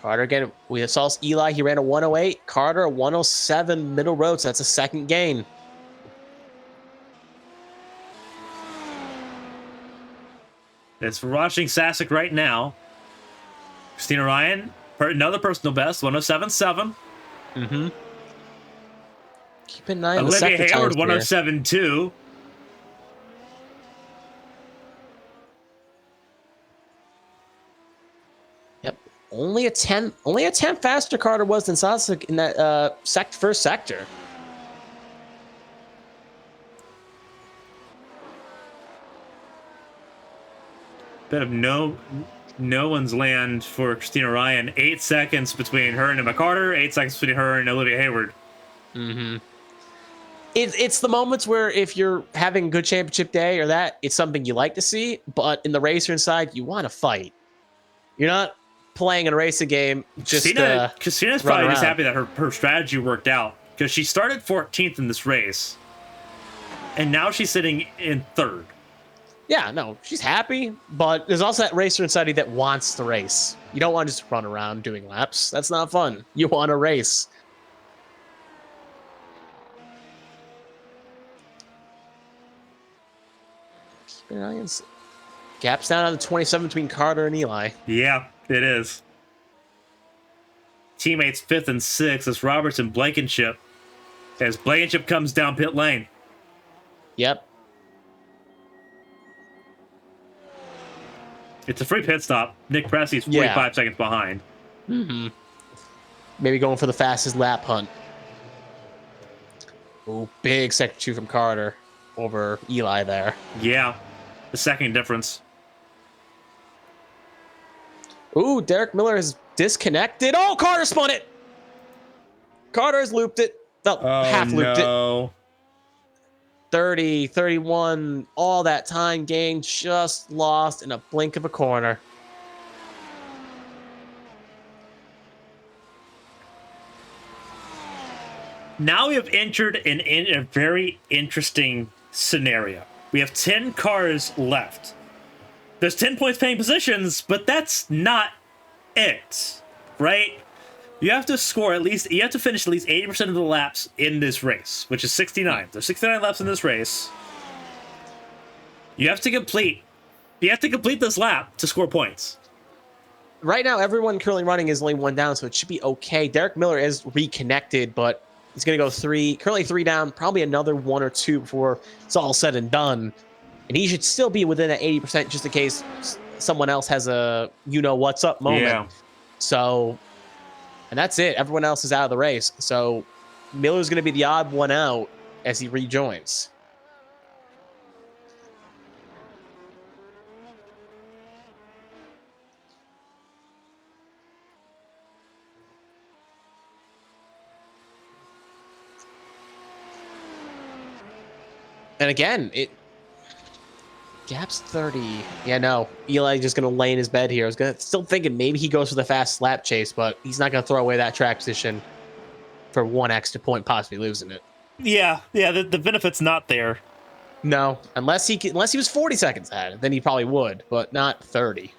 Carter again. We saw Eli. He ran a 108. Carter a 107 middle road. So that's a second gain. It's for watching Sasek right now. Christina Ryan, another personal best, 107.7. Mm-hmm. Keep an eye on the Olivia sector Hayward, times here. 107.2. Yep. Only a 10 faster Carter was than Sasek in that first sector. Bit of no one's land for Christina Ryan. 8 seconds between her and Emma Carter, 8 seconds between her and Olivia Hayward. Mm-hmm. It's the moments where if you're having a good championship day or that, it's something you like to see, but in the racer inside, you want to fight. You're not playing a racing game just Christina's probably just happy that her strategy worked out, because she started 14th in this race, and now she's sitting in 3rd. Yeah, no, she's happy, but there's also that racer inside you that wants to race. You don't want to just run around doing laps. That's not fun. You want to race. Keep an eye on gaps down on the 27 between Carter and Eli. Yeah, it is. Teammates 5th and 6th as Roberts and Blankenship. As Blankenship comes down pit lane. Yep. It's a free pit stop. Nick Pressey's 45 seconds behind. Mm-hmm. Maybe going for the fastest lap hunt. Oh, big sector 2 from Carter over Eli there. Yeah, the second difference. Ooh, Derek Miller has disconnected. Oh, Carter spun it. Carter has looped it. Well, half looped it. 30, 31, all that time gain just lost in a blink of a corner. Now we have entered in a very interesting scenario. We have 10 cars left. There's 10 points paying positions, but that's not it, right? You have to finish at least 80% of the laps in this race, which is 69. There's 69 laps in this race. You have to complete this lap to score points. Right now, everyone currently running is only 1 down, so it should be okay. Derek Miller is reconnected, but he's going to go currently 3 down, probably another 1 or 2 before it's all said and done. And he should still be within that 80% just in case someone else has a what's up moment. Yeah. So, and that's it. Everyone else is out of the race. So Miller's going to be the odd one out as he rejoins. And again, gap's 30. Yeah, no. Eli just going to lay in his bed here. I was still thinking maybe he goes for the fast lap chase, but he's not going to throw away that track position for 1 extra point, possibly losing it. Yeah, the benefit's not there. No, unless he was 40 seconds ahead, then he probably would, but not 30.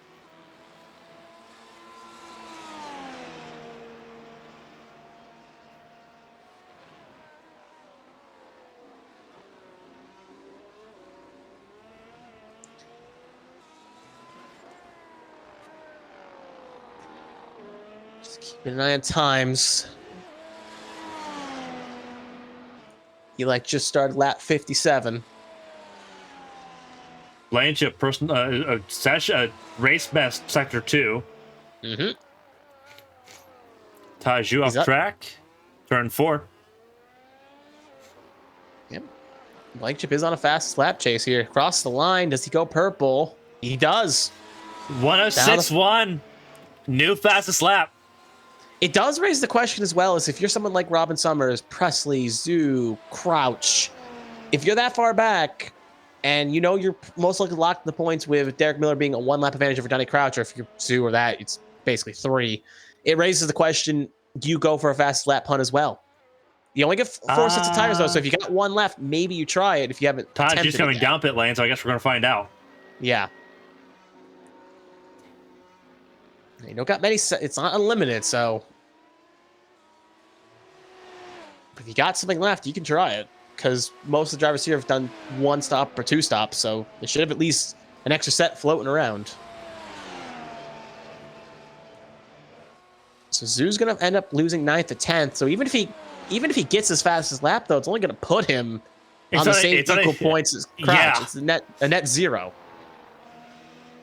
Just keep an eye on times. He just started lap 57. Blanchett, race best sector 2. Mm-hmm. Taju off track, turn 4. Yep. Blanchett is on a fast lap chase here. Across the line, does he go purple? He does. 106.1, new fastest lap. It does raise the question as well as if you're someone like Robin Summers, Presley, Zoo, Crouch, if you're that far back and you're most likely locked in the points with Derek Miller being a 1 lap advantage over Donnie Crouch, or if you're Zoo or that, it's basically 3. It raises the question, do you go for a fast lap punt as well? You only get 4 sets of tires though, so if you got 1 left, maybe you try it if you haven't attempted Taju's coming down pit lane, so I guess we're going to find out. Yeah. You don't got many, it's not unlimited, so if you got something left, you can try it, because most of the drivers here have done 1 stop or 2 stops, so they should have at least an extra set floating around. So Zoo's gonna end up losing 9th to 10th. So even if he gets his fastest lap, though, it's only gonna put him on the same equal points as Crouch. Yeah. It's a net 0.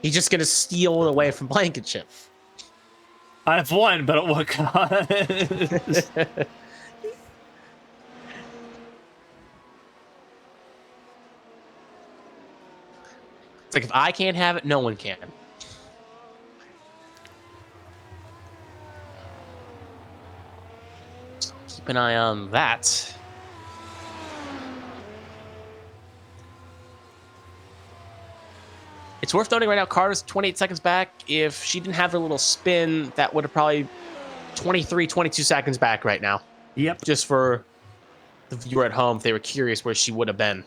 He's just gonna steal it away from Blankenship. I've won, but at what cost? It's like, if I can't have it, no one can. So keep an eye on that. It's worth noting right now, Carter's 28 seconds back. If she didn't have her little spin, that would have probably 23, 22 seconds back right now. Yep. Just for the viewer at home, if they were curious where she would have been.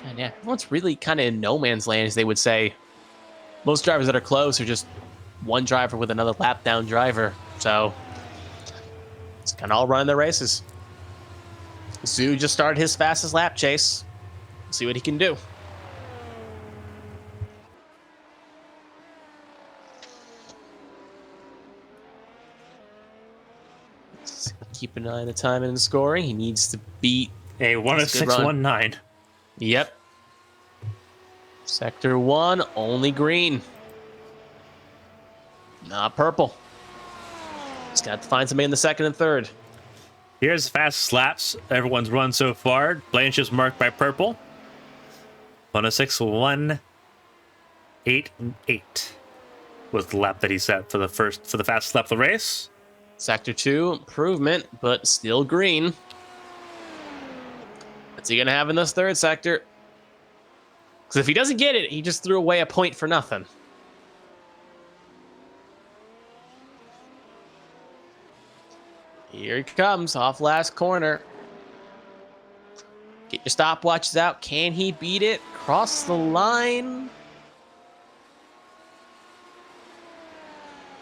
And yeah, everyone's really kind of in no man's land, as they would say. Most drivers that are close are just one driver with another lap down driver. So it's kind of all running their races. Zoo just started his fastest lap chase. See what he can do. Let's keep an eye on the time and the scoring. He needs to beat a 106.19. Yep. Sector 1, only green. Not purple. Just got to find somebody in the 2nd and 3rd. Here's fast laps everyone's run so far. Blanche's marked by purple. 106.188 was the lap that he set for the fastest lap of the race. Sector 2, improvement, but still green. What's he gonna have in this 3rd sector? Because if he doesn't get it, he just threw away a point for nothing. Here he comes, off last corner. Get your stopwatches out. Can he beat it? Cross the line.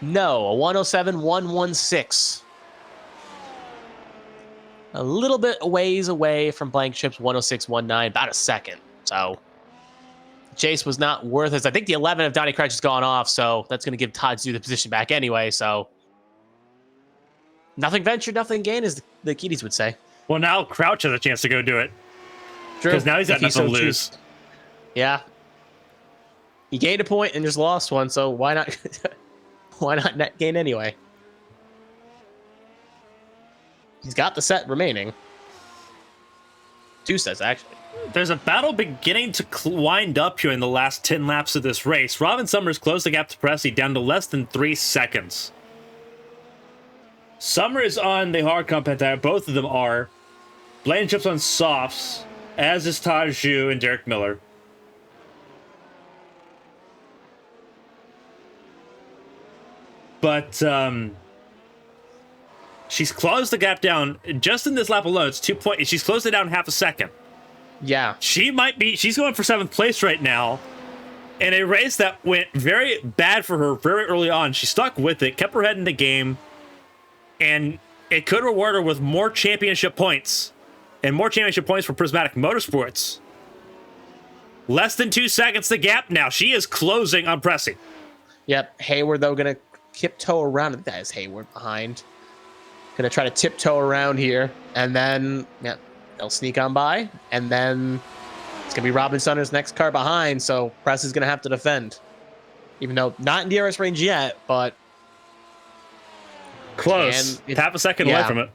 No, a 107.116. A little bit ways away from Blankenship's 106.19, about a second. So chase was not worth it. I think the 11 of Donnie Crouch has gone off, so that's going to give Todd Zoo the position back anyway. So nothing ventured, nothing gained, as the kiddies would say. Well, now Crouch has a chance to go do it. True. Because now he's got nothing to lose. Yeah. He gained a point and just lost one, so why not why not net gain anyway? He's got the set remaining. 2 sets, actually. There's a battle beginning to wind up here in the last 10 laps of this race. Robin Summers closed the gap to Pressy down to less than 3 seconds. Summer is on the hard compound tire. Both of them are. Blankenship's on softs, as is Taju and Derek Miller. But she's closed the gap down just in this lap alone. It's 2 points. She's closed it down half a second. Yeah. She's going for 7th place right now. In a race that went very bad for her very early on. She stuck with it, kept her head in the game, and it could reward her with more championship points. And more championship points for Prismatic Motorsports. Less than 2 seconds the gap now. She is closing on Pressy. Yep. Hayward, though, going to tiptoe around. That is Hayward behind. Going to try to tiptoe around here. And then, yeah, they'll sneak on by. And then it's going to be Robin Sutter's next car behind. So Press is going to have to defend. Even though not in DRS range yet, but close. Half a second away from it.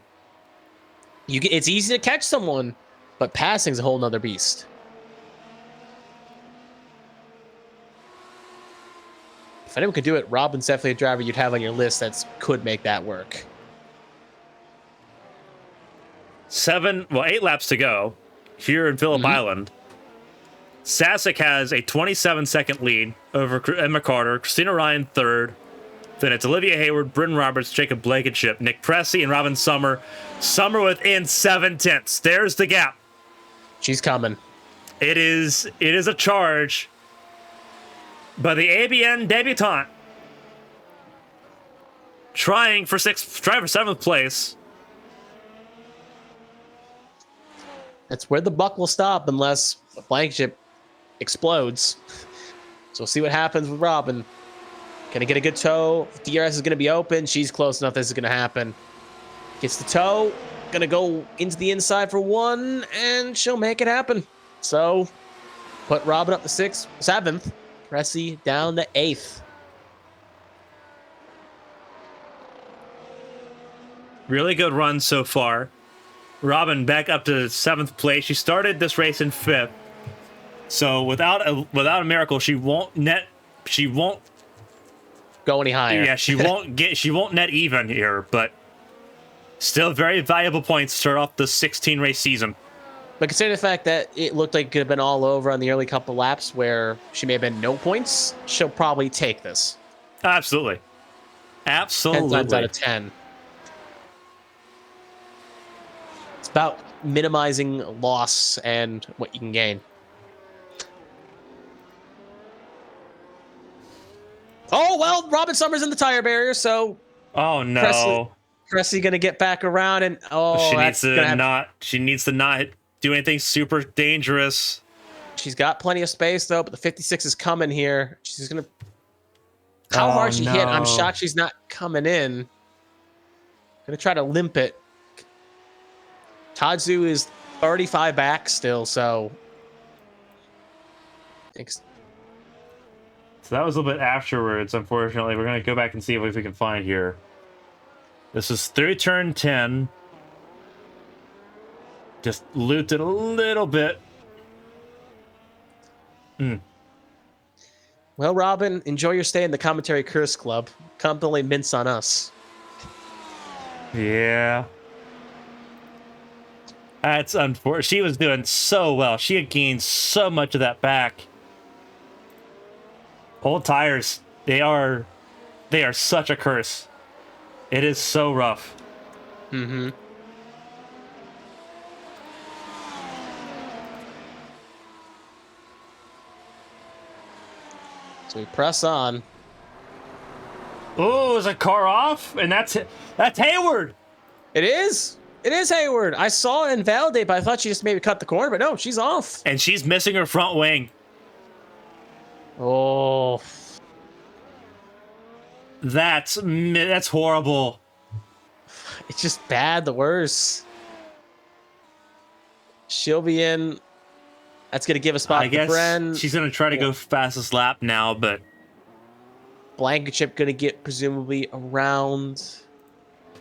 It's easy to catch someone, but passing's a whole nother beast. If anyone could do it, Robin's definitely a driver you'd have on your list that could make that work. 8 laps to go here in Phillip Island. Sasek has a 27-second lead over Emma Carter, Christina Ryan third. Then it's Olivia Hayward, Bryn Roberts, Jacob Blankenship, Nick Pressy, and Robin Summer. Summer within 7/10. There's the gap. She's coming. It is a charge by the ABN debutante, trying for 7th place. That's where the buck will stop unless Blankenship explodes. So we'll see what happens with Robin. Gonna get a good toe. DRS is gonna be open. She's close enough. This is gonna happen. Gets the toe. Gonna go into the inside for one, and she'll make it happen. So put Robin up to 7th. Pressy down to 8th. Really good run so far. Robin back up to 7th place. She started this race in 5th. So without a miracle, she won't go any higher. Yeah, she won't net even here, but still very valuable points to start off the 16 race season. But considering the fact that it looked like it could have been all over on the early couple laps where she may have been no points, she'll probably take this. Absolutely. 10 times out of 10. It's about minimizing loss and what you can gain. Oh, well, Robin Summers in the tire barrier, so... Oh, no. Pressy going to get back around, and... Oh, she needs to not do anything super dangerous. She's got plenty of space, though, but the 56 is coming here. She's going to... How hard she hit? I'm shocked she's not coming in. Going to try to limp it. Tadzu is 35 back still, so... So that was a little bit afterwards, unfortunately. We're going to go back and see if we can find here. This is through turn 10. Just looped it a little bit. Well, Robin, enjoy your stay in the Commentary Curse Club. Come to lay mints on us. Yeah. That's unfortunate. She was doing so well. She had gained so much of that back. Old tires, they are such a curse. It is so rough. Mm-hmm. So we press on. Oh, is a car off? And that's Hayward. It is. It is Hayward. I saw it invalidate, but I thought she just maybe cut the corner, but no, she's off. And she's missing her front wing. Oh. That's horrible. It's just bad, the worst. She'll be in. That's going to give a spot to Bren. She's going to try to go fastest lap now, but... Blankenship going to get presumably around...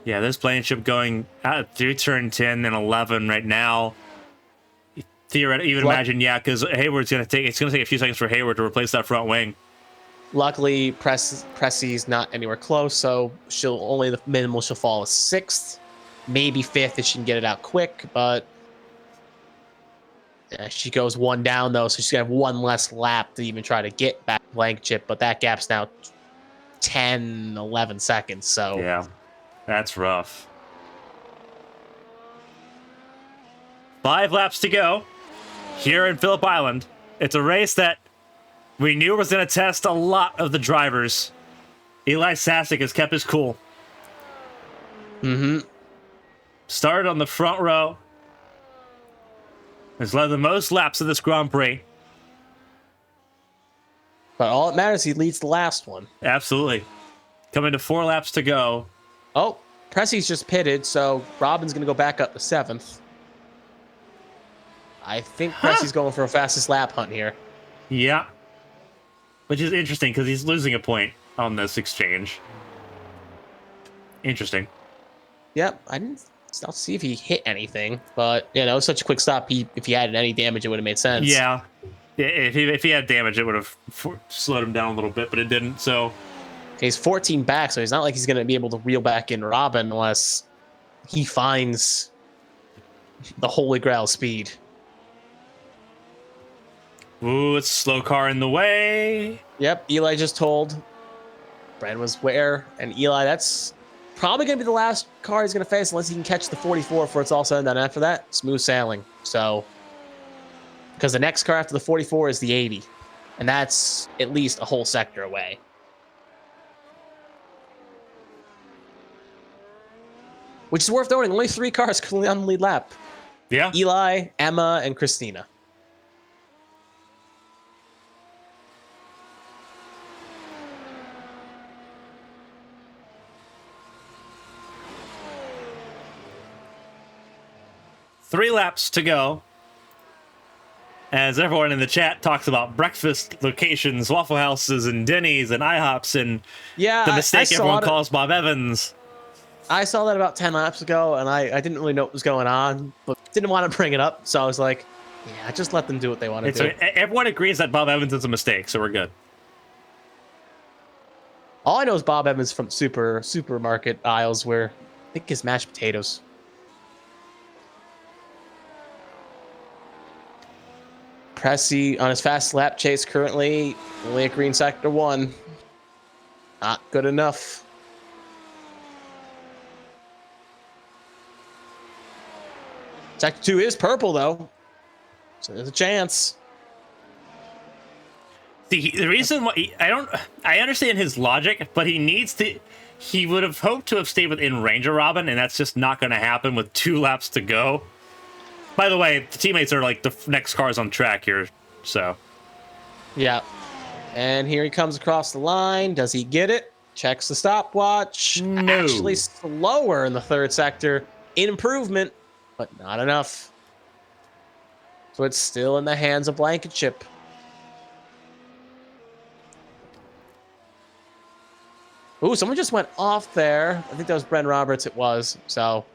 Yeah, this Blankenship going out through turn 10 and 11 right now. Theoretically, you would imagine, yeah, because Hayward's going to take... It's going to take a few seconds for Hayward to replace that front wing. Luckily, Pressy's not anywhere close, so the minimal she'll fall is 6th, maybe 5th if she can get it out quick, but she goes one down, though, so she's going to have one less lap to even try to get back Blankenship, but that gap's now 10, 11 seconds, so... Yeah, that's rough. 5 laps to go here in Phillip Island. It's a race that we knew was going to test a lot of the drivers. Eli Sasek has kept his cool. Mm-hmm. Started on the front row. Has led the most laps of this Grand Prix. But all that matters, he leads the last one. Absolutely. Coming to 4 laps to go. Oh, Pressie's just pitted, so Robin's going to go back up to 7th. I think Pressie's going for a fastest lap hunt here. Yeah. Which is interesting because he's losing a point on this exchange. Interesting. Yep, I'll see if he hit anything, but such a quick stop. If he had any damage, it would have made sense. Yeah. If he had damage, it would have slowed him down a little bit, but it didn't. So he's 14 back, so he's not like he's going to be able to reel back in Robin unless he finds the Holy Grail speed. Ooh, it's a slow car in the way. Yep, Eli just told Brand was where, and Eli, that's probably going to be the last car he's going to face unless he can catch the 44 before it's all said and done. After that, smooth sailing. So, because the next car after the 44 is the 80, and that's at least a whole sector away. Which is worth noting, only 3 cars currently on the lead lap. Yeah. Eli, Emma, and Christina. Three laps to go. As everyone in the chat talks about breakfast locations, Waffle Houses, and Denny's, and IHOPs, and the mistake everyone calls Bob Evans. I saw that about 10 laps ago, and I didn't really know what was going on, but didn't want to bring it up, so I was like, yeah, just let them do what they want to do. Everyone agrees that Bob Evans is a mistake, so we're good. All I know is Bob Evans from supermarket aisles where I think his mashed potatoes. Pressy on his fast lap chase currently only at green sector 1. Not good enough. Sector 2 is purple though, so there's a chance. The reason why I understand his logic, but he would have hoped to have stayed within range of Robin, and that's just not going to happen with 2 laps to go. By the way, the teammates are like the next cars on track here, so. Yeah. And here he comes across the line. Does he get it? Checks the stopwatch. No. Actually slower in the 3rd sector. Improvement, but not enough. So it's still in the hands of Blankenship. Ooh, someone just went off there. I think that was Bren Roberts. It was, so.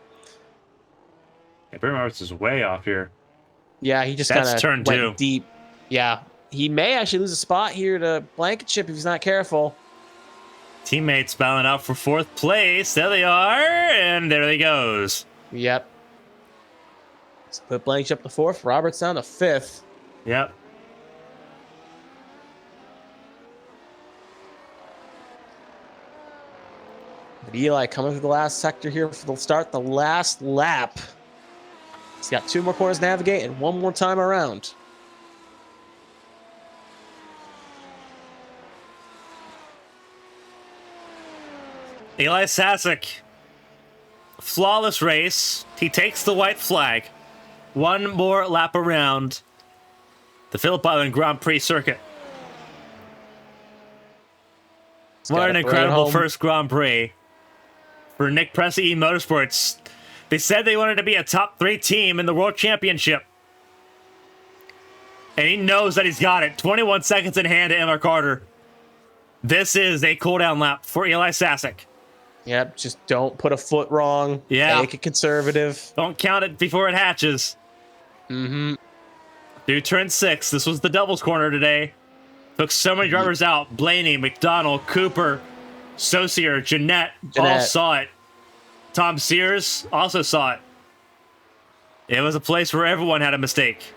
Yeah, Bren Roberts is way off here. Yeah, he just kind of turn went 2. deep. Yeah, he may actually lose a spot here to Blankenship if he's not careful. Teammates battling out for 4th place. There they are, and there he goes. Yep. So put Blankenship to 4th. Roberts down to 5th. Yep. But Eli coming through the last sector here for the start, the last lap. He's got 2 more corners to navigate and 1 more time around. Eli Sasek. Flawless race. He takes the white flag. 1 more lap around the Phillip Island Grand Prix circuit. What an incredible first Grand Prix for Nick Pressey Motorsports. They said they wanted to be a top 3 team in the World Championship. And he knows that he's got it. 21 seconds in hand to Emma Carter. This is a cooldown lap for Eli Sasek. Yep, just don't put a foot wrong. Yeah. Make it conservative. Don't count it before it hatches. Mm-hmm. Through turn 6, this was the doubles corner today. Took so many drivers out. Blaney, McDonald, Cooper, Saucier, Jeanette all saw it. Tom Sears also saw it. It was a place where everyone had a mistake.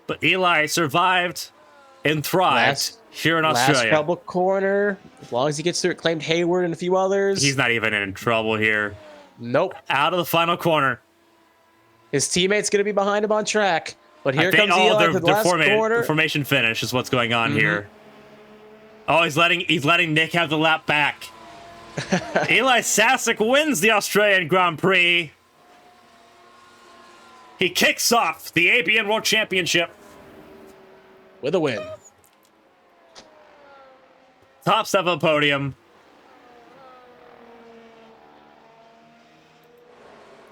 But Eli survived and thrived here in Australia. Last trouble corner. As long as he gets through it, claimed Hayward and a few others. He's not even in trouble here. Nope. Out of the final corner. His teammate's going to be behind him on track. But here comes Eli to the last corner. The formation finish is what's going on here. Oh, he's letting Nick have the lap back. Eli Sasek wins the Australian Grand Prix. He kicks off the ABN World Championship with a win. top step of the podium.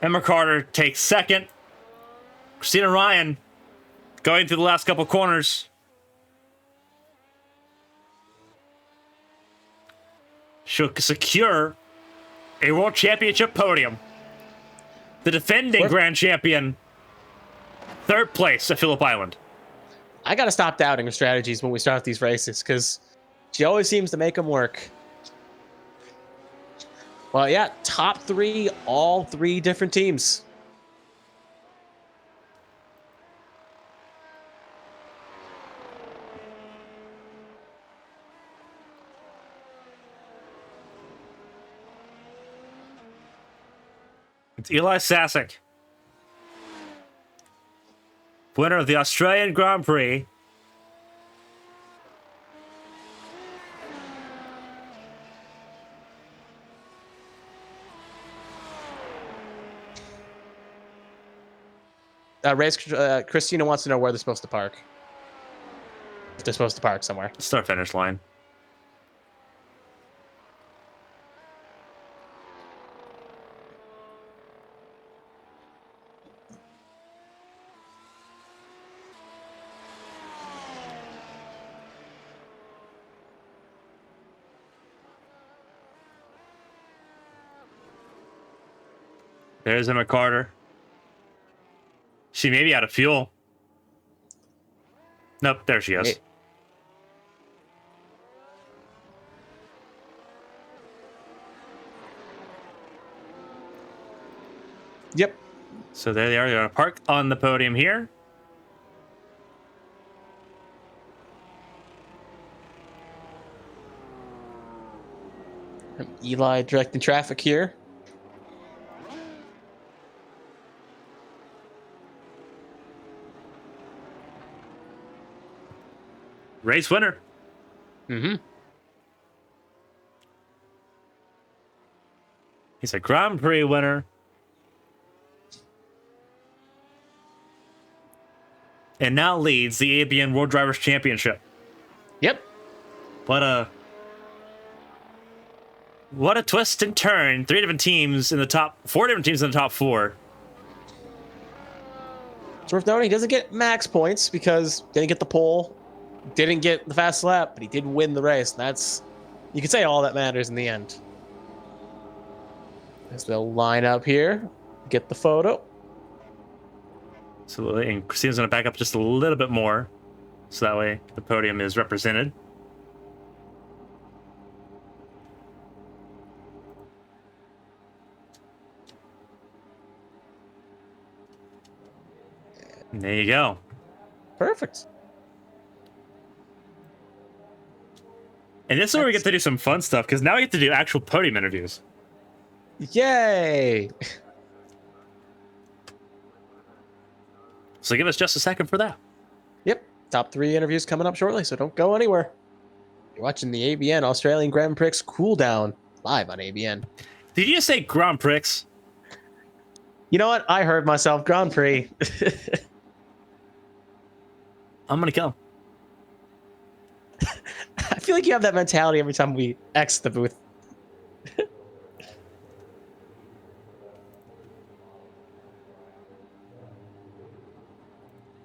Emma Carter takes second. Christina Ryan going through the last couple corners. She'll secure a World Championship podium. The defending grand champion, third place at Phillip Island. I got to stop doubting her strategies when we start these races because she always seems to make them work. Well, yeah, top three, all three different teams. It's Eli Sasek, winner of the Australian Grand Prix. Christina wants to know where they're supposed to park. If they're supposed to park somewhere. Start finish line. There's Emma Carter. She may be out of fuel. Nope, there she is. Yep. So there they are. They're going to park on the podium here. Eli directing traffic here. Race winner. Mm-hmm. He's a Grand Prix winner. And now leads the ABN World Drivers' Championship. Yep. What a twist and turn. 4 different teams in the top 4. It's worth noting he doesn't get max points because didn't get the pole, didn't get the fast lap, but he did win the race. That's, you could say, all that matters in the end. As they'll line up here, get the photo. So, and Christina's going to back up just a little bit more, so that way the podium is represented. And there you go. Perfect. And this is where we get to do some fun stuff, because now we get to do actual podium interviews. Yay! So give us just a second for that. Yep. Top 3 interviews coming up shortly, so don't go anywhere. You're watching the ABN Australian Grand Prix Cool Down live on ABN. Did you just say Grand Prix? You know what? I heard myself. Grand Prix. I'm going to kill him. I feel like you have that mentality every time we exit the booth.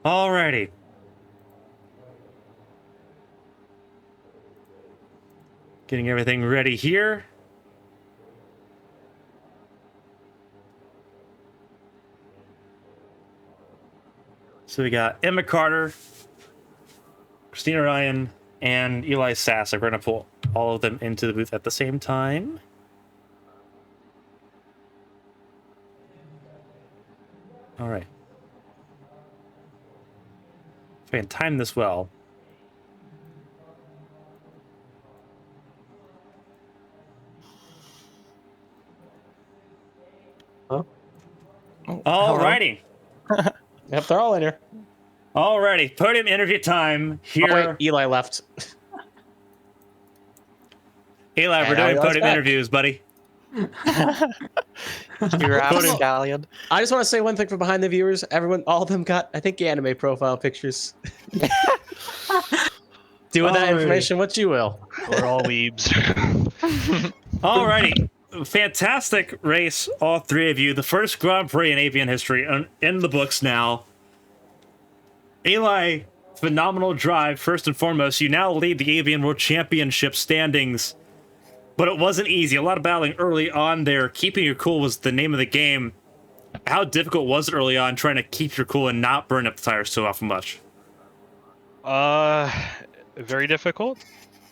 Alrighty. Getting everything ready here. So we got Emma Carter, Christina Ryan, and Eli Sasek. We're going to pull all of them into the booth at the same time. All right. If I can time this well. Huh? Alrighty. Yep, they're all in here. Alrighty. Podium interview time here. Oh, wait, Eli left. Eli, we're doing podium interviews, buddy. You're Scallion. I just want to say one thing for behind the viewers. Everyone, all of them got, I think, anime profile pictures. Do with that Alrighty. information what you will. We're all weebs. Alrighty. Fantastic race, all three of you. The first Grand Prix in ABN history in the books now. Eli, phenomenal drive, first and foremost. You now lead the ABN World Championship standings, but it wasn't easy. A lot of battling early on there. Keeping your cool was the name of the game. How difficult was it early on trying to keep your cool and not burn up the tires so often much? Very difficult.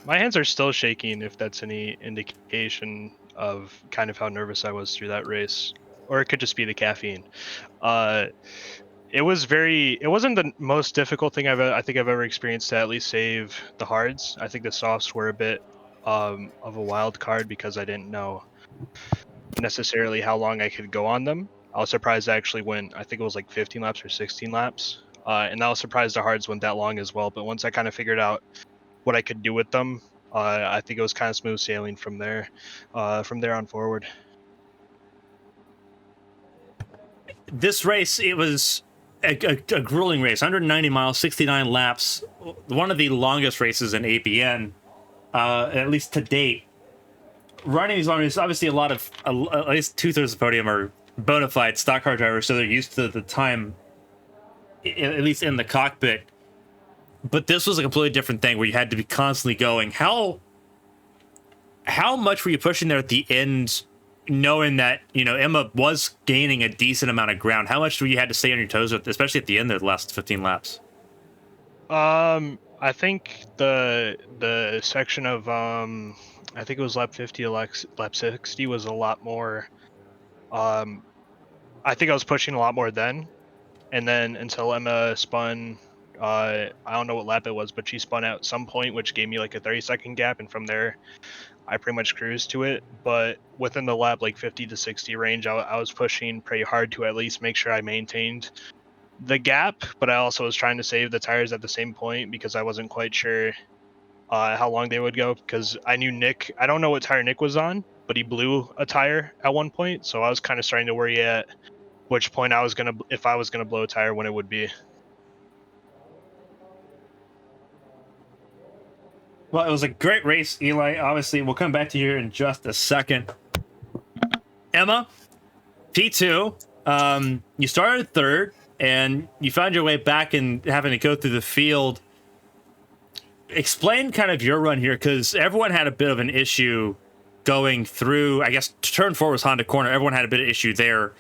My hands are still shaking, if that's any indication of kind of how nervous I was through that race, or it could just be the caffeine. It wasn't the most difficult thing I think I've ever experienced to at least save the hards. I think the softs were a bit of a wild card because I didn't know necessarily how long I could go on them. I was surprised I actually went, I think it was like 15 laps or 16 laps. And I was surprised the hards went that long as well. But once I kind of figured out what I could do with them, I think it was kind of smooth sailing from there on forward. This race, it was a grueling race, 190 miles, 69 laps, one of the longest races in ABN, at least to date. Running these long races, obviously at least 2/3 of the podium are bona fide stock car drivers, so they're used to the time, at least in the cockpit. But this was a completely different thing where you had to be constantly going. How much were you pushing there at the end, knowing that, Emma was gaining a decent amount of ground? How much were you had to stay on your toes with, especially at the end there, the last 15 laps? I think the section of I think it was lap 50 to lap 60 was a lot more. I think I was pushing a lot more then, and then until Emma spun. I don't know what lap it was, but she spun out at some point, which gave me like a 30-second gap, and from there, I pretty much cruised to it. But within the lap, like 50 to 60 range, I was pushing pretty hard to at least make sure I maintained the gap. But I also was trying to save the tires at the same point because I wasn't quite sure how long they would go. Because I knew Nick, I don't know what tire Nick was on, but he blew a tire at one point, so I was kind of starting to worry at which point if I was gonna blow a tire, when it would be. Well, it was a great race, Eli. Obviously, we'll come back to you in just a second. Emma, P2, you started third, and you found your way back and having to go through the field. Explain kind of your run here, because everyone had a bit of an issue going through, I guess, turn 4 was Honda corner. Everyone had a bit of issue there.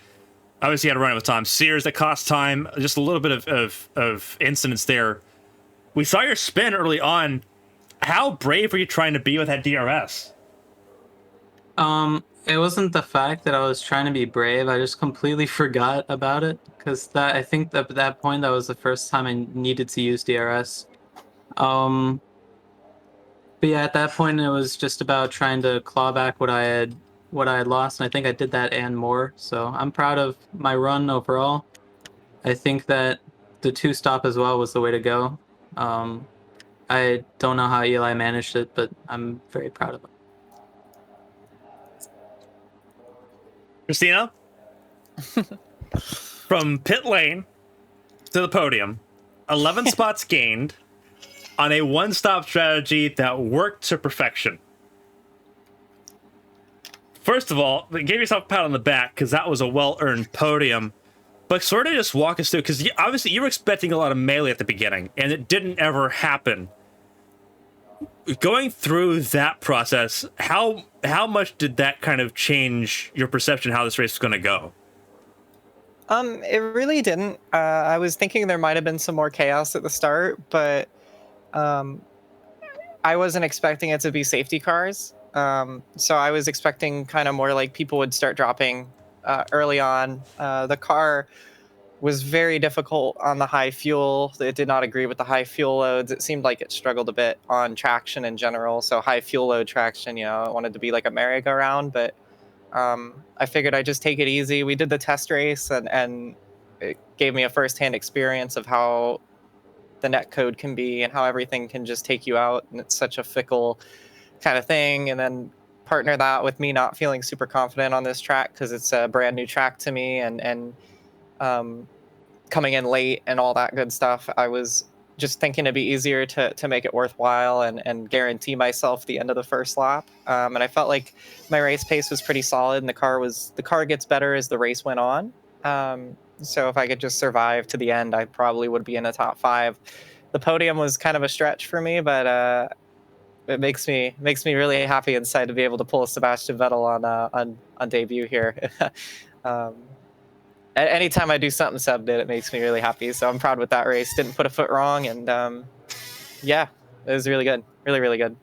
Obviously, you had to run it with Tom Sears. That cost time. Just a little bit of incidents there. We saw your spin early on. How brave were you trying to be with that DRS? It wasn't the fact that I was trying to be brave. I just completely forgot about it because I think that at that point that was the first time I needed to use DRS. But yeah, at that point it was just about trying to claw back what I had lost, and I think I did that and more. So I'm proud of my run overall. I think that the 2-stop as well was the way to go. I don't know how Eli managed it, but I'm very proud of him. Christina? From pit lane to the podium, 11 spots gained on a one-stop strategy that worked to perfection. First of all, give yourself a pat on the back because that was a well-earned podium. But sort of just walk us through, because obviously you were expecting a lot of melee at the beginning, and it didn't ever happen. Going through that process, how much did that kind of change your perception how this race was going to go? It really didn't. I was thinking there might have been some more chaos at the start, but I wasn't expecting it to be safety cars. So I was expecting kind of more like people would start dropping early on. The car was very difficult on the high fuel. It did not agree with the high fuel loads. It seemed like it struggled a bit on traction in general. So high fuel load traction, it wanted to be like a merry-go-round, but I figured I'd just take it easy. We did the test race and it gave me a firsthand experience of how the net code can be and how everything can just take you out. And it's such a fickle kind of thing. And then partner that with me not feeling super confident on this track because it's a brand new track to me and coming in late and all that good stuff. I was just thinking it'd be easier to make it worthwhile and guarantee myself the end of the first lap. And I felt like my race pace was pretty solid, and the car gets better as the race went on. So if I could just survive to the end, I probably would be in the top 5. The podium was kind of a stretch for me, but it makes me really happy inside to be able to pull a Sebastian Vettel on debut here. um, Anytime I do something Seb did, it makes me really happy. So I'm proud with that race. Didn't put a foot wrong, and yeah, it was really good, really good.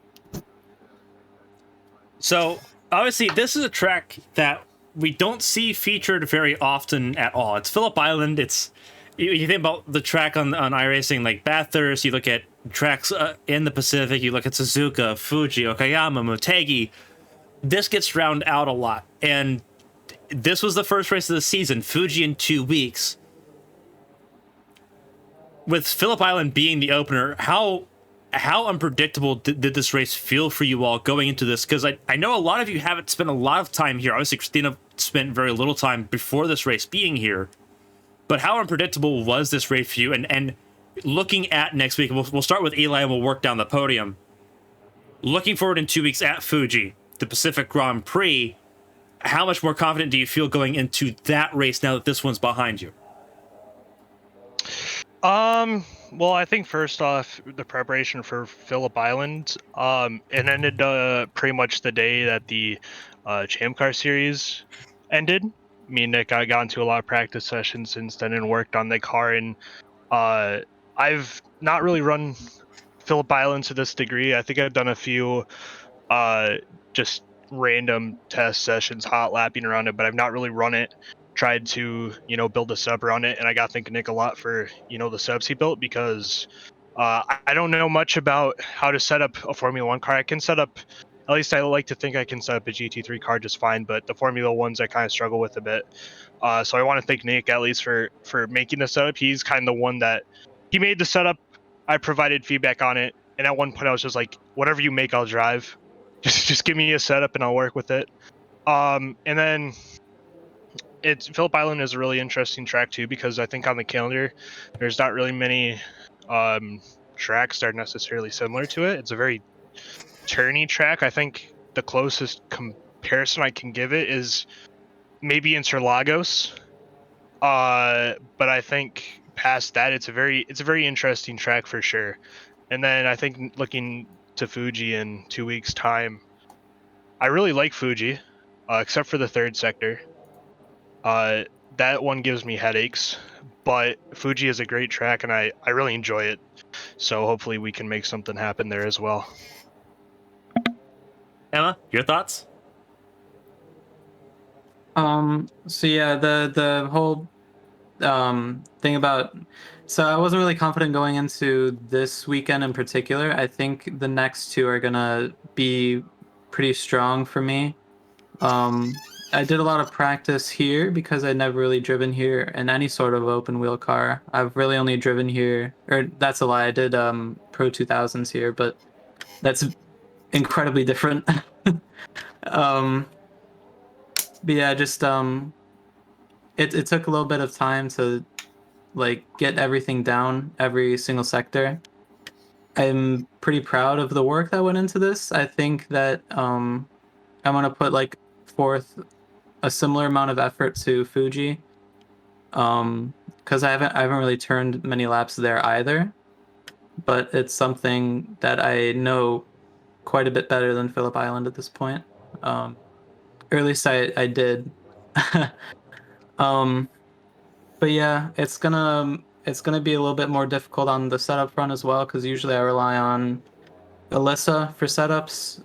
So obviously, this is a track that we don't see featured very often at all. It's Phillip Island. It's you think about the track on iRacing like Bathurst. You look at tracks in the Pacific. You look at Suzuka, Fuji, Okayama, Motegi. This gets drowned out a lot, and this was the first race of the season. Fuji in 2 weeks. With Phillip Island being the opener, how unpredictable did this race feel for you all going into this? Because I know a lot of you haven't spent a lot of time here. Obviously, Christina spent very little time before this race being here. But how unpredictable was this race for you? And looking at next week, we'll start with Eli and we'll work down the podium. Looking forward in 2 weeks at Fuji, the Pacific Grand Prix, how much more confident do you feel going into that race now that this one's behind you? Well, I think first off, the preparation for Phillip Island, it ended pretty much the day that the Champ Car series ended. Me and Nick, I got into a lot of practice sessions since then and worked on the car, and I've not really run Phillip Island to this degree. I think I've done a few just random test sessions, hot lapping around it, but I've not really run it. Tried to, build a sub around it, and I got to thank Nick a lot for, the subs he built, because I don't know much about how to set up a Formula 1 car. I can set up, at least I like to think I can set up a GT3 car just fine, but the Formula 1s I kind of struggle with a bit. So I want to thank Nick at least for making the setup. He's kind of the one that, he made the setup, I provided feedback on it, and at one point I was just like, whatever you make, I'll drive. Just give me a setup and I'll work with it. And then Phillip Island is a really interesting track too, because I think on the calendar there's not really many tracks that are necessarily similar to it. It's a very turny track. I think the closest comparison I can give it is maybe Interlagos, but I think past that it's a very interesting track for sure. And then I think looking to Fuji in 2 weeks time, I really like Fuji, except for the third sector. That one gives me headaches, but Fuji is a great track and I really enjoy it. So hopefully we can make something happen there as well. Emma, your thoughts? So yeah, the whole thing about, so I wasn't really confident going into this weekend in particular. I think the next two are gonna be pretty strong for me. I did a lot of practice here because I'd never really driven here in any sort of open wheel car. I've really only driven here, or that's a lie, I did Pro 2000s here, but that's incredibly different. But yeah, just it took a little bit of time to like get everything down, every single sector. I'm pretty proud of the work that went into this. I think that I want to put like forth a similar amount of effort to Fuji, because I haven't really turned many laps there either, but it's something that I know quite a bit better than Phillip Island at this point, or at least I did. But yeah, it's gonna be a little bit more difficult on the setup front as well, because usually I rely on Alyssa for setups,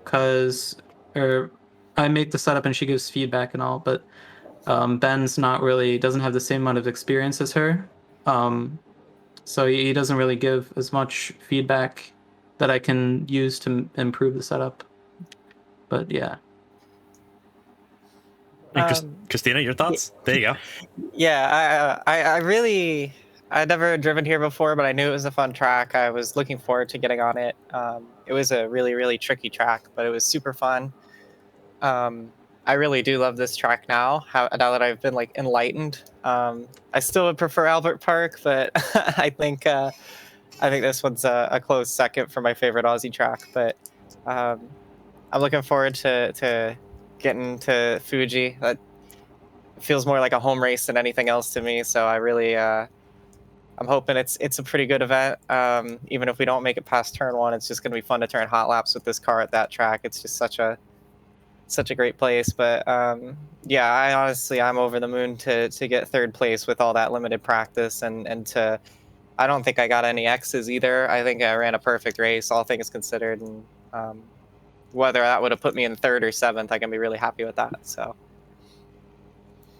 because or I make the setup and she gives feedback and all, but Ben's doesn't have the same amount of experience as her, so he doesn't really give as much feedback that I can use to improve the setup. But yeah. Christina, your thoughts? There you go. Yeah, I'd never driven here before, but I knew it was a fun track. I was looking forward to getting on it. It was a really, really tricky track, but it was super fun. I really do love this track now. Now that I've been like enlightened, I still would prefer Albert Park, but I think this one's a close second for my favorite Aussie track. But um, I'm looking forward to getting to Fuji. That feels more like a home race than anything else to me. So I really, I'm hoping it's a pretty good event. Even if we don't make it past turn one, it's just going to be fun to turn hot laps with this car at that track. It's just such a great place. But yeah, I'm over the moon to get third place with all that limited practice and to. I don't think I got any X's either. I think I ran a perfect race, all things considered, and whether that would have put me in third or seventh, I can be really happy with that. So.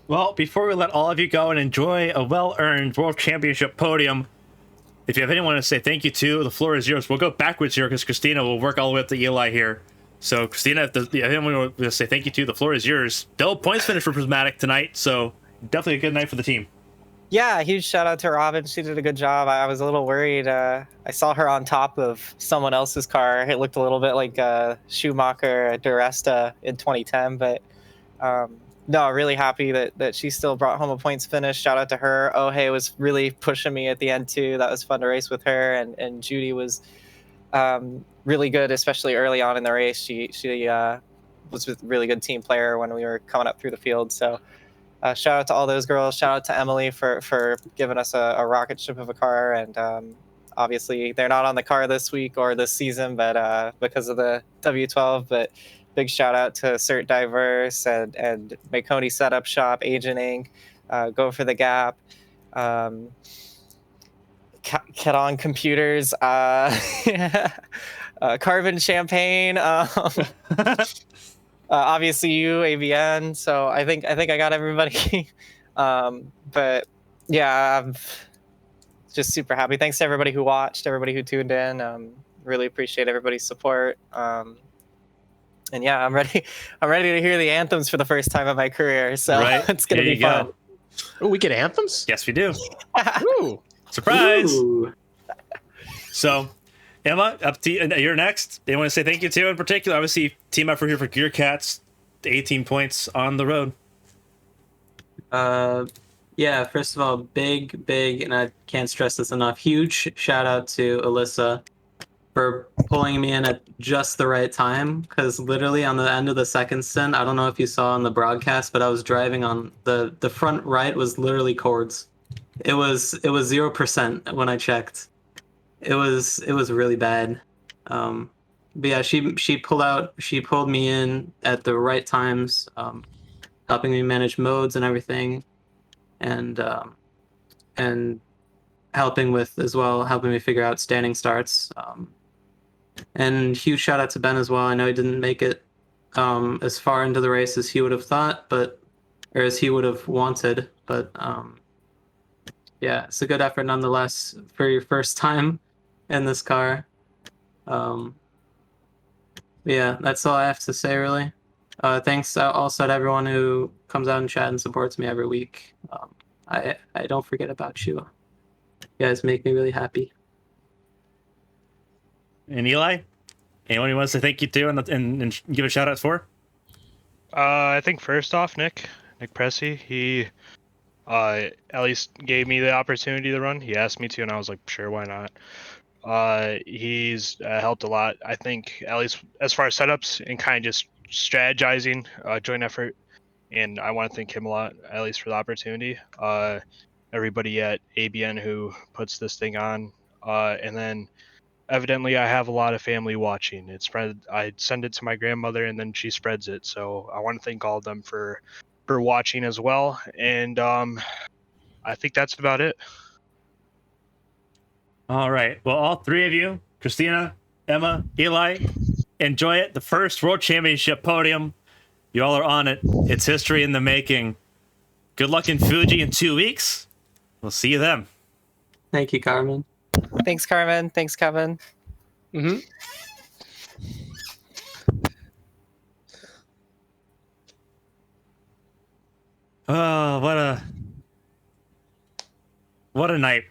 Well, before we let all of you go and enjoy a well-earned World Championship podium, if you have anyone to say thank you to, the floor is yours. We'll go backwards here because Christina will work all the way up to Eli here. So, Christina, if anyone to say thank you to, the floor is yours. Still points finish for Prismatic tonight, so definitely a good night for the team. Yeah, huge shout out to Robin. She did a good job. I was a little worried. I saw her on top of someone else's car. It looked a little bit like Schumacher Duresta in 2010, but no, really happy that she still brought home a points finish. Shout out to her. Ohe was really pushing me at the end too. That was fun to race with her, and Judy was really good, especially early on in the race. She was a really good team player when we were coming up through the field. So shout out to all those girls. Shout out to Emily for giving us a rocket ship of a car. And obviously they're not on the car this week or this season, but because of the W12. But big shout out to Cert Diverse and Makoni Setup Shop, Agent Inc., Go for the Gap, Kedon Computers, Carbon Champagne. Obviously you, ABN. So I think I got everybody. But yeah, I'm just super happy. Thanks to everybody who watched, everybody who tuned in. Really appreciate everybody's support. And yeah, I'm ready to hear the anthems for the first time in my career. So right. It's gonna be fun. Oh, we get anthems? Yes, we do. Ooh. Surprise! Ooh. So, Emma, up to you. You're next. They want to say thank you to in particular. Obviously, team effort here for Gear Cats. 18 points on the road. Yeah, first of all, big, and I can't stress this enough, huge shout out to Alyssa for pulling me in at just the right time, because literally on the end of the second stint, I don't know if you saw on the broadcast, but I was driving on the front right was literally cords. It was 0% when I checked. It was really bad. But yeah, she pulled me in at the right times, helping me manage modes and everything, and helping me figure out standing starts. And huge shout out to Ben as well. I know he didn't make it as far into the race as he would have thought, or as he would have wanted. But yeah, it's a good effort nonetheless for your first time in this car. Yeah, that's all I have to say really. Thanks also to everyone who comes out and chat and supports me every week. I don't forget about you. You guys make me really happy. And Eli, anyone you want to say thank you to and give a shout out for? I think first off, Nick Pressy, he at least gave me the opportunity to run. He asked me to, and I was like, sure, why not? He's helped a lot. I think at least as far as setups and kind of just strategizing, joint effort, and I want to thank him a lot, at least for the opportunity. Everybody at ABN who puts this thing on, and then evidently I have a lot of family watching. I send it to my grandmother, and then she spreads it. So I want to thank all of them for watching as well. And I think that's about it. All right. Well, all three of you, Christina, Emma, Eli, enjoy it. The first World Championship podium. You all are on it. It's history in the making. Good luck in Fuji in 2 weeks. We'll see you then. Thank you, Carmen. Thanks, Carmen. Thanks, Kevin. Mm-hmm. Oh, what a night.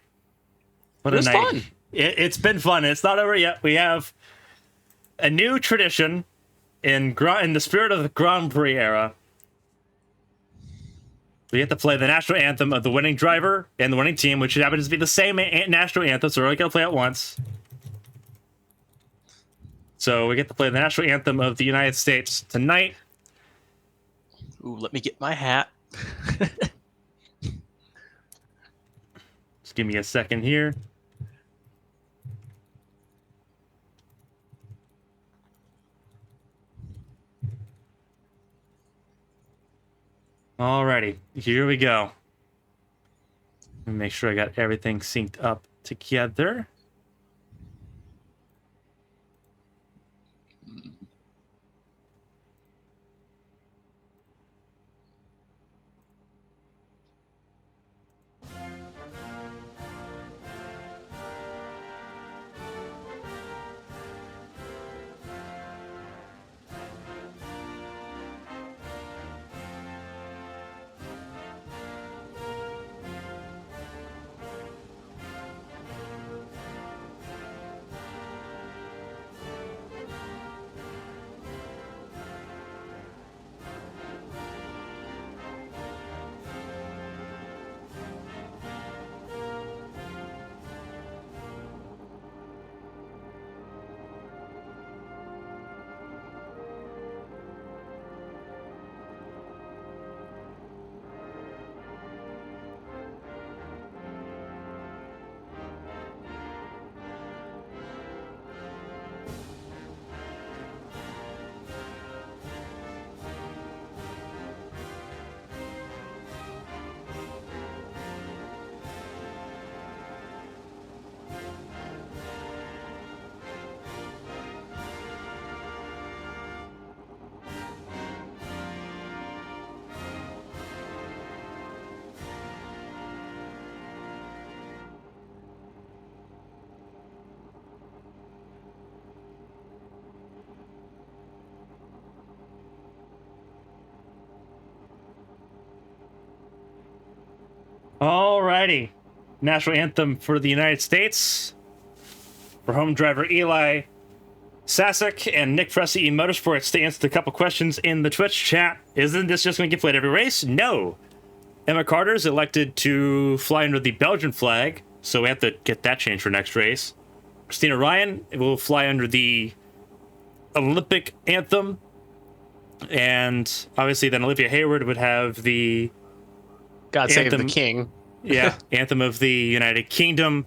What It a was night. fun. It's been fun. It's not over yet. We have a new tradition in the spirit of the Grand Prix era. We have to play the national anthem of the winning driver and the winning team, which happens to be the same national anthem, so we're only going to play it once. So we get to play the national anthem of the United States tonight. Ooh, let me get my hat. Just give me a second here. Alrighty, here we go. Let me make sure I got everything synced up together. Alrighty. National anthem for the United States. For home driver Eli Sasek and Nick Pressey Motorsports to answer a couple questions in the Twitch chat. Isn't this just going to get played every race? No. Emma Carter's elected to fly under the Belgian flag, so we have to get that changed for next race. Christina Ryan will fly under the Olympic anthem. And obviously then Olivia Hayward would have the God save the king. Yeah, anthem of the United Kingdom.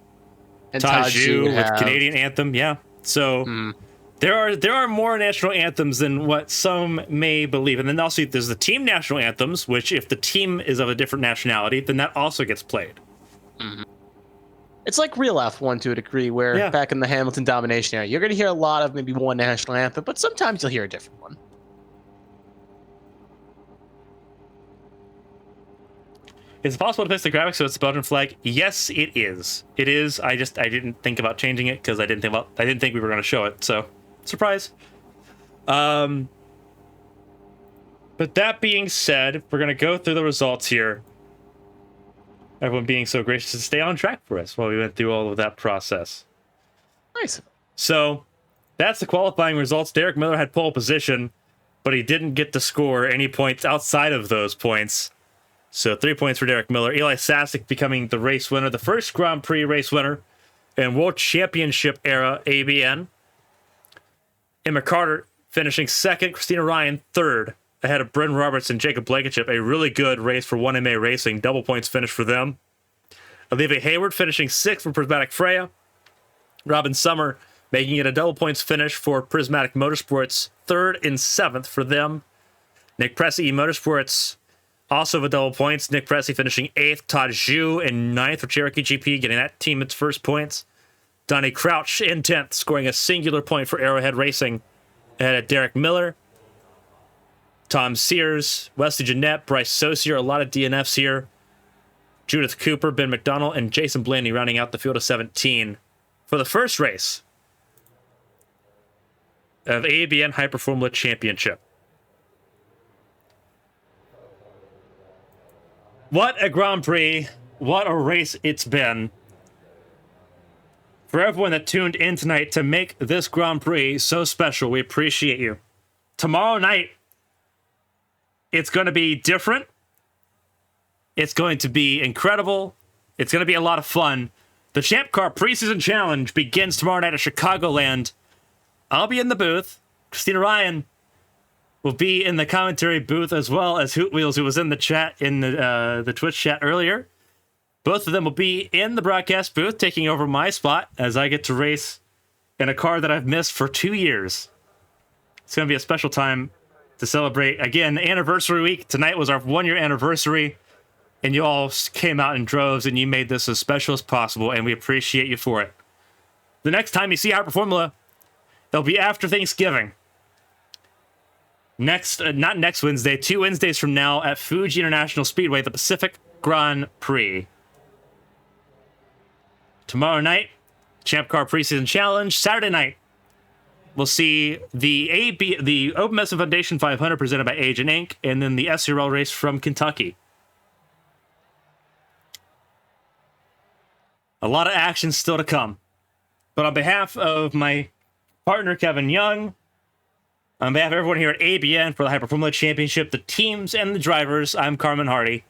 And Taju with have... Canadian anthem. Yeah. So there are more national anthems than what some may believe. And then also there's the team national anthems, which if the team is of a different nationality, then that also gets played. Mm-hmm. It's like real F1 to a degree, where back in the Hamilton domination era, you're going to hear a lot of maybe one national anthem, but sometimes you'll hear a different one. Is it possible to fix the graphics so it's the Belgian flag? Yes, it is. It is. I didn't think about changing it because I didn't think we were going to show it. So, surprise. But that being said, we're going to go through the results here. Everyone being so gracious to stay on track for us while we went through all of that process. Nice. So, that's the qualifying results. Derek Miller had pole position, but he didn't get to score any points outside of those points. So 3 points for Derek Miller. Eli Sasek becoming the race winner, the first Grand Prix race winner in World Championship era ABN. Emma Carter finishing second. Christina Ryan third, ahead of Bryn Roberts and Jacob Blankenship. A really good race for 1MA Racing. Double points finish for them. Olivia Hayward finishing sixth for Prismatic Freya. Robin Summer making it a double points finish for Prismatic Motorsports. Third and seventh for them. Nick Pressey Motorsports also with double points. Nick Pressey finishing 8th. Todd Zhu in 9th for Cherokee GP, getting that team its first points. Donnie Crouch in 10th, scoring a singular point for Arrowhead Racing. Ahead of Derek Miller. Tom Sears, Wesley Jeanette, Bryce Saucier, a lot of DNFs here. Judith Cooper, Ben McDonald, and Jason Blaney rounding out the field of 17 for the first race of ABN Hyper Formula Championship. What a Grand Prix. What a race it's been. For everyone that tuned in tonight to make this Grand Prix so special, we appreciate you. Tomorrow night, it's going to be different. It's going to be incredible. It's going to be a lot of fun. The Champ Car Preseason Challenge begins tomorrow night at Chicagoland. I'll be in the booth. Christina Ryan will be in the commentary booth, as well as Hoot Wheels, who was in the chat, in the Twitch chat earlier. Both of them will be in the broadcast booth, taking over my spot as I get to race in a car that I've missed for 2 years. It's going to be a special time to celebrate. Again, anniversary week. Tonight was our 1-year anniversary, and you all came out in droves, and you made this as special as possible, and we appreciate you for it. The next time you see Hyper Formula, it'll be after Thanksgiving. Not next Wednesday, 2 Wednesdays from now at Fuji International Speedway, the Pacific Grand Prix. Tomorrow night, Champ Car Preseason Challenge. Saturday night, we'll see the Open Medicine Foundation 500 presented by Agent Inc., and then the SRL race from Kentucky. A lot of action still to come. But on behalf of my partner, Kevin Young, on behalf of everyone here at ABN for the Hyper Formula Championship, the teams and the drivers, I'm Carmen Hardy.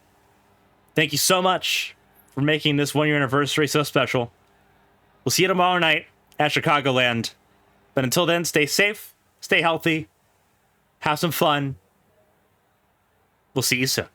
Thank you so much for making this 1-year anniversary so special. We'll see you tomorrow night at Chicagoland. But until then, stay safe, stay healthy, have some fun. We'll see you soon.